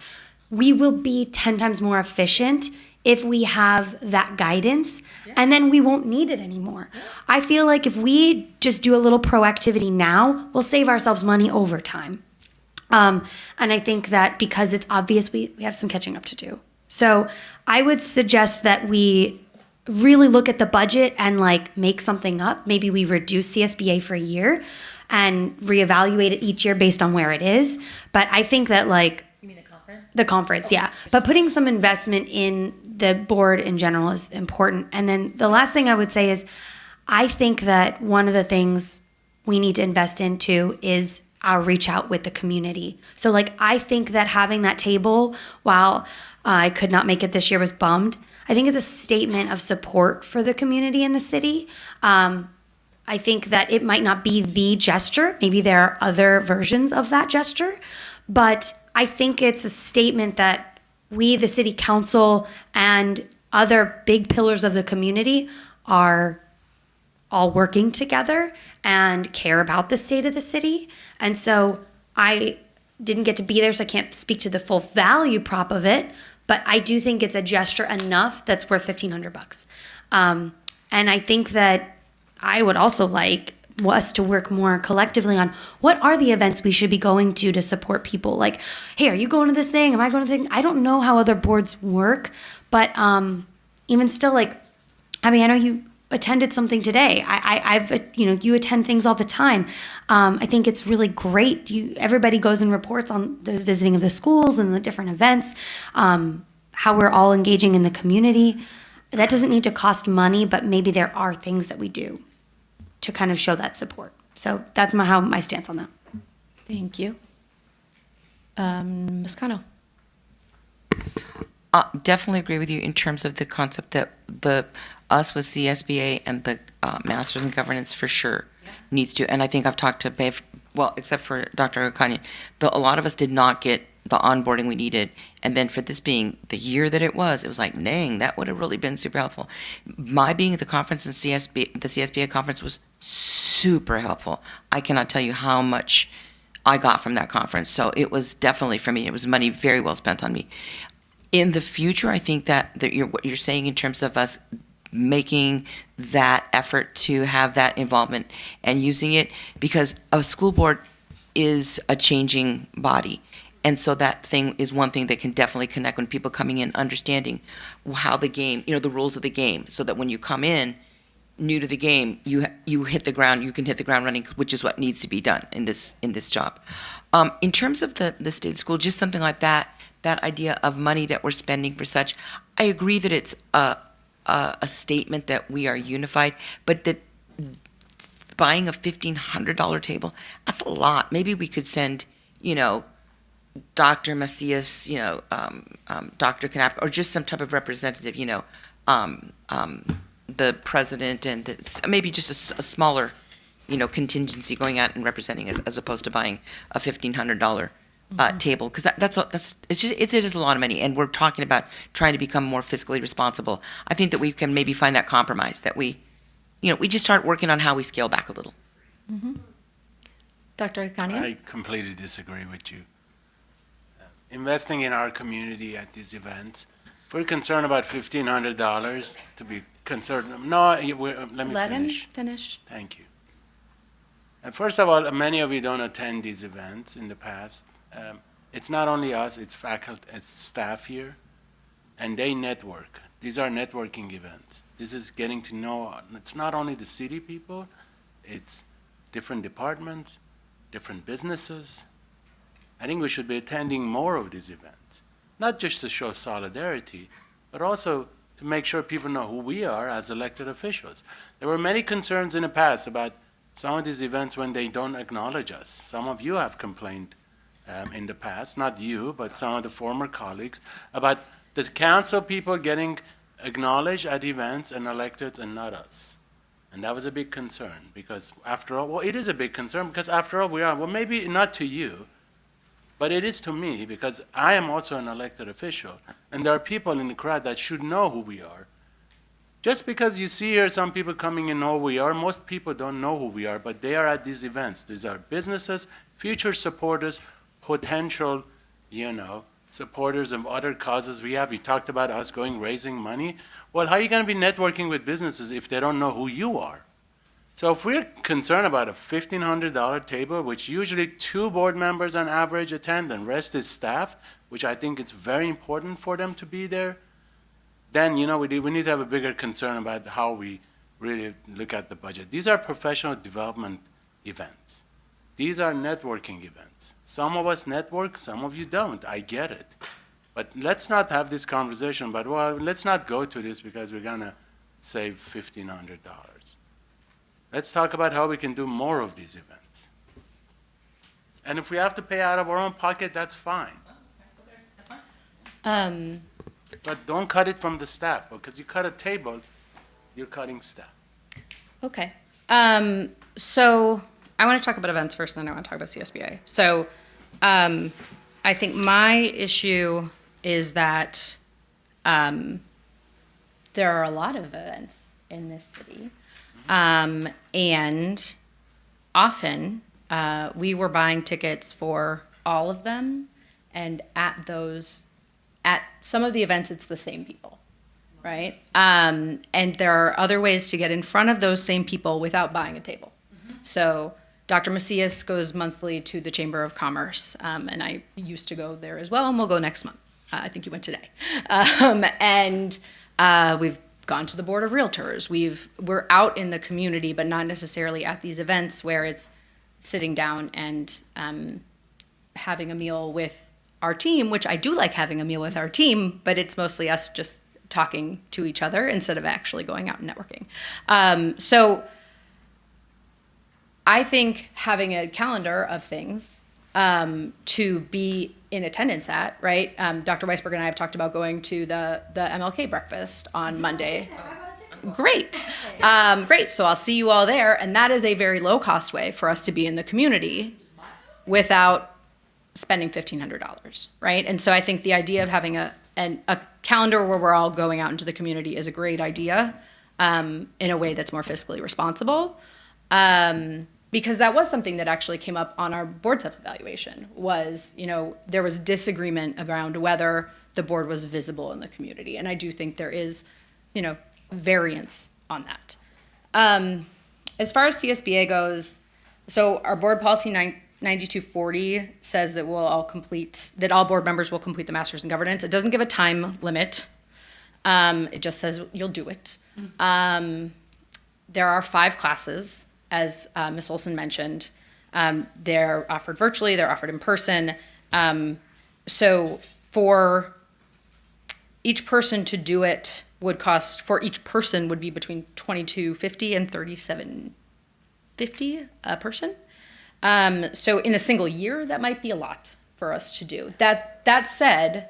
We will be 10 times more efficient if we have that guidance, and then we won't need it anymore. I feel like if we just do a little proactivity now, we'll save ourselves money over time. And I think that because it's obvious, we have some catching up to do. So I would suggest that we really look at the budget and make something up. Maybe we reduce CSBA for a year and reevaluate it each year based on where it is. But I think that You mean the conference? the conference, yeah. But putting some investment in the board in general is important. And then the last thing I would say is I think that one of the things we need to invest into is our reach out with the community. So I think that having that table, while I could not make it this year, was bummed. I think it's a statement of support for the community in the city. I think that it might not be the gesture. Maybe there are other versions of that gesture. But I think it's a statement that we, the city council, and other big pillars of the community are all working together and care about the state of the city. And so I didn't get to be there, so I can't speak to the full value prop of it, but I do think it's a gesture enough that's worth $1,500. And I think that I would also like us to work more collectively on what are the events we should be going to support people. Hey, are you going to this thing? Am I going to the thing? I don't know how other boards work, but even still, I know you attended something today. You attend things all the time. I think it's really great. Everybody goes and reports on the visiting of the schools and the different events, how we're all engaging in the community. That doesn't need to cost money, but maybe there are things that we do to kind of show that support. So that's my stance on that. Thank you. Ms. Cano. Definitely agree with you in terms of the concept that us with CSBA and the Masters in Governance for sure needs to. And I think I've talked to Bev, well, except for Dr. Okanya, a lot of us did not get the onboarding we needed. And then for this being the year that it was dang, that would have really been super helpful. My being at the conference in the CSBA conference was super helpful. I cannot tell you how much I got from that conference. So it was definitely, for me, it was money very well spent on me. In the future, I think that what you're saying in terms of us making that effort to have that involvement and using it, because a school board is a changing body. And so that thing is one thing that can definitely connect when people coming in, understanding how the game, the rules of the game, so that when you come in new to the game, you hit the ground, you can hit the ground running, which is what needs to be done in this job. In terms of the state school, just something like that idea of money that we're spending for such, I agree that it's a statement that we are unified, but that buying a $1,500 table, that's a lot. Maybe we could send, Dr. Macias, Dr. Knapp, or just some type of representative, the president, and maybe just a smaller contingency going out and representing us as opposed to buying a $1,500 table, because it is a lot of money, and we're talking about trying to become more fiscally responsible. I think that we can maybe find that compromise, that we just start working on how we scale back a little. Dr. Akania? I completely disagree with you. Investing in our community at these events, if we're concerned about $1,500 to be concerned, let me Let him finish. finish. Thank you. And first of all, many of you don't attend these events in the past. It's not only us, it's faculty, it's staff here, and they network. These are networking events. This is getting to know, it's not only the city people, it's different departments, different businesses. I think we should be attending more of these events, not just to show solidarity, but also to make sure people know who we are as elected officials. There were many concerns in the past about some of these events when they don't acknowledge us. Some of you have complained in the past, not you, but some of the former colleagues, about the council people getting acknowledged at events and elected and not us. And that was a big concern, because after all, well, it is a big concern, because after all, we are, well, maybe not to you, but it is to me, because I am also an elected official, and there are people in the crowd that should know who we are. Just because you see here some people coming and know who we are, most people don't know who we are, but they are at these events. These are businesses, future supporters, potential, supporters of other causes we have. We talked about us raising money. Well, how are you going to be networking with businesses if they don't know who you are? So if we're concerned about a $1,500 table, which usually 2 board members on average attend and rest is staff, which I think it's very important for them to be there, then we need to have a bigger concern about how we really look at the budget. These are professional development events. These are networking events. Some of us network, some of you don't. I get it. But let's not have this conversation about, well, let's not go to this because we're going to save $1,500. Let's talk about how we can do more of these events. And if we have to pay out of our own pocket, that's fine. But don't cut it from the staff, because you cut a table, you're cutting staff. Okay. So I want to talk about events first, and then I want to talk about CSBA. So I think my issue is that there are a lot of events in this city. And often we were buying tickets for all of them, and at some of the events, it's the same people, right? And there are other ways to get in front of those same people without buying a table. So Dr. Macias goes monthly to the Chamber of Commerce, and I used to go there as well, and we'll go next month. I think you went today. And we've gone to the Board of Realtors. We're out in the community, but not necessarily at these events where it's sitting down and having a meal with our team, which I do like having a meal with our team, but it's mostly us just talking to each other instead of actually going out and networking. So I think having a calendar of things to be in attendance at, right? Dr. Weisberg and I have talked about going to the MLK breakfast on Monday. Great. Great. So I'll see you all there. And that is a very low cost way for us to be in the community without spending $1,500, right? And so I think the idea of having a calendar where we're all going out into the community is a great idea in a way that's more fiscally responsible. Because that was something that actually came up on our board self-evaluation was, there was disagreement around whether the board was visible in the community. And I do think there is, variance on that. As far as CSBA goes, so our board policy 9240 says that that all board members will complete the Masters in Governance. It doesn't give a time limit. It just says you'll do it. There are 5 classes, as Ms. Olson mentioned. They're offered virtually, they're offered in person. So for each person to do it would cost, for each person would be between $22.50 and $37.50 a person. So in a single year, that might be a lot for us to do. That said,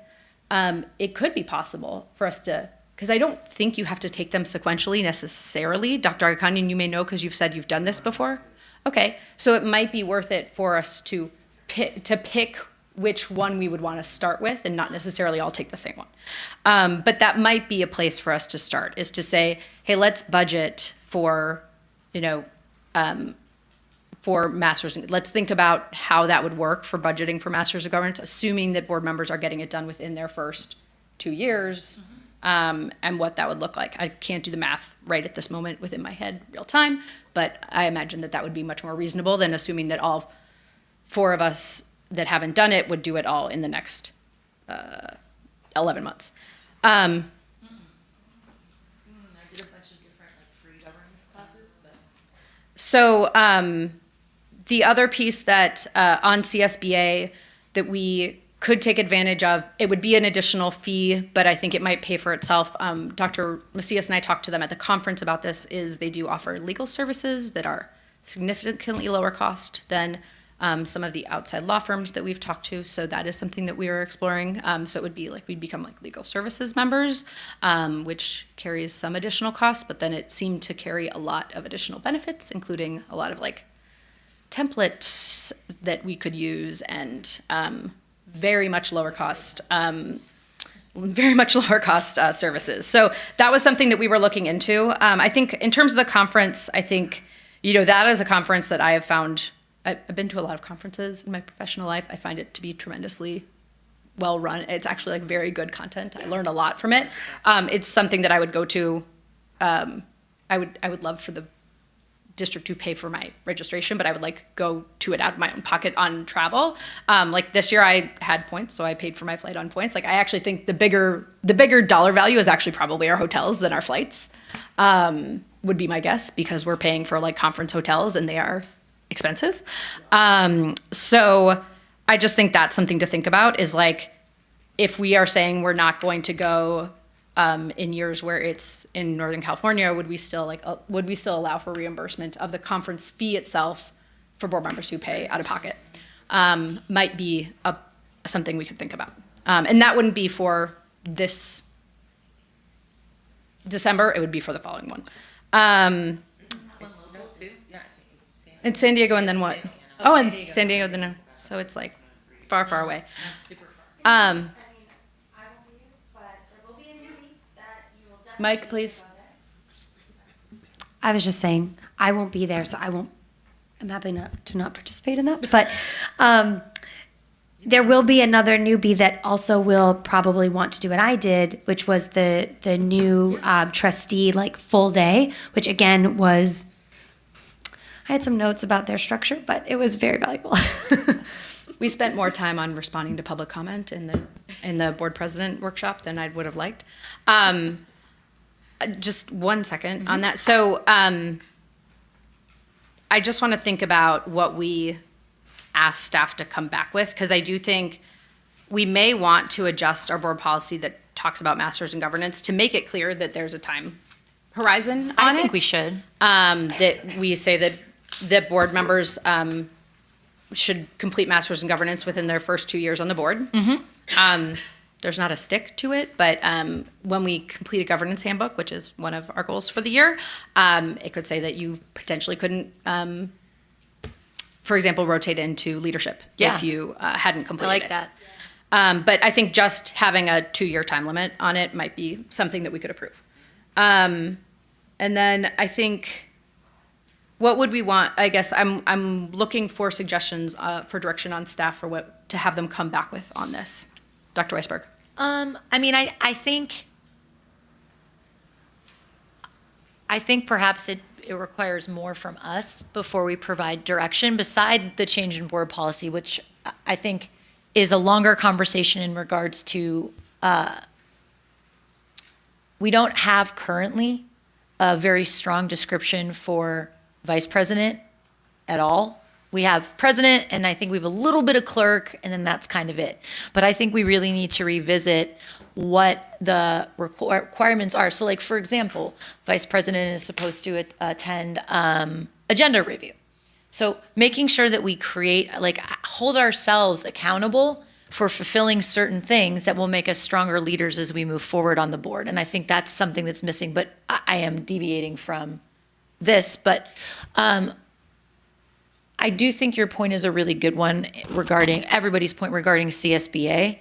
it could be possible for us to, because I don't think you have to take them sequentially necessarily. Dr. Arkanyan, you may know because you've said you've done this before. Okay, so it might be worth it for us to pick which one we would want to start with and not necessarily all take the same one. But that might be a place for us to start, is to say, hey, let's budget for, for masters. Let's think about how that would work for budgeting for masters of governance, assuming that board members are getting it done within their first 2 years, and what that would look like. I can't do the math right at this moment within my head real time, but I imagine that that would be much more reasonable than assuming that all 4 of us that haven't done it would do it all in the next 11 months. So the other piece that on CSBA that we could take advantage of, it would be an additional fee, but I think it might pay for itself. Dr. Macias and I talked to them at the conference about this, is they do offer legal services that are significantly lower cost than some of the outside law firms that we've talked to. So that is something that we are exploring. So it would be like we'd become like legal services members, which carries some additional costs, but then it seemed to carry a lot of additional benefits, including a lot of like templates that we could use and very much lower cost services. So that was something that we were looking into. I think in terms of the conference, I think, that is a conference that I have found, I've been to a lot of conferences in my professional life. I find it to be tremendously well run. It's actually like very good content. I learned a lot from it. It's something that I would go to. I would love for the district to pay for my registration, but I would like go to it out of my own pocket on travel. Like this year I had points, so I paid for my flight on points. Like I actually think the bigger dollar value is actually probably our hotels than our flights, would be my guess, because we're paying for like conference hotels and they are expensive. So I just think that's something to think about, is like, if we are saying we're not going to go in years where it's in Northern California, would we still allow for reimbursement of the conference fee itself for board members who pay out of pocket? Might be something we could think about. And that wouldn't be for this December, it would be for the following one. In San Diego, and then what? Oh, and San Diego, then so it's like far, far away. Mike, please. I was just saying, I won't be there, so I'm happy to not participate in that. But there will be another newbie that also will probably want to do what I did, which was the new trustee, like full day, which again was, I had some notes about their structure, but it was very valuable. We spent more time on responding to public comment in the board president workshop than I would have liked. Just 1 second on that. So I just want to think about what we ask staff to come back with, because I do think we may want to adjust our board policy that talks about masters in governance to make it clear that there's a time horizon on it. I think we should. That we say that board members should complete masters in governance within their first 2 years on the board. There's not a stick to it, but when we complete a governance handbook, which is one of our goals for the year, it could say that you potentially couldn't, for example, rotate into leadership if you hadn't completed it. I like that. But I think just having a 2-year time limit on it might be something that we could approve. And then I think, what would we want? I guess I'm looking for suggestions for direction on staff for what to have them come back with on this. Dr. Weisberg. I mean, I think perhaps it requires more from us before we provide direction, beside the change in board policy, which I think is a longer conversation in regards to, we don't have currently a very strong description for vice president at all. We have president, and I think we have a little bit of clerk, and then that's kind of it. But I think we really need to revisit what the requirements are. So like, for example, vice president is supposed to attend agenda review. So making sure that we hold ourselves accountable for fulfilling certain things that will make us stronger leaders as we move forward on the board. And I think that's something that's missing, but I am deviating from this. But I do think your point is a really good one regarding everybody's point regarding CSBA.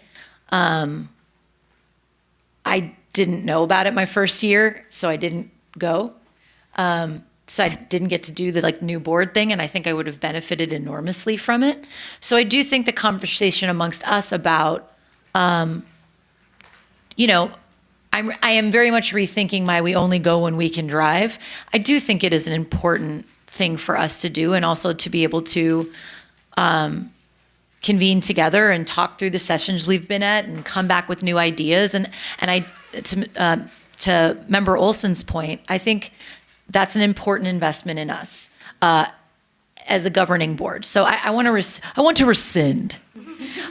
I didn't know about it my first year, so I didn't go. So I didn't get to do the new board thing, and I think I would have benefited enormously from it. So I do think the conversation amongst us about, I am very much rethinking my we only go when we can drive. I do think it is an important thing for us to do, and also to be able to convene together and talk through the sessions we've been at and come back with new ideas. And to Member Olson's point, I think that's an important investment in us as a governing board. So I want to rescind,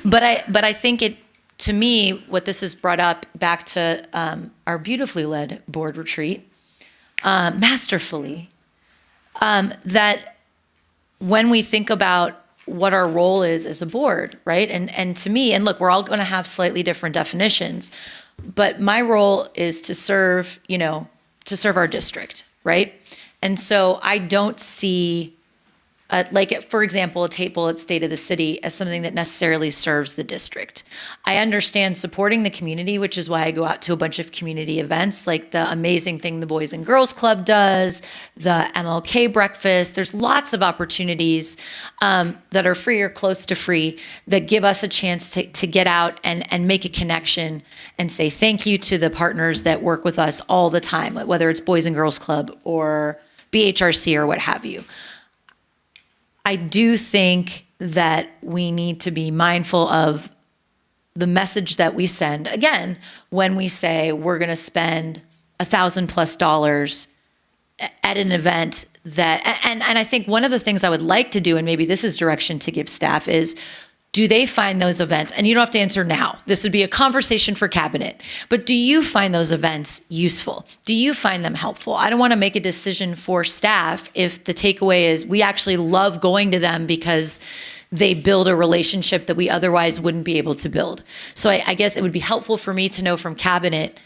but I think it, to me, what this has brought up back to our beautifully led board retreat, masterfully, that when we think about what our role is as a board, right? And to me, and look, we're all going to have slightly different definitions, but my role is to serve our district, right? And so I don't see, for example, a table at State of the City as something that necessarily serves the district. I understand supporting the community, which is why I go out to a bunch of community events, like the amazing thing the Boys and Girls Club does, the MLK breakfast. There's lots of opportunities that are free or close to free that give us a chance to get out and make a connection and say thank you to the partners that work with us all the time, whether it's Boys and Girls Club or BHRC or what have you. I do think that we need to be mindful of the message that we send, again, when we say we're going to spend $1,000+ at an event that, and I think one of the things I would like to do, and maybe this is direction to give staff, is do they find those events, and you don't have to answer now, this would be a conversation for cabinet, but do you find those events useful? Do you find them helpful? I don't want to make a decision for staff if the takeaway is we actually love going to them because they build a relationship that we otherwise wouldn't be able to build. So I guess it would be helpful for me to know from cabinet,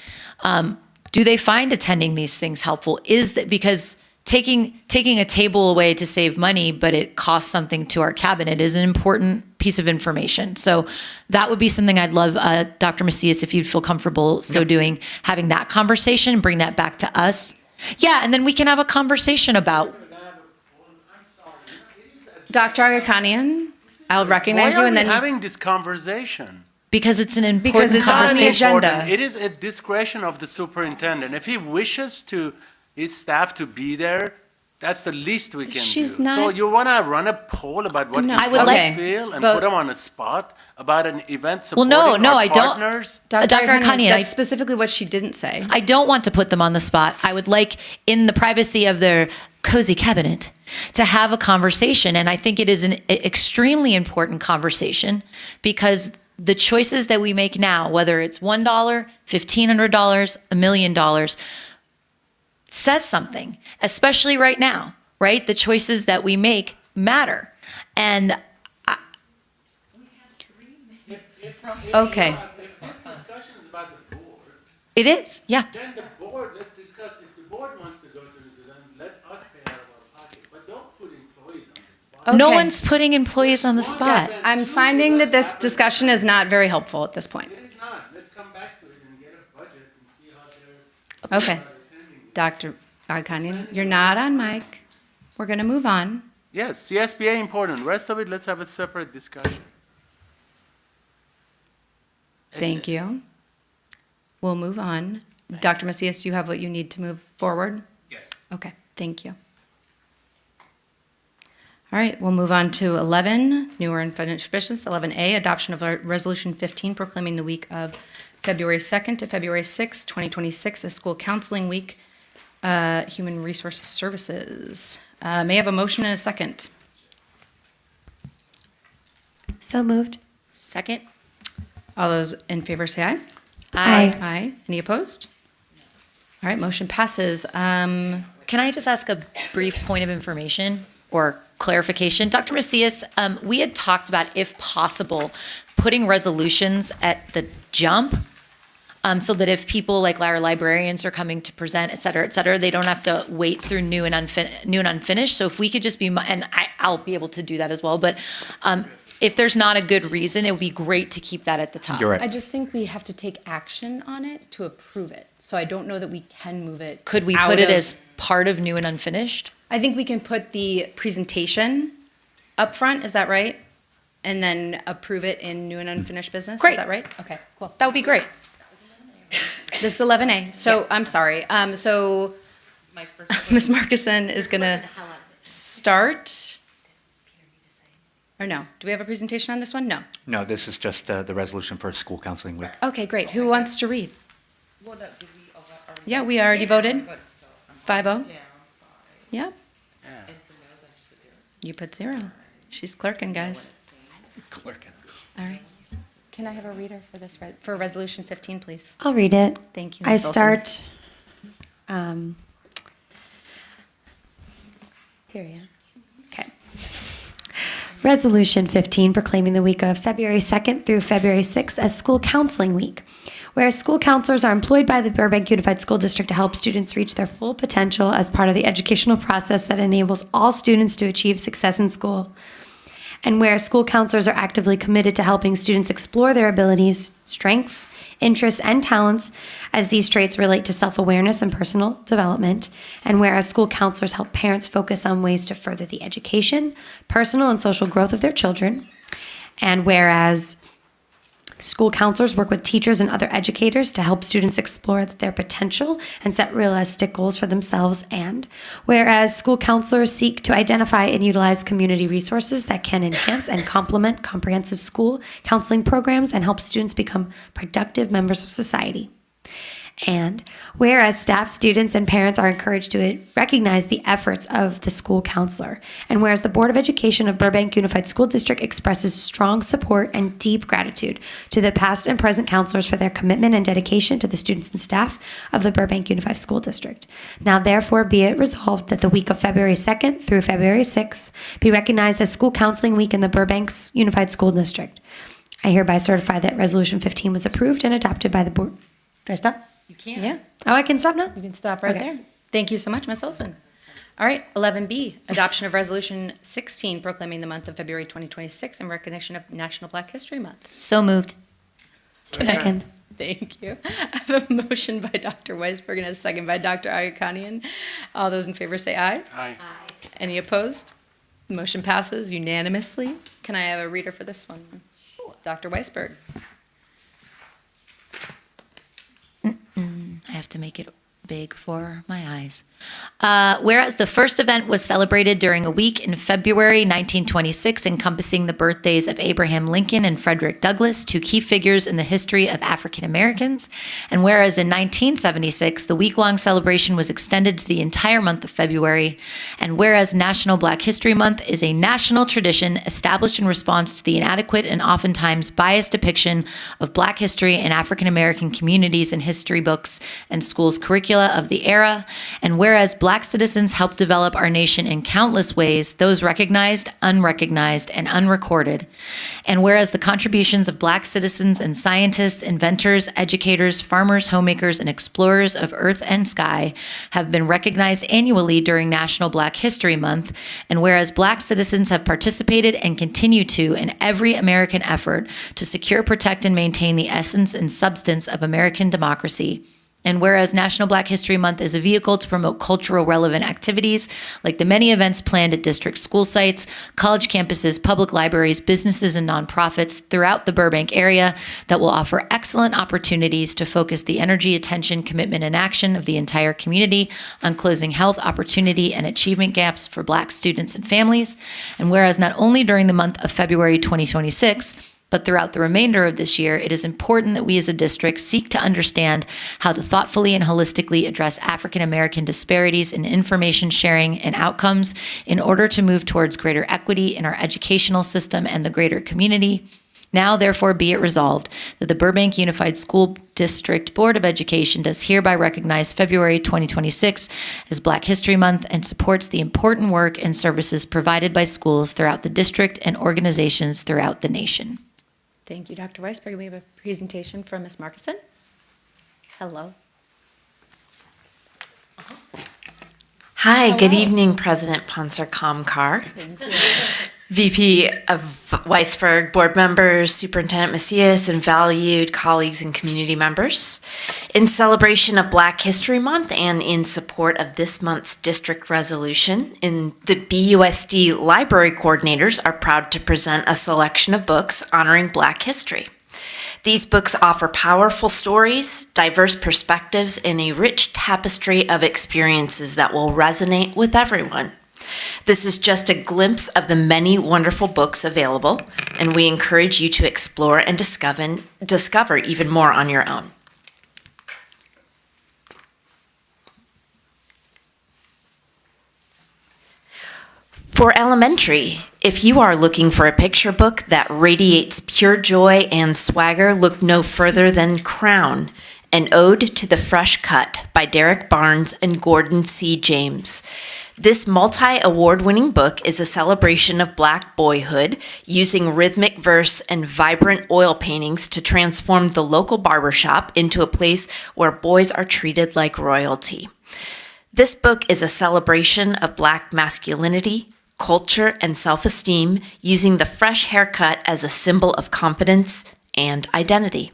do they find attending these things helpful? Is that because taking a table away to save money, but it costs something to our cabinet is an important piece of information. So that would be something I'd love, Dr. Macias, if you'd feel comfortable doing, having that conversation, bring that back to us. Yeah, and then we can have a conversation about. Dr. Agakanian, I'll recognize you, and then having this conversation. Because it's an important because it's on the agenda. It is at discretion of the superintendent. If he wishes his staff to be there, that's the least we can She's do. not- So you want to run a poll about what No. each I would of like- us feel and but- put them on a spot about an event Well, supporting no, our I don't. partners? Dr. Agakanian, that's specifically what she didn't say. I don't want to put them on the spot. I would like, in the privacy of their cozy cabinet, to have a conversation. And I think it is an extremely important conversation because the choices that we make now, whether it's $1, $1,500, $1 million, says something, especially right now, right? The choices that we make matter. And Okay. If this discussion is about the board, it is, yeah. then the board, let's discuss, if the board wants to go to this event, let us pay out of our pocket, but don't put employees on the spot. No Okay. ones putting employees on the spot. I'm finding that this discussion is not very helpful at this point. It is not. Let's come back to it and get a budget and see how they're. Okay. Dr. Agakanian, you're not on mic. We're going to move on. Yes, CSBA important. Rest of it, let's have a separate discussion. Thank you. We'll move on. Dr. Macias, do you have what you need to move forward? Yes. Okay, thank you. All right, we'll move on to 11, newer and unfinished business. 11A, adoption of Resolution 15 proclaiming the week of February 2nd to February 6th, 2026 as School Counseling Week, Human Resources Services. May I have a motion and a second? So moved. Second. All those in favor say aye. Aye. Aye. Any opposed? All right, motion passes. Can I just ask a brief point of information or clarification? Dr. Macias, we had talked about, if possible, putting resolutions at the jump. so that if people like our librarians are coming to present, et cetera, they don't have to wait through new and unfinished. So if we could just be, and I'll be able to do that as well, but if there's not a good reason, it would be great to keep that at the top. You're right. I just think we have to take action on it to approve it. So I don't know that we can move it. Could we out put it of- as part of new and unfinished? I think we can put the presentation up front, is that right? And then approve it in new and unfinished business, Great. is that right? Okay, cool. That would be great. This is 11A, so I'm sorry. So Ms. Markison is gonna start. Or no, do we have a presentation on this one? No. No, this is just the resolution for school counseling week. Okay, great. Who wants to read? Yeah, we already voted. 5-0. Yep. You put 0. She's clerking, guys. Clerking. All right. Can I have a reader for this, for Resolution 15, please? I'll read it. Thank you, I Ms. Olson. start, here I am. Okay. Resolution 15, proclaiming the week of February 2nd through February 6th as School Counseling Week, whereas school counselors are employed by the Burbank Unified School District to help students reach their full potential as part of the educational process that enables all students to achieve success in school. And where school counselors are actively committed to helping students explore their abilities, strengths, interests, and talents as these traits relate to self-awareness and personal development, and whereas school counselors help parents focus on ways to further the education, personal and social growth of their children, and whereas school counselors work with teachers and other educators to help students explore their potential and set realistic goals for themselves. And whereas school counselors seek to identify and utilize community resources that can enhance and complement comprehensive school counseling programs and help students become productive members of society. And whereas staff, students, and parents are encouraged to recognize the efforts of the school counselor, and whereas the Board of Education of Burbank Unified School District expresses strong support and deep gratitude to the past and present counselors for their commitment and dedication to the students and staff of the Burbank Unified School District. Now therefore be it resolved that the week of February 2nd through February 6th be recognized as School Counseling Week in the Burbank Unified School District. I hereby certify that Resolution 15 was approved and adopted by the board. Did I stop? You can. Yeah. Oh, I can stop now? You can stop right Okay. there. Thank you so much, Ms. Olson. All right, 11B, adoption of Resolution 16 proclaiming the month of February 2026 in recognition of National Black History Month. So moved. Second. Thank you. I have a motion by Dr. Weisberg and a second by Dr. Ayakanian. All those in favor say aye. Aye. Any opposed? The motion passes unanimously. Can I have a reader for this one? Dr. Weisberg. I have to make it big for my eyes. Whereas the first event was celebrated during a week in February 1926, encompassing the birthdays of Abraham Lincoln and Frederick Douglass, two key figures in the history of African Americans. And whereas in 1976, the week-long celebration was extended to the entire month of February. And whereas National Black History Month is a national tradition established in response to the inadequate and oftentimes biased depiction of Black history and African American communities in history books and schools' curricula of the era. And whereas Black citizens helped develop our nation in countless ways, those recognized, unrecognized, and unrecorded. And whereas the contributions of Black citizens and scientists, inventors, educators, farmers, homemakers, and explorers of earth and sky have been recognized annually during National Black History Month. And whereas Black citizens have participated and continue to in every American effort to secure, protect, and maintain the essence and substance of American democracy. And whereas National Black History Month is a vehicle to promote cultural relevant activities, like the many events planned at district school sites, college campuses, public libraries, businesses, and nonprofits throughout the Burbank area that will offer excellent opportunities to focus the energy, attention, commitment, and action of the entire community on closing health, opportunity, and achievement gaps for Black students and families. And whereas not only during the month of February 2026, but throughout the remainder of this year, it is important that we as a district seek to understand how to thoughtfully and holistically address African American disparities in information sharing and outcomes in order to move towards greater equity in our educational system and the greater community. Now, therefore, be it resolved that the Burbank Unified School District Board of Education does hereby recognize February 2026 as Black History Month and supports the important work and services provided by schools throughout the district and organizations throughout the nation. Thank you, Dr. Weisberg. We have a presentation from Ms. Markison. Hello. Hi, good evening, President Ponser Kamkar, VP of Weisberg, board members, Superintendent Macias, and valued colleagues and community members. In celebration of Black History Month and in support of this month's district resolution, the BUSD library coordinators are proud to present a selection of books honoring Black history. These books offer powerful stories, diverse perspectives, and a rich tapestry of experiences that will resonate with everyone. This is just a glimpse of the many wonderful books available, and we encourage you to explore and discover even more on your own. For elementary, if you are looking for a picture book that radiates pure joy and swagger, look no further than Crown, an ode to the fresh cut by Derek Barnes and Gordon C. James. This multi-award-winning book is a celebration of Black boyhood, using rhythmic verse and vibrant oil paintings to transform the local barbershop into a place where boys are treated like royalty. This book is a celebration of Black masculinity, culture, and self-esteem, using the fresh haircut as a symbol of confidence and identity.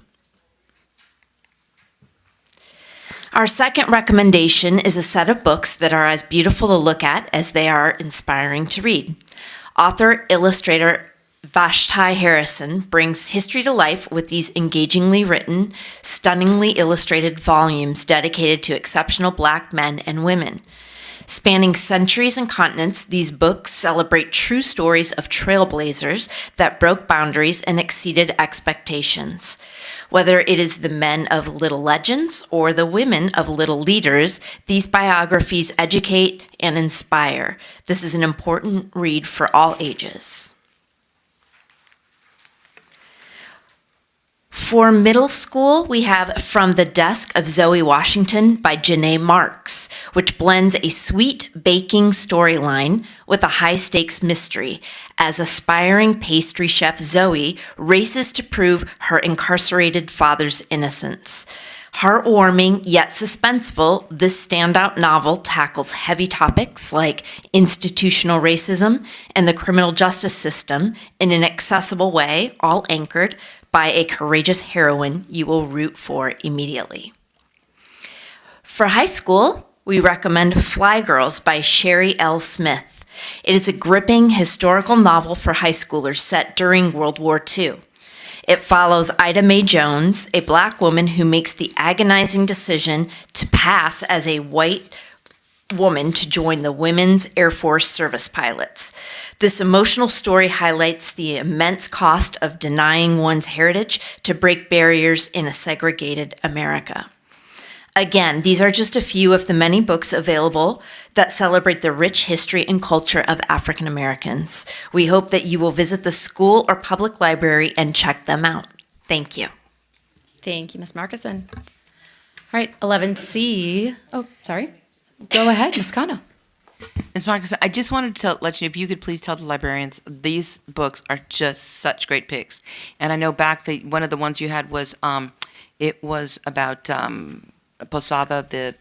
Our second recommendation is a set of books that are as beautiful to look at as they are inspiring to read. Author-illustrator Vashti Harrison brings history to life with these engagingly written, stunningly illustrated volumes dedicated to exceptional Black men and women. Spanning centuries and continents, these books celebrate true stories of trailblazers that broke boundaries and exceeded expectations. Whether it is the men of little legends or the women of little leaders, these biographies educate and inspire. This is an important read for all ages. For middle school, we have From the Desk of Zoe Washington by Janae Marks, which blends a sweet baking storyline with a high-stakes mystery as aspiring pastry chef Zoe races to prove her incarcerated father's innocence. Heartwarming yet suspenseful, this standout novel tackles heavy topics like institutional racism and the criminal justice system in an accessible way, all anchored by a courageous heroine you will root for immediately. For high school, we recommend Fly Girls by Sherry L. Smith. It is a gripping historical novel for high schoolers set during World War II. It follows Ida Mae Jones, a Black woman who makes the agonizing decision to pass as a white woman to join the Women's Air Force Service Pilots. This emotional story highlights the immense cost of denying one's heritage to break barriers in a segregated America. Again, these are just a few of the many books available that celebrate the rich history and culture of African Americans. We hope that you will visit the school or public library and check them out. Thank you. Thank you, Ms. Markison. All right, 11C. Oh, sorry. Go ahead, Ms. Kano. Ms. Marcus, I just wanted to let you know, if you could please tell the librarians, these books are just such great picks. And I know one of the ones you had was, it was about Posada, the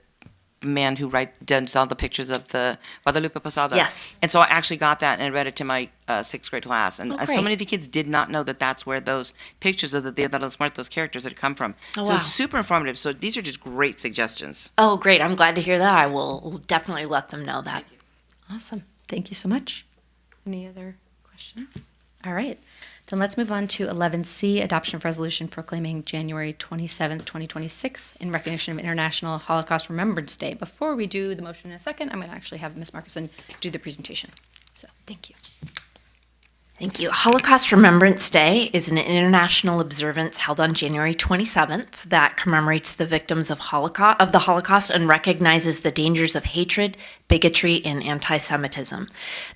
man who does all the pictures of the Guadalupe Posada. Yes. And so I actually got that and read it to my sixth grade class. And Oh, so great. many of the kids did not know that that's where those pictures of the Dia de los Muertos characters had come from. Oh, so wow. it's super informative. So these are just great suggestions. Oh, great. I'm glad to hear that. I will definitely let them know that. Awesome. Thank you so much. Any other questions? All right. Then let's move on to 11C, adoption of resolution proclaiming January 27th, 2026 in recognition of International Holocaust Remembrance Day. Before we do the motion in a second, I'm going to actually have Ms. Markison do the presentation. So thank you. Thank you. Holocaust Remembrance Day is an international observance held on January 27th that commemorates the victims of the Holocaust and recognizes the dangers of hatred, bigotry, and anti-Semitism.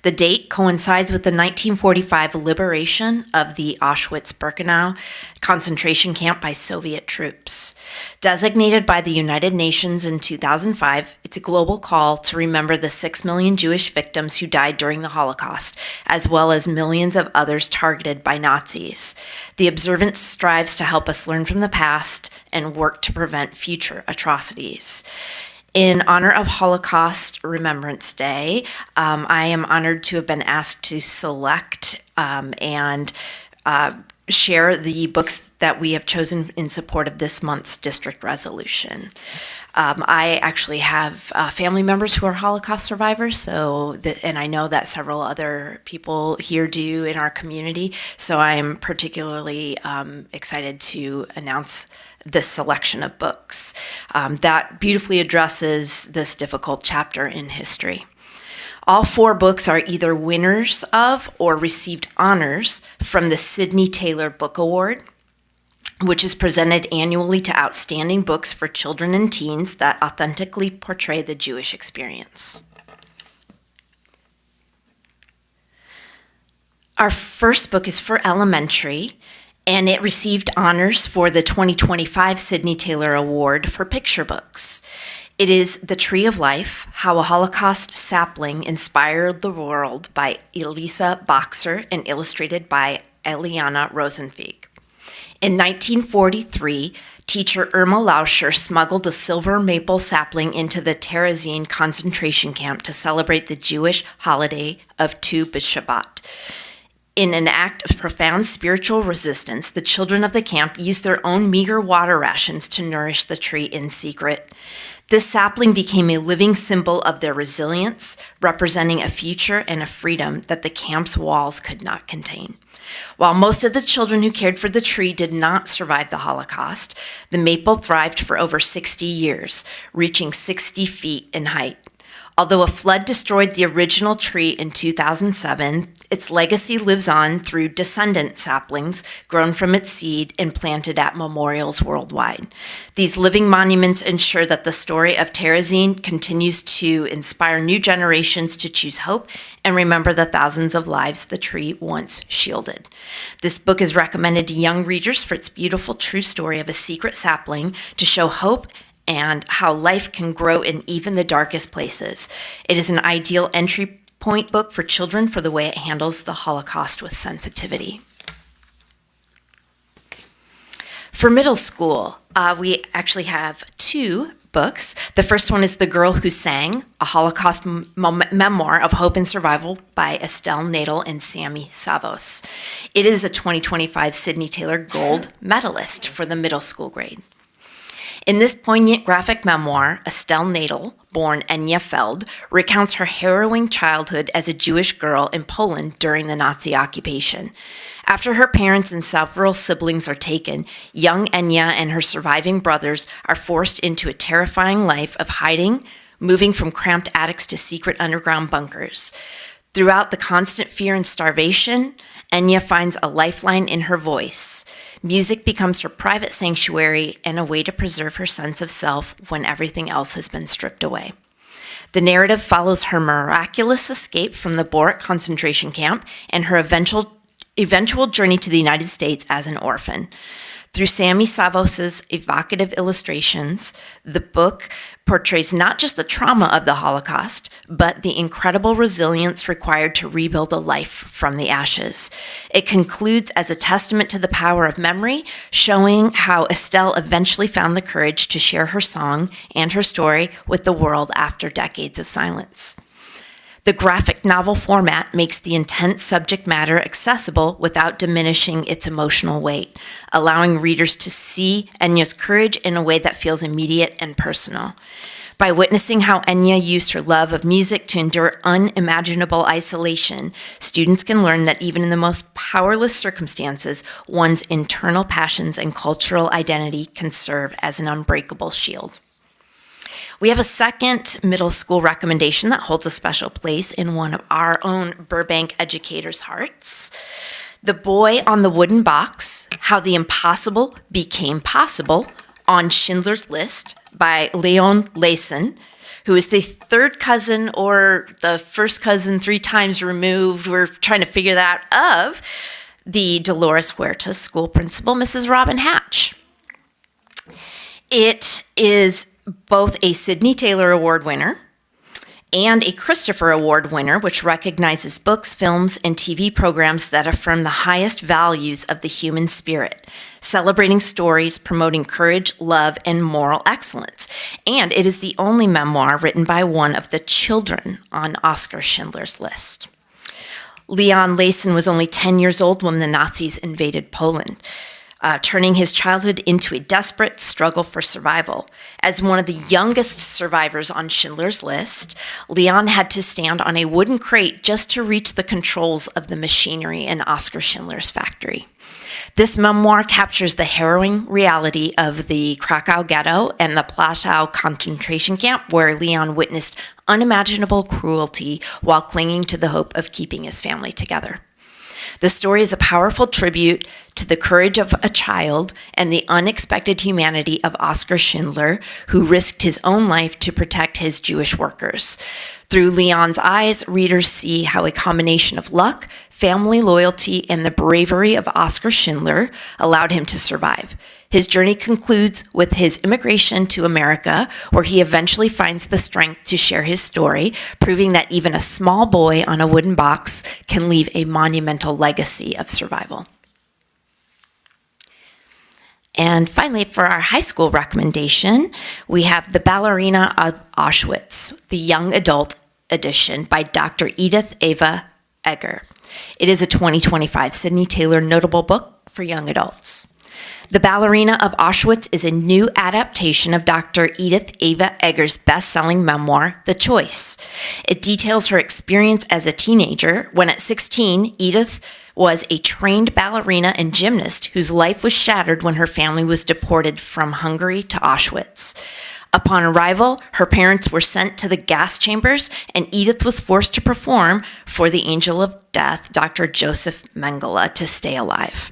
The date coincides with the 1945 liberation of the Auschwitz-Birkenau concentration camp by Soviet troops. Designated by the United Nations in 2005, it's a global call to remember the 6 million Jewish victims who died during the Holocaust, as well as millions millions of others targeted by Nazis. The observance strives to help us learn from the past and work to prevent future atrocities. In honor of Holocaust Remembrance Day, I am honored to have been asked to select and share the books that we have chosen in support of this month's district resolution. I actually have family members who are Holocaust survivors, and I know that several other people here do in our community, so I'm particularly excited to announce this selection of books that beautifully addresses this difficult chapter in history. All 4 books are either winners of or received honors from the Sidney Taylor Book Award, which is presented annually to outstanding books for children and teens that authentically portray the Jewish experience. Our first book is for elementary, and it received honors for the 2025 Sidney Taylor Award for picture books. It is The Tree of Life, How a Holocaust Sapling Inspired the World by Elisa Boxer and illustrated by Eliana Rosenfeig. In 1943, teacher Irma Lauscher smuggled a silver maple sapling into the Terezin concentration camp to celebrate the Jewish holiday of Tu B'Shabbat. In an act of profound spiritual resistance, the children of the camp used their own meager water rations to nourish the tree in secret. This sapling became a living symbol of their resilience, representing a future and a freedom that the camp's walls could not contain. While most of the children who cared for the tree did not survive the Holocaust, the maple thrived for over 60 years, reaching 60 feet in height. Although a flood destroyed the original tree in 2007, its legacy lives on through descendant saplings grown from its seed and planted at memorials worldwide. These living monuments ensure that the story of Terezin continues to inspire new generations to choose hope and remember the thousands of lives the tree once shielded. This book is recommended to young readers for its beautiful true story of a secret sapling to show hope and how life can grow in even the darkest places. It is an ideal entry point book for children for the way it handles the Holocaust with sensitivity. For middle school, we actually have 2 books. The first one is The Girl Who Sang, a Holocaust memoir of hope and survival by Estelle Nadel and Sammy Savos. It is a 2025 Sidney Taylor Gold medalist for the middle school grade. In this poignant graphic memoir, Estelle Nadel, born Enya Feld, recounts her harrowing childhood as a Jewish girl in Poland during the Nazi occupation. After her parents and several siblings are taken, young Enya and her surviving brothers are forced into a terrifying life of hiding, moving from cramped attics to secret underground bunkers. Throughout the constant fear and starvation, Enya finds a lifeline in her voice. Music becomes her private sanctuary and a way to preserve her sense of self when everything else has been stripped away. The narrative follows her miraculous escape from the Burbank concentration camp and her eventual journey to the United States as an orphan. Through Sammy Savos' evocative illustrations, the book portrays not just the trauma of the Holocaust, but the incredible resilience required to rebuild a life from the ashes. It concludes as a testament to the power of memory, showing how Estelle eventually found the courage to share her song and her story with the world after decades of silence. The graphic novel format makes the intense subject matter accessible without diminishing its emotional weight, allowing readers to see Enya's courage in a way that feels immediate and personal. By witnessing how Enya used her love of music to endure unimaginable isolation, students can learn that even in the most powerless circumstances, one's internal passions and cultural identity can serve as an unbreakable shield. We have a second middle school recommendation that holds a special place in one of our own Burbank educators' hearts. The Boy on the Wooden Box, How the Impossible Became Possible on Schindler's List by Leon Layson, who is the third cousin or the first cousin 3 times removed, we're trying to figure that out, of the Dolores Huerta school principal, Mrs. Robin Hatch. It is both a Sidney Taylor Award winner and a Christopher Award winner, which recognizes books, films, and TV programs that affirm the highest values of the human spirit, celebrating stories, promoting courage, love, and moral excellence. And it is the only memoir written by one of the children on Oskar Schindler's List. Leon Layson was only 10 years old when the Nazis invaded Poland, turning his childhood into a desperate struggle for survival. As one of the youngest survivors on Schindler's List, Leon had to stand on a wooden crate just to reach the controls of the machinery in Oskar Schindler's factory. This memoir captures the harrowing reality of the Krakow ghetto and the Plaszow concentration camp, where Leon witnessed unimaginable cruelty while clinging to the hope of keeping his family together. The story is a powerful tribute to the courage of a child and the unexpected humanity of Oskar Schindler, who risked his own life to protect his Jewish workers. Through Leon's eyes, readers see how a combination of luck, family loyalty, and the bravery of Oskar Schindler allowed him to survive. His journey concludes with his immigration to America, where he eventually finds the strength to share his story, proving that even a small boy on a wooden box can leave a monumental legacy of survival. And finally, for our high school recommendation, we have The Ballerina of Auschwitz, the young adult edition by Dr. Edith Ava Eger. It is a 2025 Sidney Taylor Notable Book for young adults. The Ballerina of Auschwitz is a new adaptation of Dr. Edith Ava Eger's best-selling memoir, The Choice. It details her experience as a teenager when at 16, Edith was a trained ballerina and gymnast whose life was shattered when her family was deported from Hungary to Auschwitz. Upon arrival, her parents were sent to the gas chambers, and Edith was forced to perform for the angel of death, Dr. Joseph Mengele, to stay alive.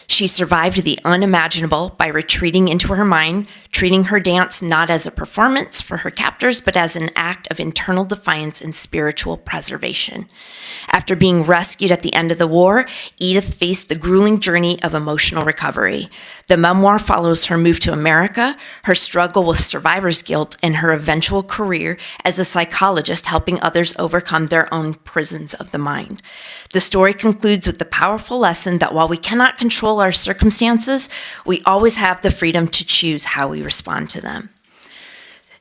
She survived the unimaginable by retreating into her mind, treating her dance not as a performance for her captors, but as an act of internal defiance and spiritual preservation. After being rescued at the end of the war, Edith faced the grueling journey of emotional recovery. The memoir follows her move to America, her struggle with survivor's guilt, and her eventual career as a psychologist helping others overcome their own prisons of the mind. The story concludes with the powerful lesson that while we cannot control our circumstances, we always have the freedom to choose how we respond to them.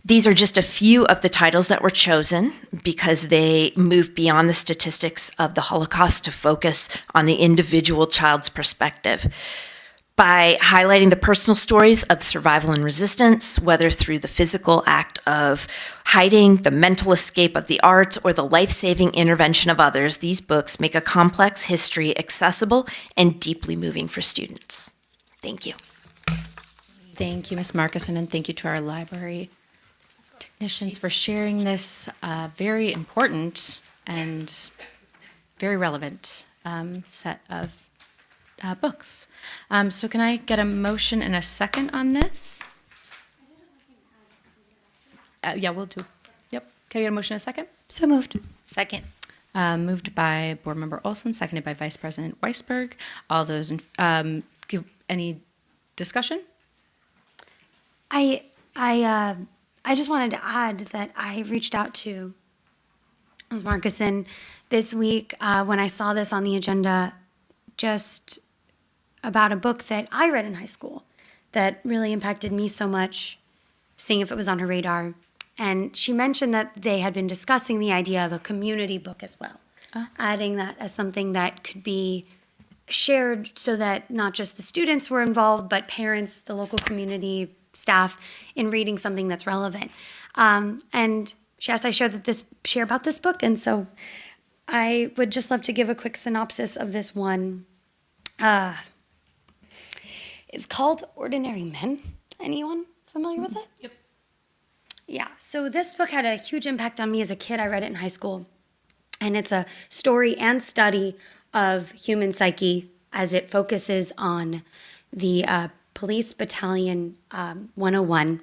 These are just a few of the titles that were chosen because they move beyond the statistics of the Holocaust to focus on the individual child's perspective. By highlighting the personal stories of survival and resistance, whether through the physical act of hiding, the mental escape of the arts, or the life-saving intervention of others, these books make a complex history accessible and deeply moving for students. Thank you. Thank you, Ms. Markuson, and thank you to our library technicians for sharing this very important and very relevant set of books. So can I get a motion and a second on this? Yeah, we'll do. Yep. Can I get a motion and a second? So moved. Second. Moved by Board Member Olson, seconded by Vice President Weisberg. All those in, any discussion? I just wanted to add that I reached out to Ms. Markuson this week when I saw this on the agenda, just about a book that I read in high school that really impacted me so much, seeing if it was on her radar. And she mentioned that they had been discussing the idea of a community book as well, adding that as something that could be shared so that not just the students were involved, but parents, the local community, staff, in reading something that's relevant. And she asked I share about this book, and so I would just love to give a quick synopsis of this one. It's called Ordinary Men. Anyone familiar with it? Yep. Yeah, so this book had a huge impact on me as a kid. I read it in high school, and it's a story and study of human psyche as it focuses on the Police Battalion 101.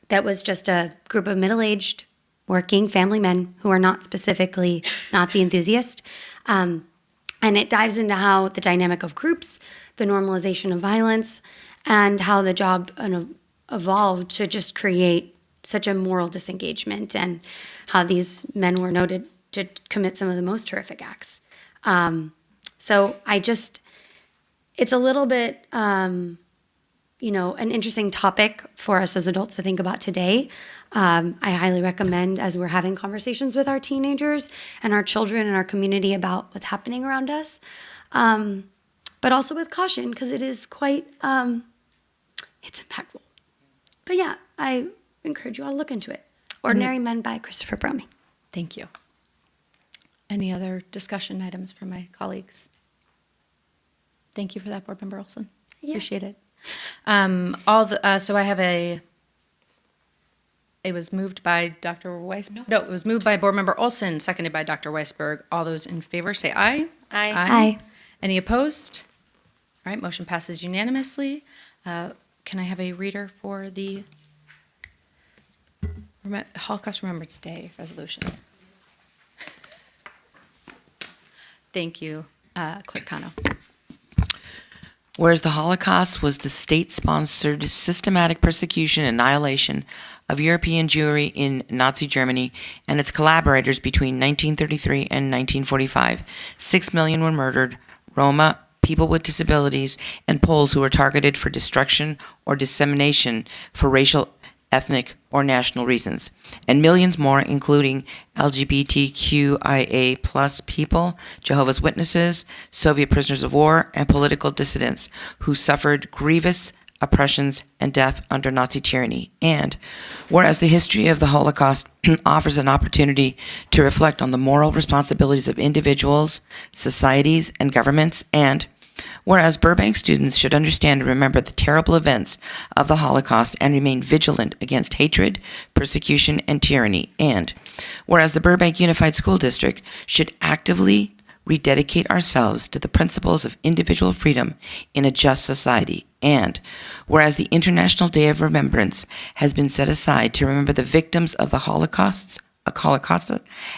That was just a group of middle-aged working family men who are not specifically Nazi enthusiasts. And it dives into how the dynamic of groups, the normalization of violence, and how the job evolved to just create such a moral disengagement, and how these men were noted to commit some of the most horrific acts. So it's a little bit, an interesting topic for us as adults to think about today. I highly recommend, as we're having conversations with our teenagers and our children and our community about what's happening around us, but also with caution, because it is quite, it's impactful. But yeah, I encourage you all to look into it. Ordinary Men by Christopher Browning. Thank you. Any other discussion items from my colleagues? Thank you for that, Board Member Olson. Appreciate it. So I have it was moved by Dr. Weisberg. No, it was moved by Board Member Olson, seconded by Dr. Weisberg. All those in favor say aye. Aye. Aye. Any opposed? All right, motion passes unanimously. Can I have a reader for the Holocaust Remembrance Day resolution? Thank you, Clerk Cano. Whereas the Holocaust was the state-sponsored systematic persecution and annihilation of European Jewry in Nazi Germany and its collaborators between 1933 and 1945, 6 million were murdered, Roma, people with disabilities, and Poles who were targeted for destruction or dissemination for racial, ethnic, or national reasons, and millions more, including LGBTQIA plus people, Jehovah's Witnesses, Soviet prisoners of war, and political dissidents who suffered grievous oppressions and death under Nazi tyranny. And whereas the history of the Holocaust offers an opportunity to reflect on the moral responsibilities of individuals, societies, and governments, and whereas Burbank students should understand and remember the terrible events of the Holocaust and remain vigilant against hatred, persecution, and tyranny. And whereas the Burbank Unified School District should actively rededicate ourselves to the principles of individual freedom in a just society. And whereas the International Day of Remembrance has been set aside to remember the victims of the Holocaust,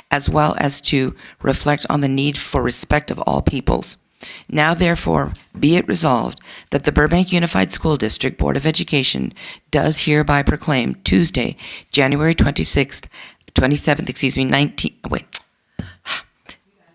as well as to reflect on the need for respect of all peoples. Now, therefore, be it resolved that the Burbank Unified School District Board of Education does hereby proclaim Tuesday, January 27th,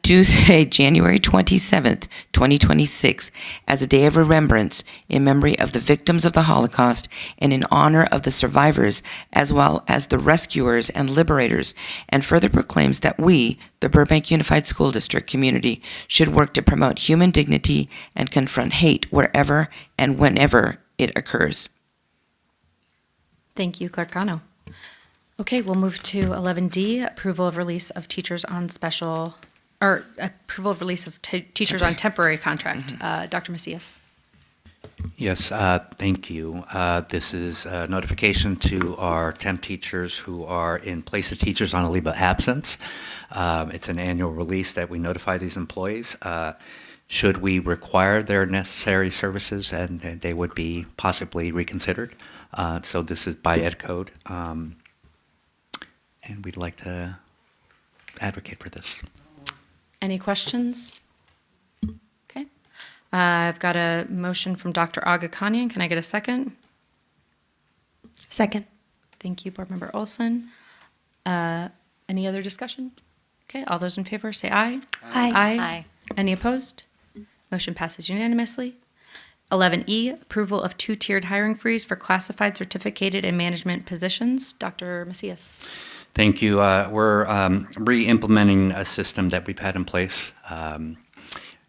Tuesday, January 27th, 2026, as a day of remembrance in memory of the victims of the Holocaust and in honor of the survivors as well as the rescuers and liberators, and further proclaims that we, the Burbank Unified School District community, should work to promote human dignity and confront hate wherever and whenever it occurs. Thank you, Clerk Cano. Okay, we'll move to 11D, approval of release of teachers on special, or approval of release of teachers on temporary contract. Dr. Macias. Yes, thank you. This is a notification to our temp teachers who are in place of teachers on a leave of absence. It's an annual release that we notify these employees. Should we require their necessary services, and they would be possibly reconsidered. So this is by Ed Code, and we'd like to advocate for this. Any questions? Okay. I've got a motion from Dr. Aghakhanian. Can I get a second? Second. Thank you, Board Member Olson. Any other discussion? Okay, all those in favor say aye. Aye. Aye. Any opposed? Motion passes unanimously. 11E, approval of two-tiered hiring freeze for classified, certificated, and management positions. Dr. Macias. Thank you. We're re-implementing a system that we've had in place.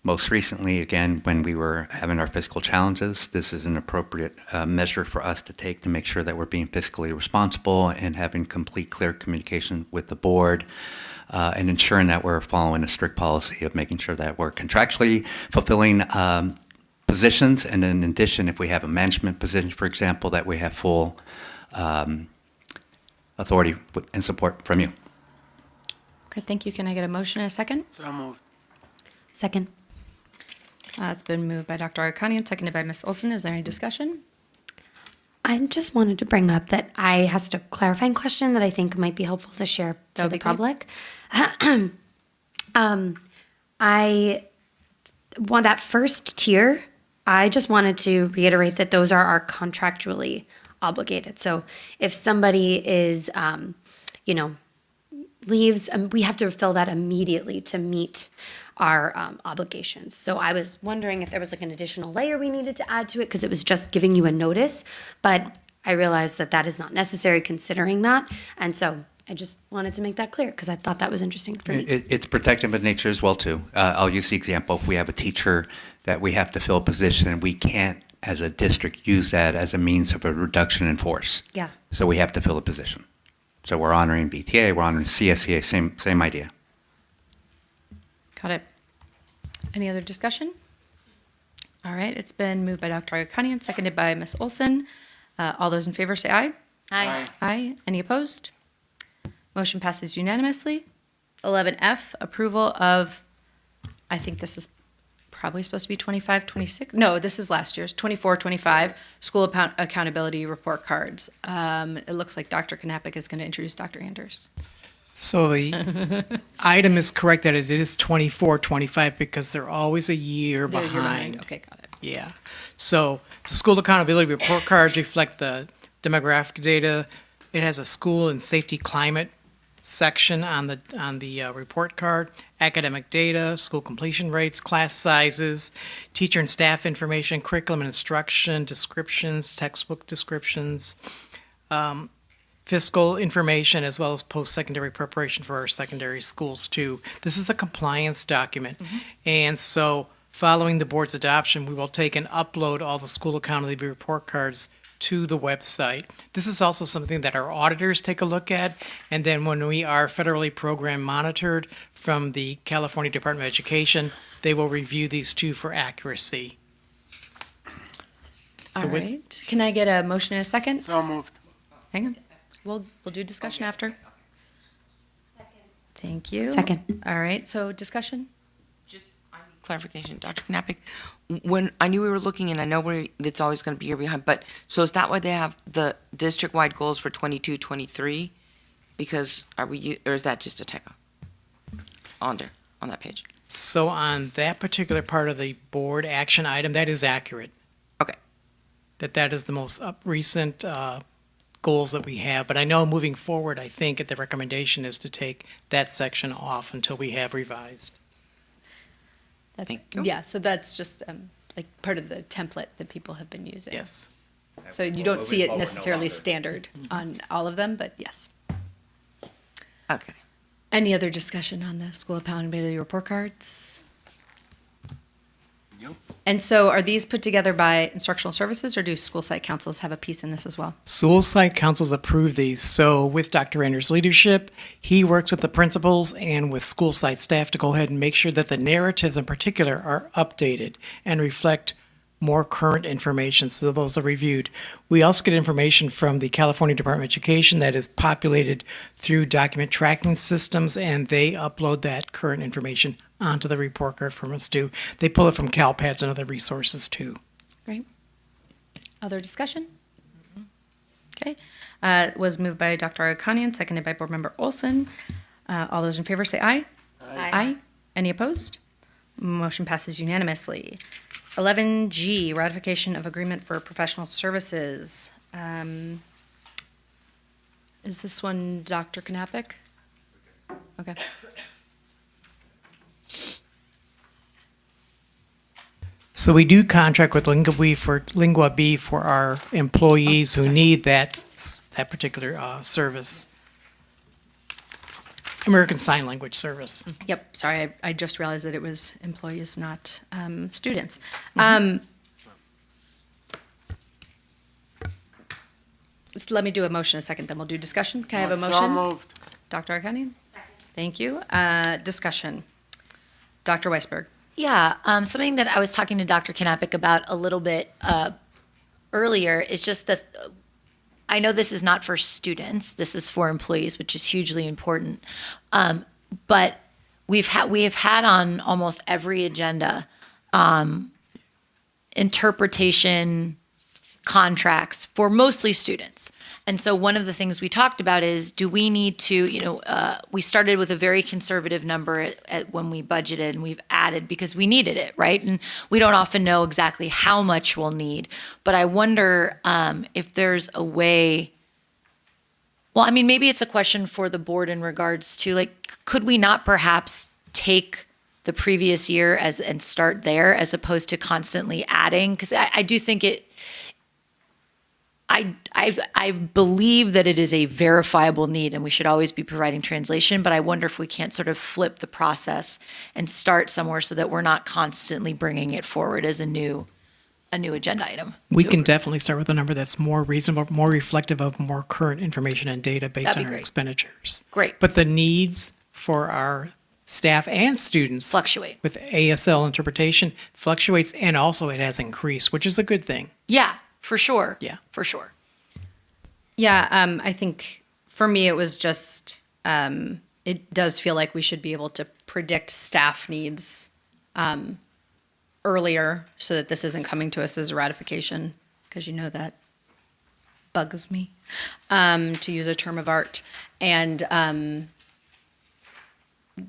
Most recently, again, when we were having our fiscal challenges, this is an appropriate measure for us to take to make sure that we're being fiscally responsible and having complete, clear communication with the board, and ensuring that we're following a strict policy of making sure that we're contractually fulfilling positions, and in addition, if we have a management position, for example, that we have full authority and support from you. Okay, thank you. Can I get a motion and a second? So moved. Second. It's been moved by Dr. Aghakhanian, seconded by Ms. Olson. Is there any discussion? I just wanted to bring up that I asked a clarifying question that I think might be helpful to share to the public. I want that first tier. I just wanted to reiterate that those are our contractually obligated. So if somebody is, leaves, we have to fill that immediately to meet our obligations. So I was wondering if there was like an additional layer we needed to add to it because it was just giving you a notice, but I realized that that is not necessary considering that. And so I just wanted to make that clear because I thought that was interesting for me. It's protective in nature as well, too. I'll use the example. If we have a teacher that we have to fill a position, we can't, as a district, use that as a means of a reduction in force. Yeah. So we have to fill a position. So we're honoring BTA, we're honoring CSEA, same idea. Got it. Any other discussion? All right, it's been moved by Dr. Agakanian, seconded by Ms. Olson. All those in favor say aye. Aye. Aye. Any opposed? Motion passes unanimously. 11F, approval of, I think this is probably supposed to be 25, 26. No, this is last year's, 24, 25, school accountability report cards. It looks like Dr. Knappich is going to introduce Dr. Anders. So the item is correct that it is 24, 25 because they're always a year You're behind. Okay, got it. Yeah. So the school accountability report cards reflect the demographic data. It has a school and safety climate section on the report card, academic data, school completion rates, class sizes, teacher and staff information, curriculum and instruction, descriptions, textbook descriptions, fiscal information, as well as post-secondary preparation for our secondary schools too. This is a compliance document. And so following the board's adoption, we will take and upload all the school accountability report cards to the website. This is also something that our auditors take a look at, and then when we are federally program monitored from the California Department of Education, they will review these too for accuracy. All right. Can I get a motion in a second? So moved. Hang on. We'll do discussion after. Thank you. Second. All right, so discussion? Clarification, Dr. Knappich, when I knew we were looking, and I know it's always going to be a year behind, but so is that why they have the district-wide goals for 22, 23? Because or is that just a typo on that page? So on that particular part of the board action item, that is accurate. Okay. That is the most recent goals that we have. But I know moving forward, I think the recommendation is to take that section off until we have revised. Thank you. Yeah, so that's just like part of the template that people have been using. Yes. So you don't see it necessarily standard on all of them, but yes. Okay. Any other discussion on the school accountability report cards? Nope. And so are these put together by instructional services, or do school site councils have a piece in this as well? School site councils approve these. So with Dr. Anders' leadership, he works with the principals and with school site staff to go ahead and make sure that the narratives in particular are updated and reflect more current information, so those are reviewed. We also get information from the California Department of Education that is populated through document tracking systems, and they upload that current information onto the report card from us too. They pull it from CalPADS and other resources too. Great. Other discussion? Okay. Was moved by Dr. Agakanian, seconded by Board Member Olson. All those in favor say aye. Aye. Any opposed? Motion passes unanimously. 11G, ratification of agreement for professional services. Is this one Dr. Knappich? Okay. So we do contract with Lingua B for our employees who need that particular service. American Sign Language service. Yep, sorry, I just realized that it was employees, not students. Just let me do a motion a second, then we'll do discussion. Can I have a motion? So moved. Dr. Arkanian? Thank you. Discussion. Dr. Weisberg? Yeah, something that I was talking to Dr. Knappich about a little bit earlier is just that I know this is not for students, this is for employees, which is hugely important. But we have had on almost every agenda interpretation contracts for mostly students. And so one of the things we talked about is, do we need to, we started with a very conservative number at when we budgeted, and we've added because we needed it, right? And we don't often know exactly how much we'll need. But I wonder if there's a way, well, I mean, maybe it's a question for the board in regards to, like, could we not perhaps take the previous year and start there as opposed to constantly adding? Because I do think I believe that it is a verifiable need and we should always be providing translation, but I wonder if we can't sort of flip the process and start somewhere so that we're not constantly bringing it forward as a new agenda item. We can definitely start with a number that's more reasonable, more reflective of more current information and data based That'd on be our great. expenditures. Great. But the needs for our staff and students Fluctuate. with ASL interpretation fluctuates, and also it has increased, which is a good thing. Yeah, for sure. Yeah. For sure. Yeah, I think for me it was just, it does feel like we should be able to predict staff needs earlier so that this isn't coming to us as a ratification, because that bugs me, to use a term of art. And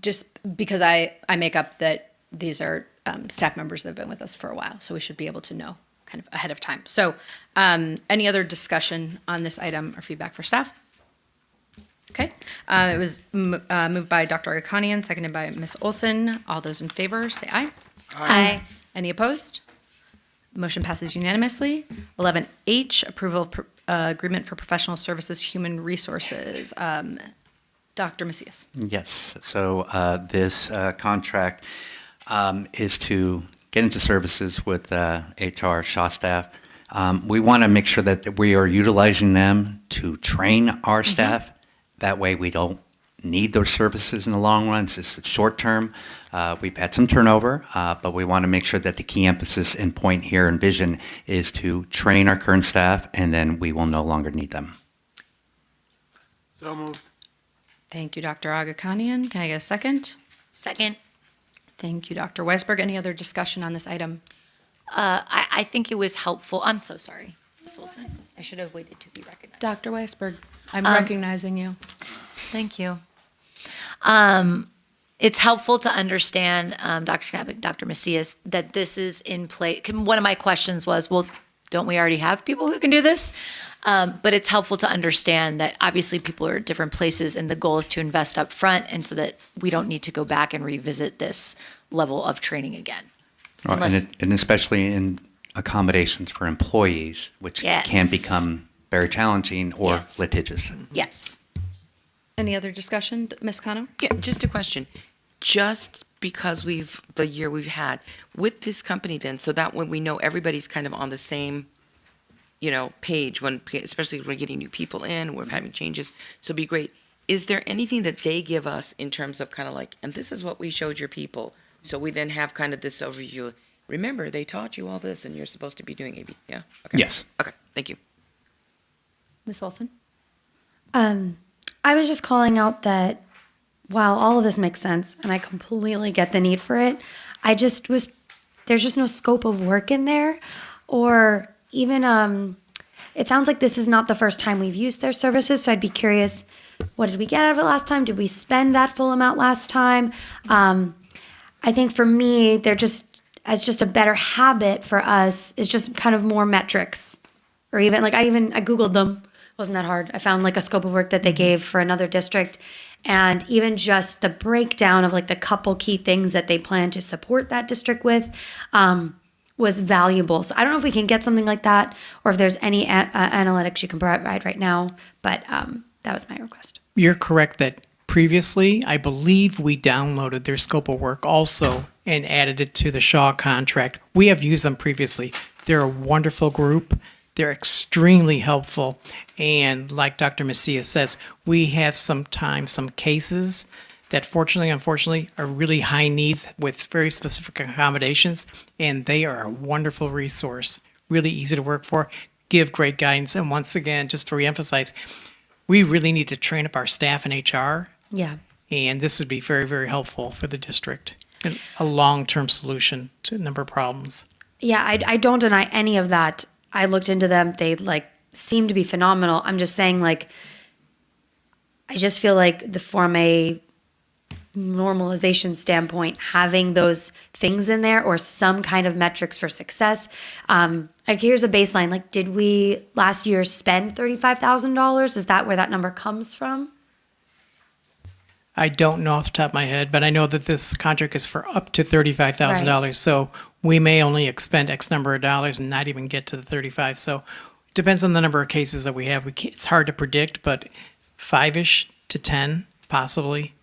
just because I make up that these are staff members that have been with us for a while, so we should be able to know kind of ahead of time. So any other discussion on this item or feedback for staff? Okay. It was moved by Dr. Agakanian, seconded by Ms. Olson. All those in favor, say aye. Aye. Any opposed? Motion passes unanimously. 11H, approval of agreement for professional services, human resources. Dr. Macias. Yes. So this contract is to get into services with HR Shaw staff. We want to make sure that we are utilizing them to train our staff. That way we don't need those services in the long run. This is short term. We've had some turnover, but we want to make sure that the key emphasis and point here and vision is to train our current staff, and then we will no longer need them. So moved. Thank you, Dr. Agakanian. Can I get a second? Second. Thank you, Dr. Weisberg. Any other discussion on this item? I think it was helpful. I'm so sorry, Ms. Olson. I should have waited to be recognized. Dr. Weisberg, I'm recognizing you. Thank you. It's helpful to understand, Dr. Knapp, Dr. Macias, that this is in place. One of my questions was, well, don't we already have people who can do this? But it's helpful to understand that obviously people are at different places, and the goal is to invest up front, and so that we don't need to go back and revisit this level of training again. Right, and especially in accommodations for employees, which Yes. can become very challenging or Yes. litigious. Yes. Any other discussion, Ms. Cano? Yeah, just a question. Just because the year we've had with this company then, so that when we know everybody's kind of on the same, page, especially when we're getting new people in, we're having changes, so it'd be great. Is there anything that they give us in terms of kind of like, and this is what we showed your people, so we then have kind of this overview, remember, they taught you all this and you're supposed to be doing AB, yeah? Okay. Yes. Okay, thank you. Ms. Olson? I was just calling out that while all of this makes sense and I completely get the need for it, there's just no scope of work in there, or even it sounds like this is not the first time we've used their services, so I'd be curious, what did we get out of it last time? Did we spend that full amount last time? I think for me, they're just a better habit for us is just kind of more metrics, or even like I Googled them. Wasn't that hard. I found like a scope of work that they gave for another district, and even just the breakdown of like the couple key things that they plan to support that district with was valuable. So I don't know if we can get something like that, or if there's any analytics you can provide right now, but that was my request. You're correct that previously, I believe we downloaded their scope of work also and added it to the Shaw contract. We have used them previously. They're a wonderful group. They're extremely helpful. And like Dr. Macias says, we have sometimes some cases that fortunately, unfortunately, are really high needs with very specific accommodations. And they are a wonderful resource, really easy to work for, give great guidance. And once again, just to reemphasize, we really need to train up our staff in HR. Yeah. And this would be very, very helpful for the district. And a long-term solution to a number of problems. Yeah, I don't deny any of that. I looked into them. seem to be phenomenal. I'm just saying, like, I just feel like from a normalization standpoint, having those things in there or some kind of metrics for success. Like, here's a baseline. Like, did we last year spend $35,000? Is that where that number comes from? I don't know off the top of my head, but I know that this contract is for up to $35,000. Right. So we may only expend X number of dollars and not even get to the 35. So depends on the number of cases that we have. It's hard to predict, but 5-ish to 10 possibly.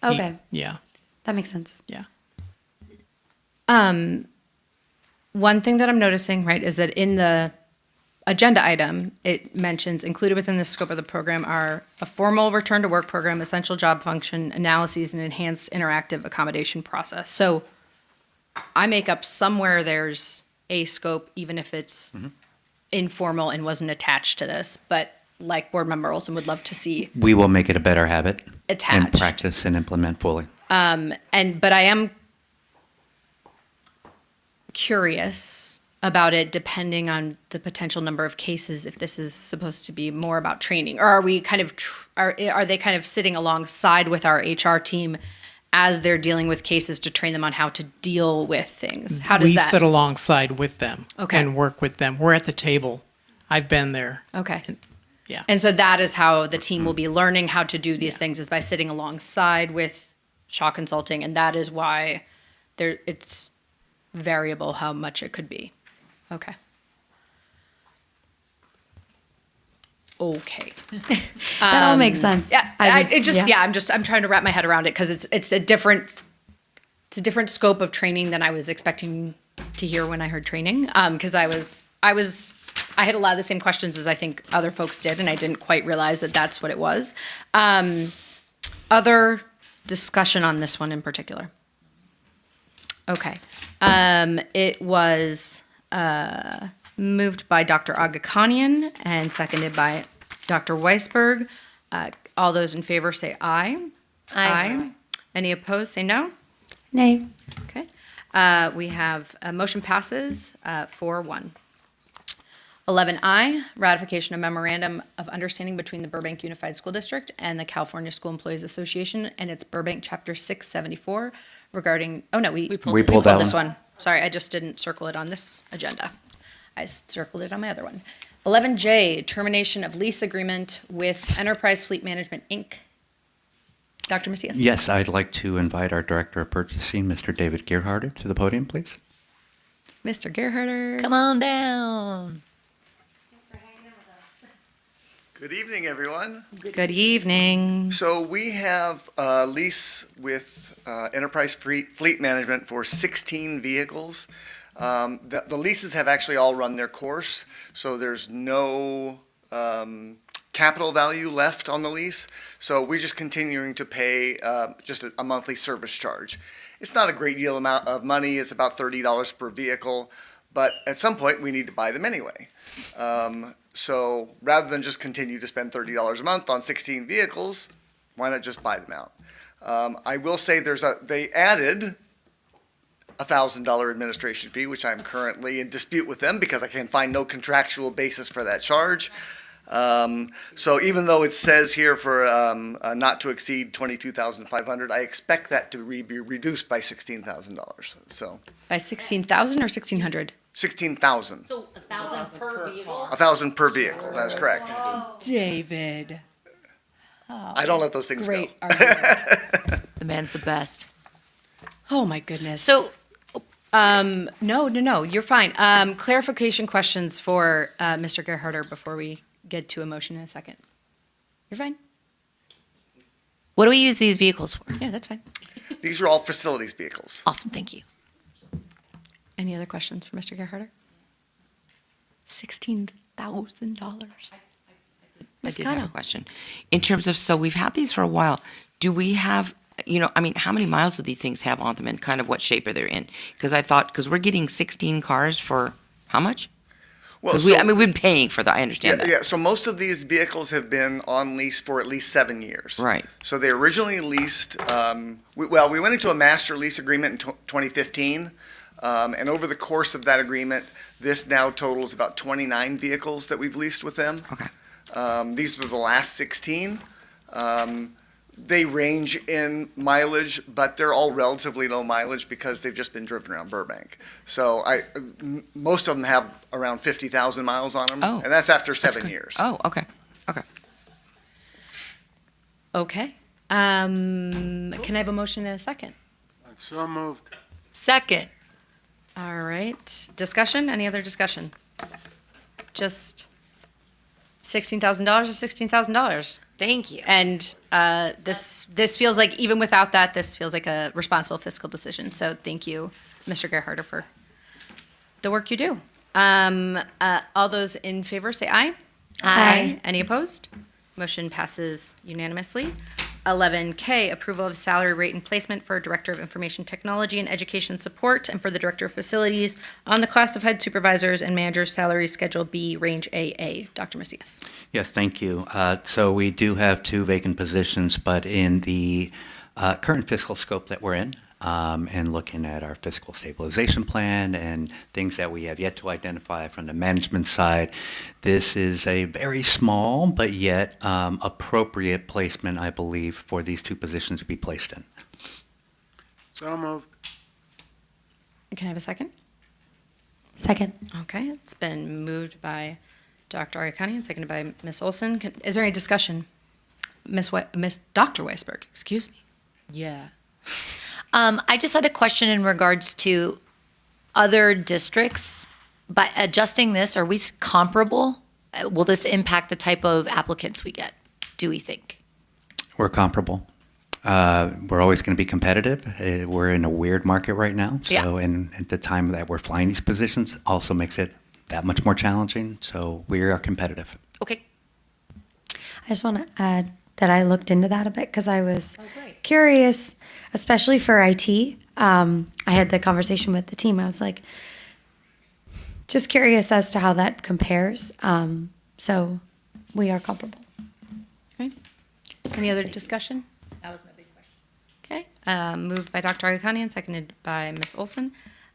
Okay. Yeah. That makes sense. Yeah. One thing that I'm noticing, right, is that in the agenda item, it mentions included within the scope of the program are a formal return to work program, essential job function analyses, and enhanced interactive accommodation process. So I make up somewhere there's a scope, even if it's informal and wasn't attached to this. But like Board Member Olson would love to see We will make it a better habit and attached. practice and implement fully. But I am curious about it depending on the potential number of cases, if this is supposed to be more about training, or are we kind of are they kind of sitting alongside with our HR team as they're dealing with cases to train them on how to deal with things? How does we that sit alongside with them Okay. and work with them. We're at the table. I've been there. Okay. Yeah. And so that is how the team will be learning how to do these things, is by sitting alongside with Shaw Consulting, and that is why it's variable how much it could be. Okay. Okay. That all makes sense. Yeah, I'm trying to wrap my head around it because it's a different scope of training than I was expecting to hear when I heard training. Because I had a lot of the same questions as I think other folks did, and I didn't quite realize that that's what it was. Other discussion on this one in particular. Okay. It was moved by Dr. Agakanian and seconded by Dr. Weisberg. All those in favor say aye. Aye. Any opposed, say no. Nay. Okay. We have motion passes 4-1. 11I, ratification of memorandum of understanding between the Burbank Unified School District and the California School Employees Association and its Burbank Chapter 674 regarding, we pulled that this one. one. Sorry, I just didn't circle it on this agenda. I circled it on my other one. 11J, termination of lease agreement with Enterprise Fleet Management, Inc. Dr. Macias. Yes, I'd like to invite our Director of Purchasing, Mr. David Gerharder, to the podium, please. Mr. Gerharder. Come on down. Good evening, everyone. Good evening. So we have a lease with Enterprise Fleet Management for 16 vehicles. The leases have actually all run their course, so there's no capital value left on the lease. So we're just continuing to pay just a monthly service charge. It's not a great deal amount of money. It's about $30 per vehicle, but at some point we need to buy them anyway. So rather than just continue to spend $30 a month on 16 vehicles, why not just buy them out? I will say they added a $1,000 administration fee, which I'm currently in dispute with them because I can find no contractual basis for that charge. So even though it says here for not to exceed $22,500, I expect that to be reduced by $16,000. So By 16,000 or 1,600? 16,000. So 1,000 per vehicle? 1,000 per vehicle. That is correct. David. I don't let those things Great go. argument. The man's the best. Oh, my goodness. So, no, you're fine. Clarification questions for Mr. Gerharder before we get to a motion in a second. You're fine. what do we use these vehicles for? Yeah, that's fine. These are all facilities vehicles. Awesome, thank you. Any other questions for Mr. Gerharder? $16,000. I did have a question. In terms of, so we've had these for a while. Do we have, how many miles do these things have on them and kind of what shape are they in? Because we're getting 16 cars for how much? Well, we've been paying for that. I understand that. Yeah, so most of these vehicles have been on lease for at least 7 years. Right. So they originally leased, we went into a master lease agreement in 2015. And over the course of that agreement, this now totals about 29 vehicles that we've leased with them. Okay. These are the last 16. They range in mileage, but they're all relatively low mileage because they've just been driven around Burbank. So most of them have around 50,000 miles on them, Oh, and that's after that's 7 good. years. Oh, okay. Okay. Okay. Can I have a motion and a second? So moved. Second. All right. Discussion? Any other discussion? Just $16,000 is $16,000. Thank you. And this feels like, even without that, this feels like a responsible fiscal decision. So thank you, Mr. Gerharder, for the work you do. All those in favor say aye. Aye. Any opposed? Motion passes unanimously. 11K, approval of salary rate and placement for Director of Information Technology and Education Support and for the Director of Facilities on the classified supervisors and managers salary schedule B, range AA. Dr. Macias. Yes, thank you. So we do have 2 vacant positions, but in the current fiscal scope that we're in, and looking at our fiscal stabilization plan and things that we have yet to identify from the management side, this is a very small but yet appropriate placement, I believe, for these 2 positions to be placed in. So moved. Can I have a second? Second. Okay, it's been moved by Dr. Arikani and seconded by Ms. Olson. Is there any discussion? Ms. Dr. Weisberg, excuse me. Yeah. I just had a question in regards to other districts. By adjusting this, are we comparable? Will this impact the type of applicants we get, do we think? We're comparable. We're always going to be competitive. We're in a weird market right now. So, Yeah. and at the time that we're flying these positions also makes it that much more challenging. So we are competitive. Okay. I just want to add that I looked into that a bit because I was curious, especially for IT. I had the conversation with the team. I was like, just curious as to how that compares. So we are comparable. Okay. Any other discussion? That was my big question. Okay. Moved by Dr. Arikani and seconded by Ms. Olson.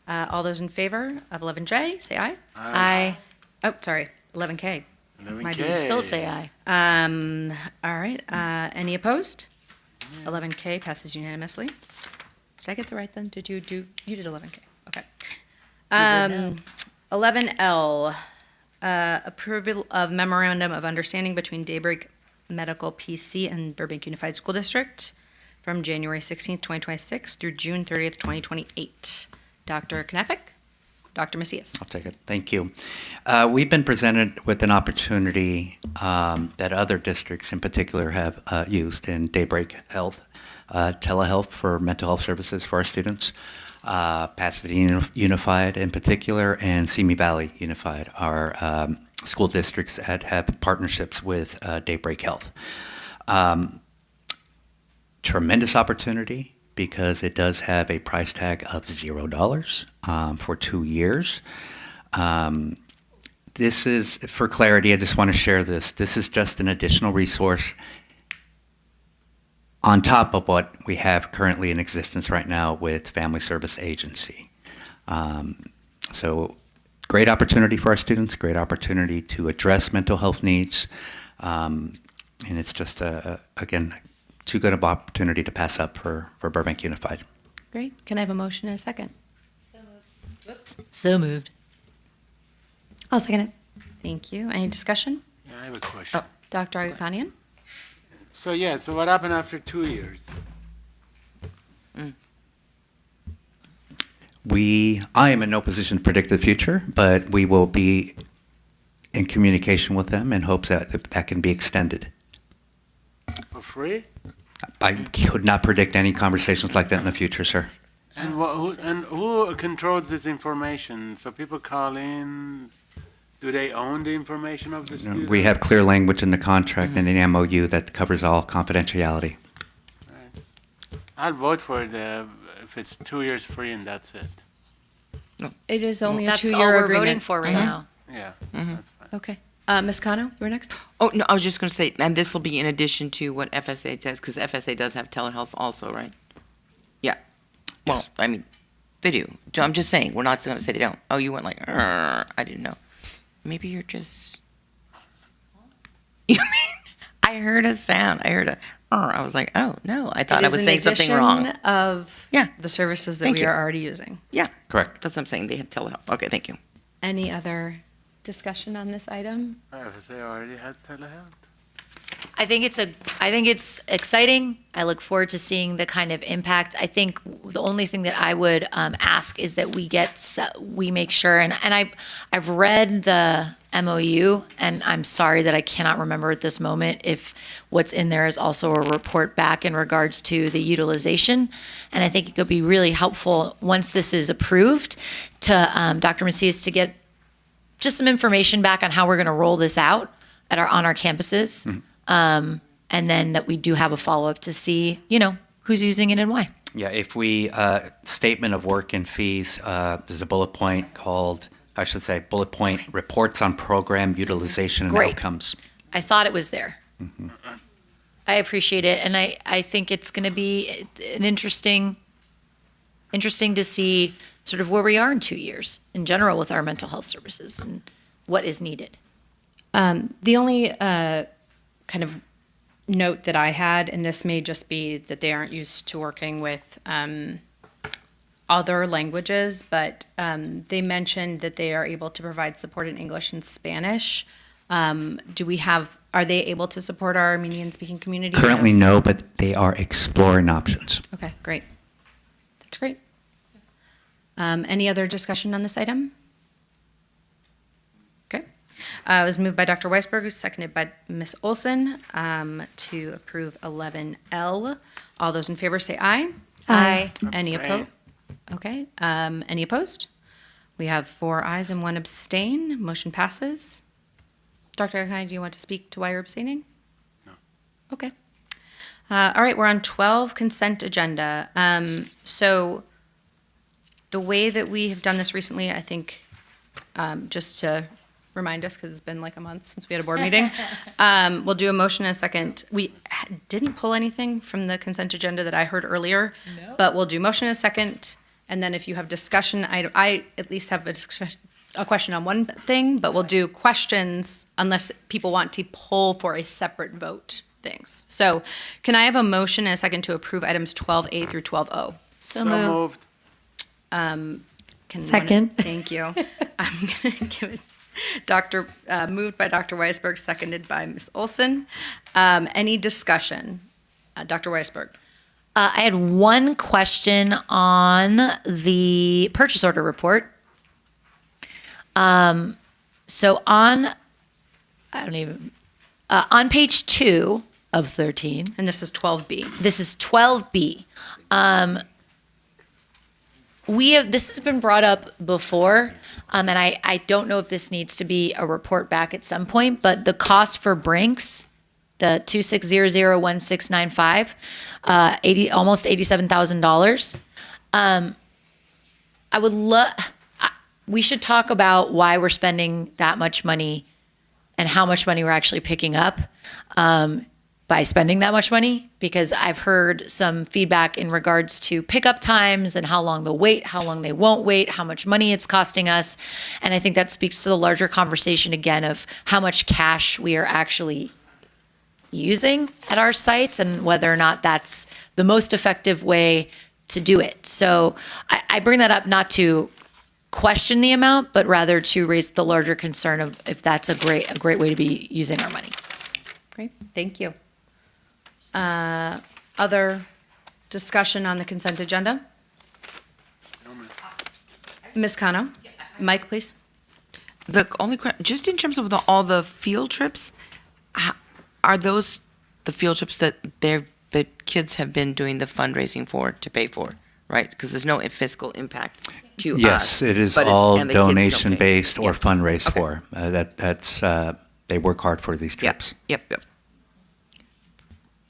All those in favor of 11J, say aye. Aye. Oh, sorry, 11K. 11K. Still say aye. All right. Any opposed? 11K passes unanimously. Did I get the right then? Did you did 11K? Okay. 11L, approval of memorandum of understanding between Daybreak Medical PC and Burbank Unified School District from January 16th, 2026 through June 30th, 2028. Dr. Knapik? Dr. Macias? I'll take it. Thank you. We've been presented with an opportunity that other districts in particular have used in Daybreak Health, telehealth for mental health services for our students. Pasadena Unified in particular, and Simi Valley Unified are school districts that have partnerships with Daybreak Health. Tremendous opportunity because it does have a price tag of $0 for 2 years. This is, for clarity, I just want to share this. This is just an additional resource on top of what we have currently in existence right now with Family Service Agency. So great opportunity for our students, great opportunity to address mental health needs. And it's just, again, too good of opportunity to pass up for Burbank Unified. Great. Can I have a motion and a second? So moved. I'll second it. Thank you. Any discussion? Yeah, I have a question. Dr. Agukanian? So what happened after 2 years? I am in no position to predict the future, but we will be in communication with them in hopes that that can be extended. For free? I could not predict any conversations like that in the future, sir. And who controls this information? So people call in. Do they own the information of the student? We have clear language in the contract and the MOU that covers all confidentiality. I'll vote for it if it's 2 years free and that's it. It is only a That's 2-year all we're agreement. voting for right now. Yeah, that's fine. Okay. Ms. Cano, you were next. Oh, no, I was just going to say, and this will be in addition to what FSA does, because FSA does have telehealth also, right? Yeah. Well, I mean, They do. I'm just saying, we're not going to say they don't. Oh, you went like, I didn't know. Maybe you're just. You mean? I heard a sound. I heard a. I was like, oh no! I thought I was saying something wrong. Of the services that we are already using. Yeah, correct. That's what I'm saying. They had telehealth. Okay, thank you. Any other discussion on this item? They already had telehealth. I think it's exciting. I look forward to seeing the kind of impact. I think the only thing that I would ask is that we make sure, and I've read the MOU, and I'm sorry that I cannot remember at this moment if what's in there is also a report back in regards to the utilization. And I think it could be really helpful once this is approved to Dr. Macias to get just some information back on how we're going to roll this out on our campuses. And then that we do have a follow-up to see, who's using it and why. Yeah, if we, statement of work and fees, there's a bullet point called, bullet point reports on program utilization and Great. outcomes. I thought it was there. I appreciate it. And I think it's going to be an interesting to see sort of where we are in 2 years in general with our mental health services and what is needed. The only kind of note that I had, and this may just be that they aren't used to working with other languages, but they mentioned that they are able to provide support in English and Spanish. Are they able to support our Armenian-speaking community? Currently, no, but they are exploring options. Okay, great. That's great. Any other discussion on this item? Okay. It was moved by Dr. Weisberg, seconded by Ms. Olson to approve 11L. All those in favor say aye. Aye. Any opposed? Okay. Any opposed? We have 4 ayes and 1 abstain. Motion passes. Dr. Akai, do you want to speak to why you're abstaining? No. Okay. All right, we're on 12, consent agenda. So the way that we have done this recently, I think, just to remind us, because it's been like a month since we had a board meeting, we'll do a motion in a second. We didn't pull anything from the consent agenda that I heard earlier, but we'll do motion in a second, and then if you have discussion, I at least have a question on one thing, but we'll do questions unless people want to poll for a separate vote things. So can I have a motion and a second to approve items 12A through 12O? So moved. Second. Thank you. I'm going to give it moved by Dr. Weisberg, seconded by Ms. Olson. Any discussion? Dr. Weisberg. I had one question on the purchase order report. So on page 2 of 13. And this is 12B. This is 12B. This has been brought up before, and I don't know if this needs to be a report back at some point, but the cost for Brinks, the 26001695, almost $87,000. We should talk about why we're spending that much money and how much money we're actually picking up by spending that much money, because I've heard some feedback in regards to pickup times and how long they'll wait, how long they won't wait, how much money it's costing us. And I think that speaks to the larger conversation again of how much cash we are actually using at our sites and whether or not that's the most effective way to do it. So I bring that up not to question the amount, but rather to raise the larger concern of if that's a great way to be using our money. Great, thank you. Other discussion on the consent agenda? Ms. Cano, mic, please. The only question, just in terms of all the field trips, are those the field trips that the kids have been doing the fundraising to pay for, right? Because there's no fiscal impact to us. Yes, it is all donation-based or fundraised for. That's they work hard for these trips. Yep.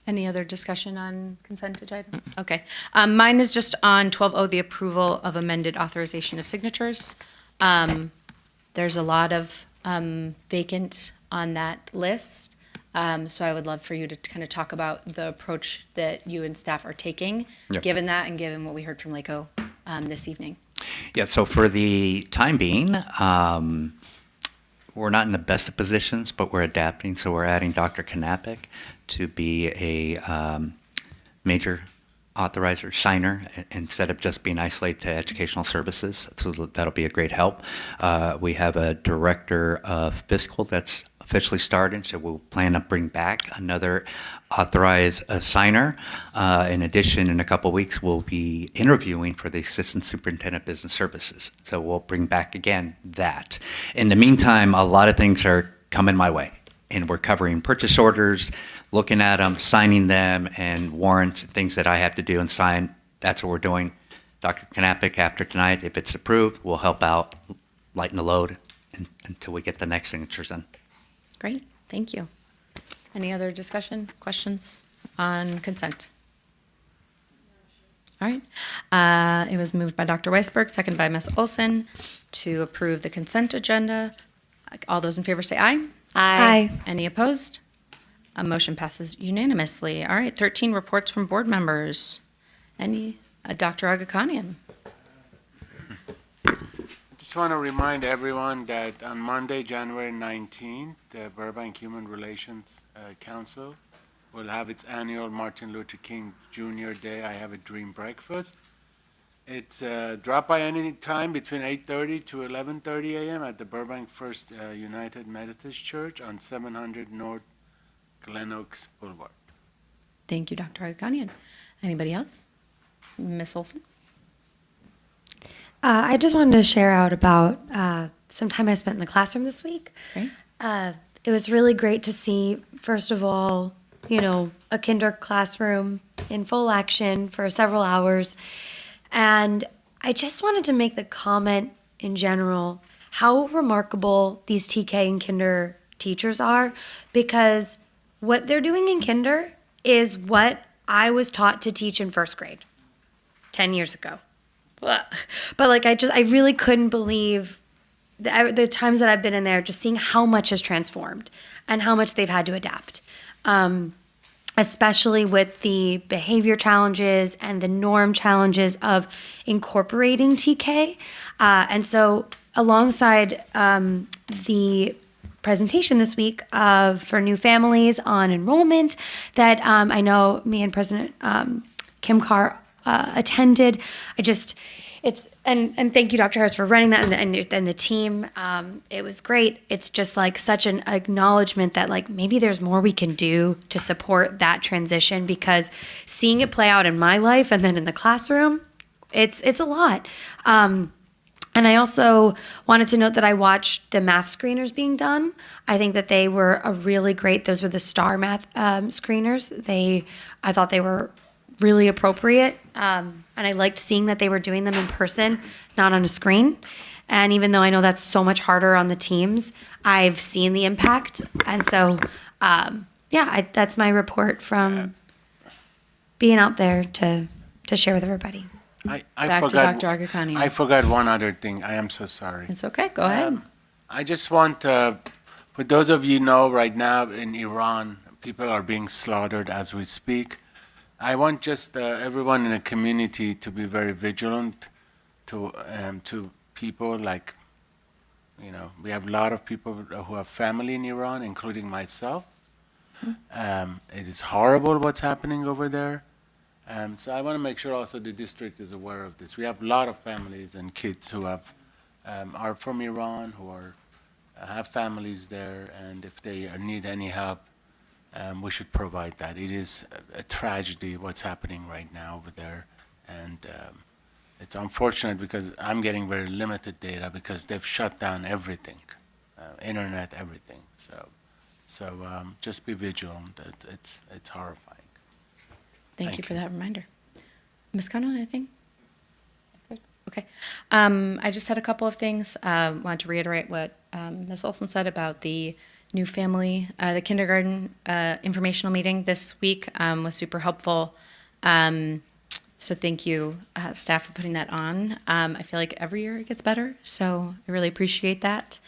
Any other discussion on consent agenda? Okay. Mine is just on 12O, the approval of amended authorization of signatures. There's a lot of vacant on that list. So I would love for you to kind of talk about the approach that you and staff are taking, given that and given what we heard from LACO this evening. Yeah, so for the time being, we're not in the best of positions, but we're adapting. So we're adding Dr. Kanapik to be a major authorizer, signer, instead of just being isolated to educational services. So that'll be a great help. We have a director of fiscal that's officially started, so we'll plan to bring back another authorized signer. In addition, in a couple of weeks, we'll be interviewing for the Assistant Superintendent of Business Services. So we'll bring back again that. In the meantime, a lot of things are coming my way, and we're covering purchase orders, looking at them, signing them, and warrants, things that I have to do and sign. That's what we're doing. Dr. Kanapik, after tonight, if it's approved, will help out, lighten the load until we get the next signatures in. Great, thank you. Any other discussion, questions on consent? All right. It was moved by Dr. Weisberg, seconded by Ms. Olson, to approve the consent agenda. All those in favor say aye. Aye. Any opposed? A motion passes unanimously. All right, 13 reports from board members. Any, Dr. Agakanian. Just want to remind everyone that on Monday, January 19th, the Burbank Human Relations Council will have its annual Martin Luther King Jr. Day I Have a Dream breakfast. It's drop by any time between 8:30 to 11:30 a.m. at the Burbank First United Methodist Church on 700 North Glen Oaks Boulevard. Thank you, Dr. Agakanian. Anybody else? Ms. Olson? I just wanted to share out about some time I spent in the classroom this week. Great. It was really great to see, first of all, a kinder classroom in full action for several hours. And I just wanted to make the comment in general how remarkable these TK and kinder teachers are, because what they're doing in kinder is what I was taught to teach in first grade 10 years ago. But I really couldn't believe the times that I've been in there, just seeing how much has transformed and how much they've had to adapt. Especially with the behavior challenges and the norm challenges of incorporating TK. And so alongside the presentation this week for new families on enrollment that I know me and President Kim Carr attended, and thank you, Dr. Harris, for running that, and the team. It was great. It's just like such an acknowledgement that like maybe there's more we can do to support that transition, because seeing it play out in my life and then in the classroom, it's a lot. And I also wanted to note that I watched the math screeners being done. I think that they were those were the STAR math screeners. I thought they were really appropriate. And I liked seeing that they were doing them in person, not on a screen. And even though I know that's so much harder on the teams, I've seen the impact. And so, that's my report from being out there to share with everybody. I Back to forgot, Dr. Agakanian. I forgot one other thing. I am so sorry. It's okay, go ahead. I just want, for those of you know, right now in Iran, people are being slaughtered as we speak. I want just everyone in the community to be very vigilant to people like, we have a lot of people who have family in Iran, including myself. It is horrible what's happening over there. So I want to make sure also the district is aware of this. We have a lot of families and kids who are from Iran, who have families there, and if they need any help, we should provide that. It is a tragedy what's happening right now over there, and it's unfortunate because I'm getting very limited data because they've shut down everything, internet, everything. So just be vigilant. It's horrifying. Thank you for that reminder. Ms. Cano, anything? Okay. I just had a couple of things. Wanted to reiterate what Ms. Olson said about the new family, the kindergarten informational meeting this week was super helpful. So thank you, staff, for putting that on. I feel like every year it gets better, so I really appreciate that.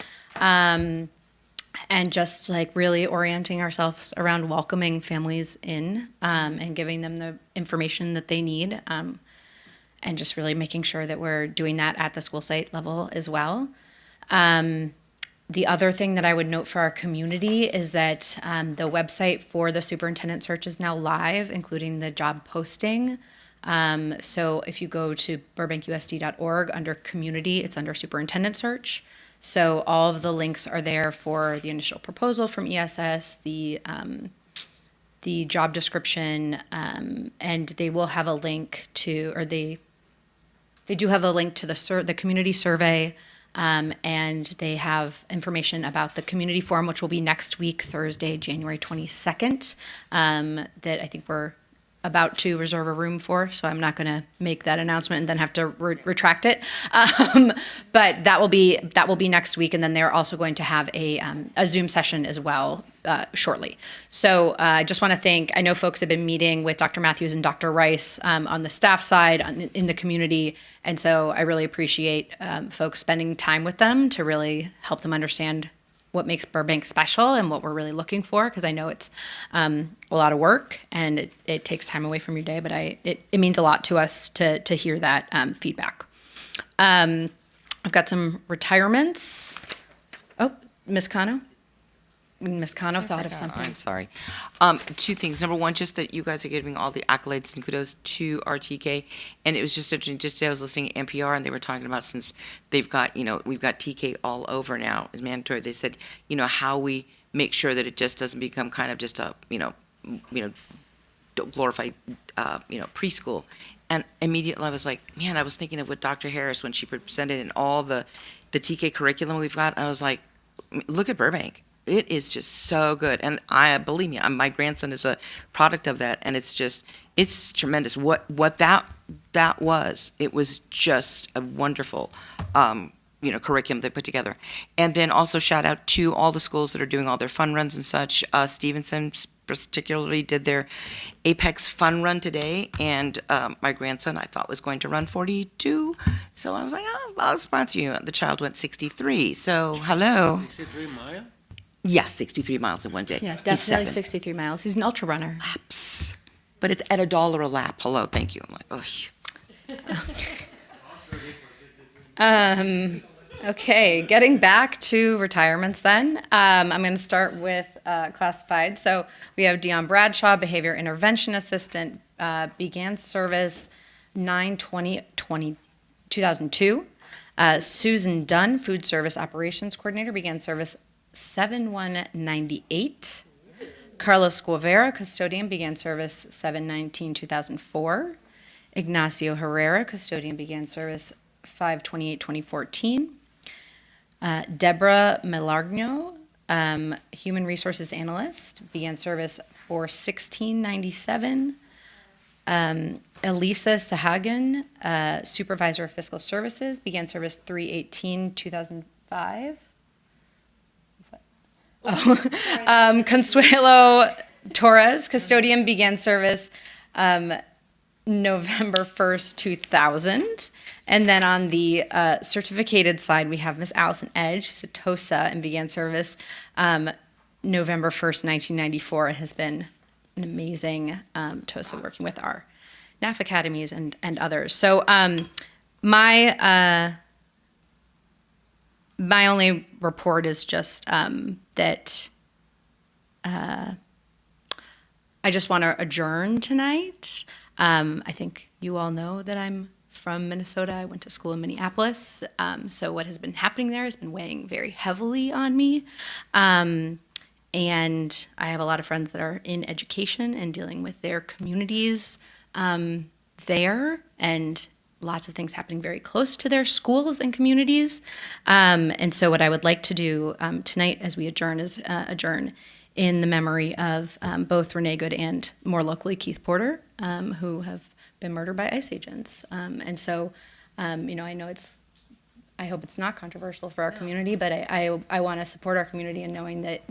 And just like really orienting ourselves around welcoming families in and giving them the information that they need. and just really making sure that we're doing that at the school site level as well. The other thing that I would note for our community is that the website for the superintendent search is now live, including the job posting. So if you go to burbankusd.org under community, it's under superintendent search. So all of the links are there for the initial proposal from ESS, the job description, and they will have a link to, or they do have a link to the community survey, and they have information about the community forum, which will be next week, Thursday, January 22nd, that I think we're about to reserve a room for, so I'm not going to make that announcement and then have to retract it. But that will be next week, and then they're also going to have a Zoom session as well shortly. So I just want to thank. I know folks have been meeting with Dr. Matthews and Dr. Rice on the staff side in the community, and so I really appreciate folks spending time with them to really help them understand what makes Burbank special and what we're really looking for, because I know it's a lot of work and it takes time away from your day, but it means a lot to us to hear that feedback. I've got some retirements. Oh, Ms. Cano? Ms. Cano thought of something. I'm sorry. Two things. Number one, just that you guys are giving all the accolades and kudos to RTK. And it was just interesting, just today I was listening to NPR and they were talking about, since they've got, we've got TK all over now, it's mandatory. They said, how we make sure that it just doesn't become kind of just a, glorified, preschool. And immediately I was like, man, I was thinking of what Dr. Harris, when she presented in all the TK curriculum we've got, I was like, look at Burbank. It is just so good. And believe me, my grandson is a product of that. And it's tremendous. What that was, it was just a wonderful, curriculum they put together. And then also shout out to all the schools that are doing all their fun runs and such. Stevenson particularly did their Apex fun run today. And my grandson, I thought, was going to run 42. So I was like, I'll sponsor you. The child went 63. So hello. 63 miles? Yes, 63 miles in one day. Yeah, definitely 63 miles. He's an ultra runner. Laps. But it's at $1 a lap. Hello, thank you. I'm like, Okay, getting back to retirements then. I'm going to start with classified. So we have Dion Bradshaw, Behavior Intervention Assistant, began service 9/20/2002. Susan Dunn, Food Service Operations Coordinator, began service 7/1/98. Carlos Guevara, custodian, began service 7/19/2004. Ignacio Herrera, custodian, began service 5/28/2014. Deborah Melargno, human resources analyst, began service 4/16/97. Elisa Sahagan, supervisor of fiscal services, began service 3/18/2005. Consuelo Torres, custodian, began service November 1st, 2000. And then on the certificated side, we have Miss Allison Edge, who's a TOSA, and began service November 1st, 1994, and has been an amazing TOSA working with our NAF academies and others. So my only report is just that I just want to adjourn tonight. I think you all know that I'm from Minnesota. I went to school in Minneapolis. So what has been happening there has been weighing very heavily on me. And I have a lot of friends that are in education and dealing with their communities there, and lots of things happening very close to their schools and communities. And so what I would like to do tonight as we adjourn is adjourn in the memory of both Renee Good and, more locally, Keith Porter, who have been murdered by ICE agents. And so, I know I hope it's not controversial for our community, but I want to support our community in knowing that,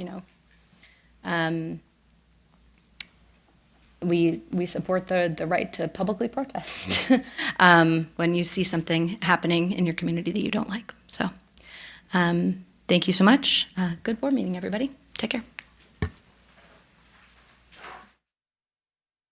we support the right to publicly protest when you see something happening in your community that you don't like. So thank you so much. Good board meeting, everybody. Take care.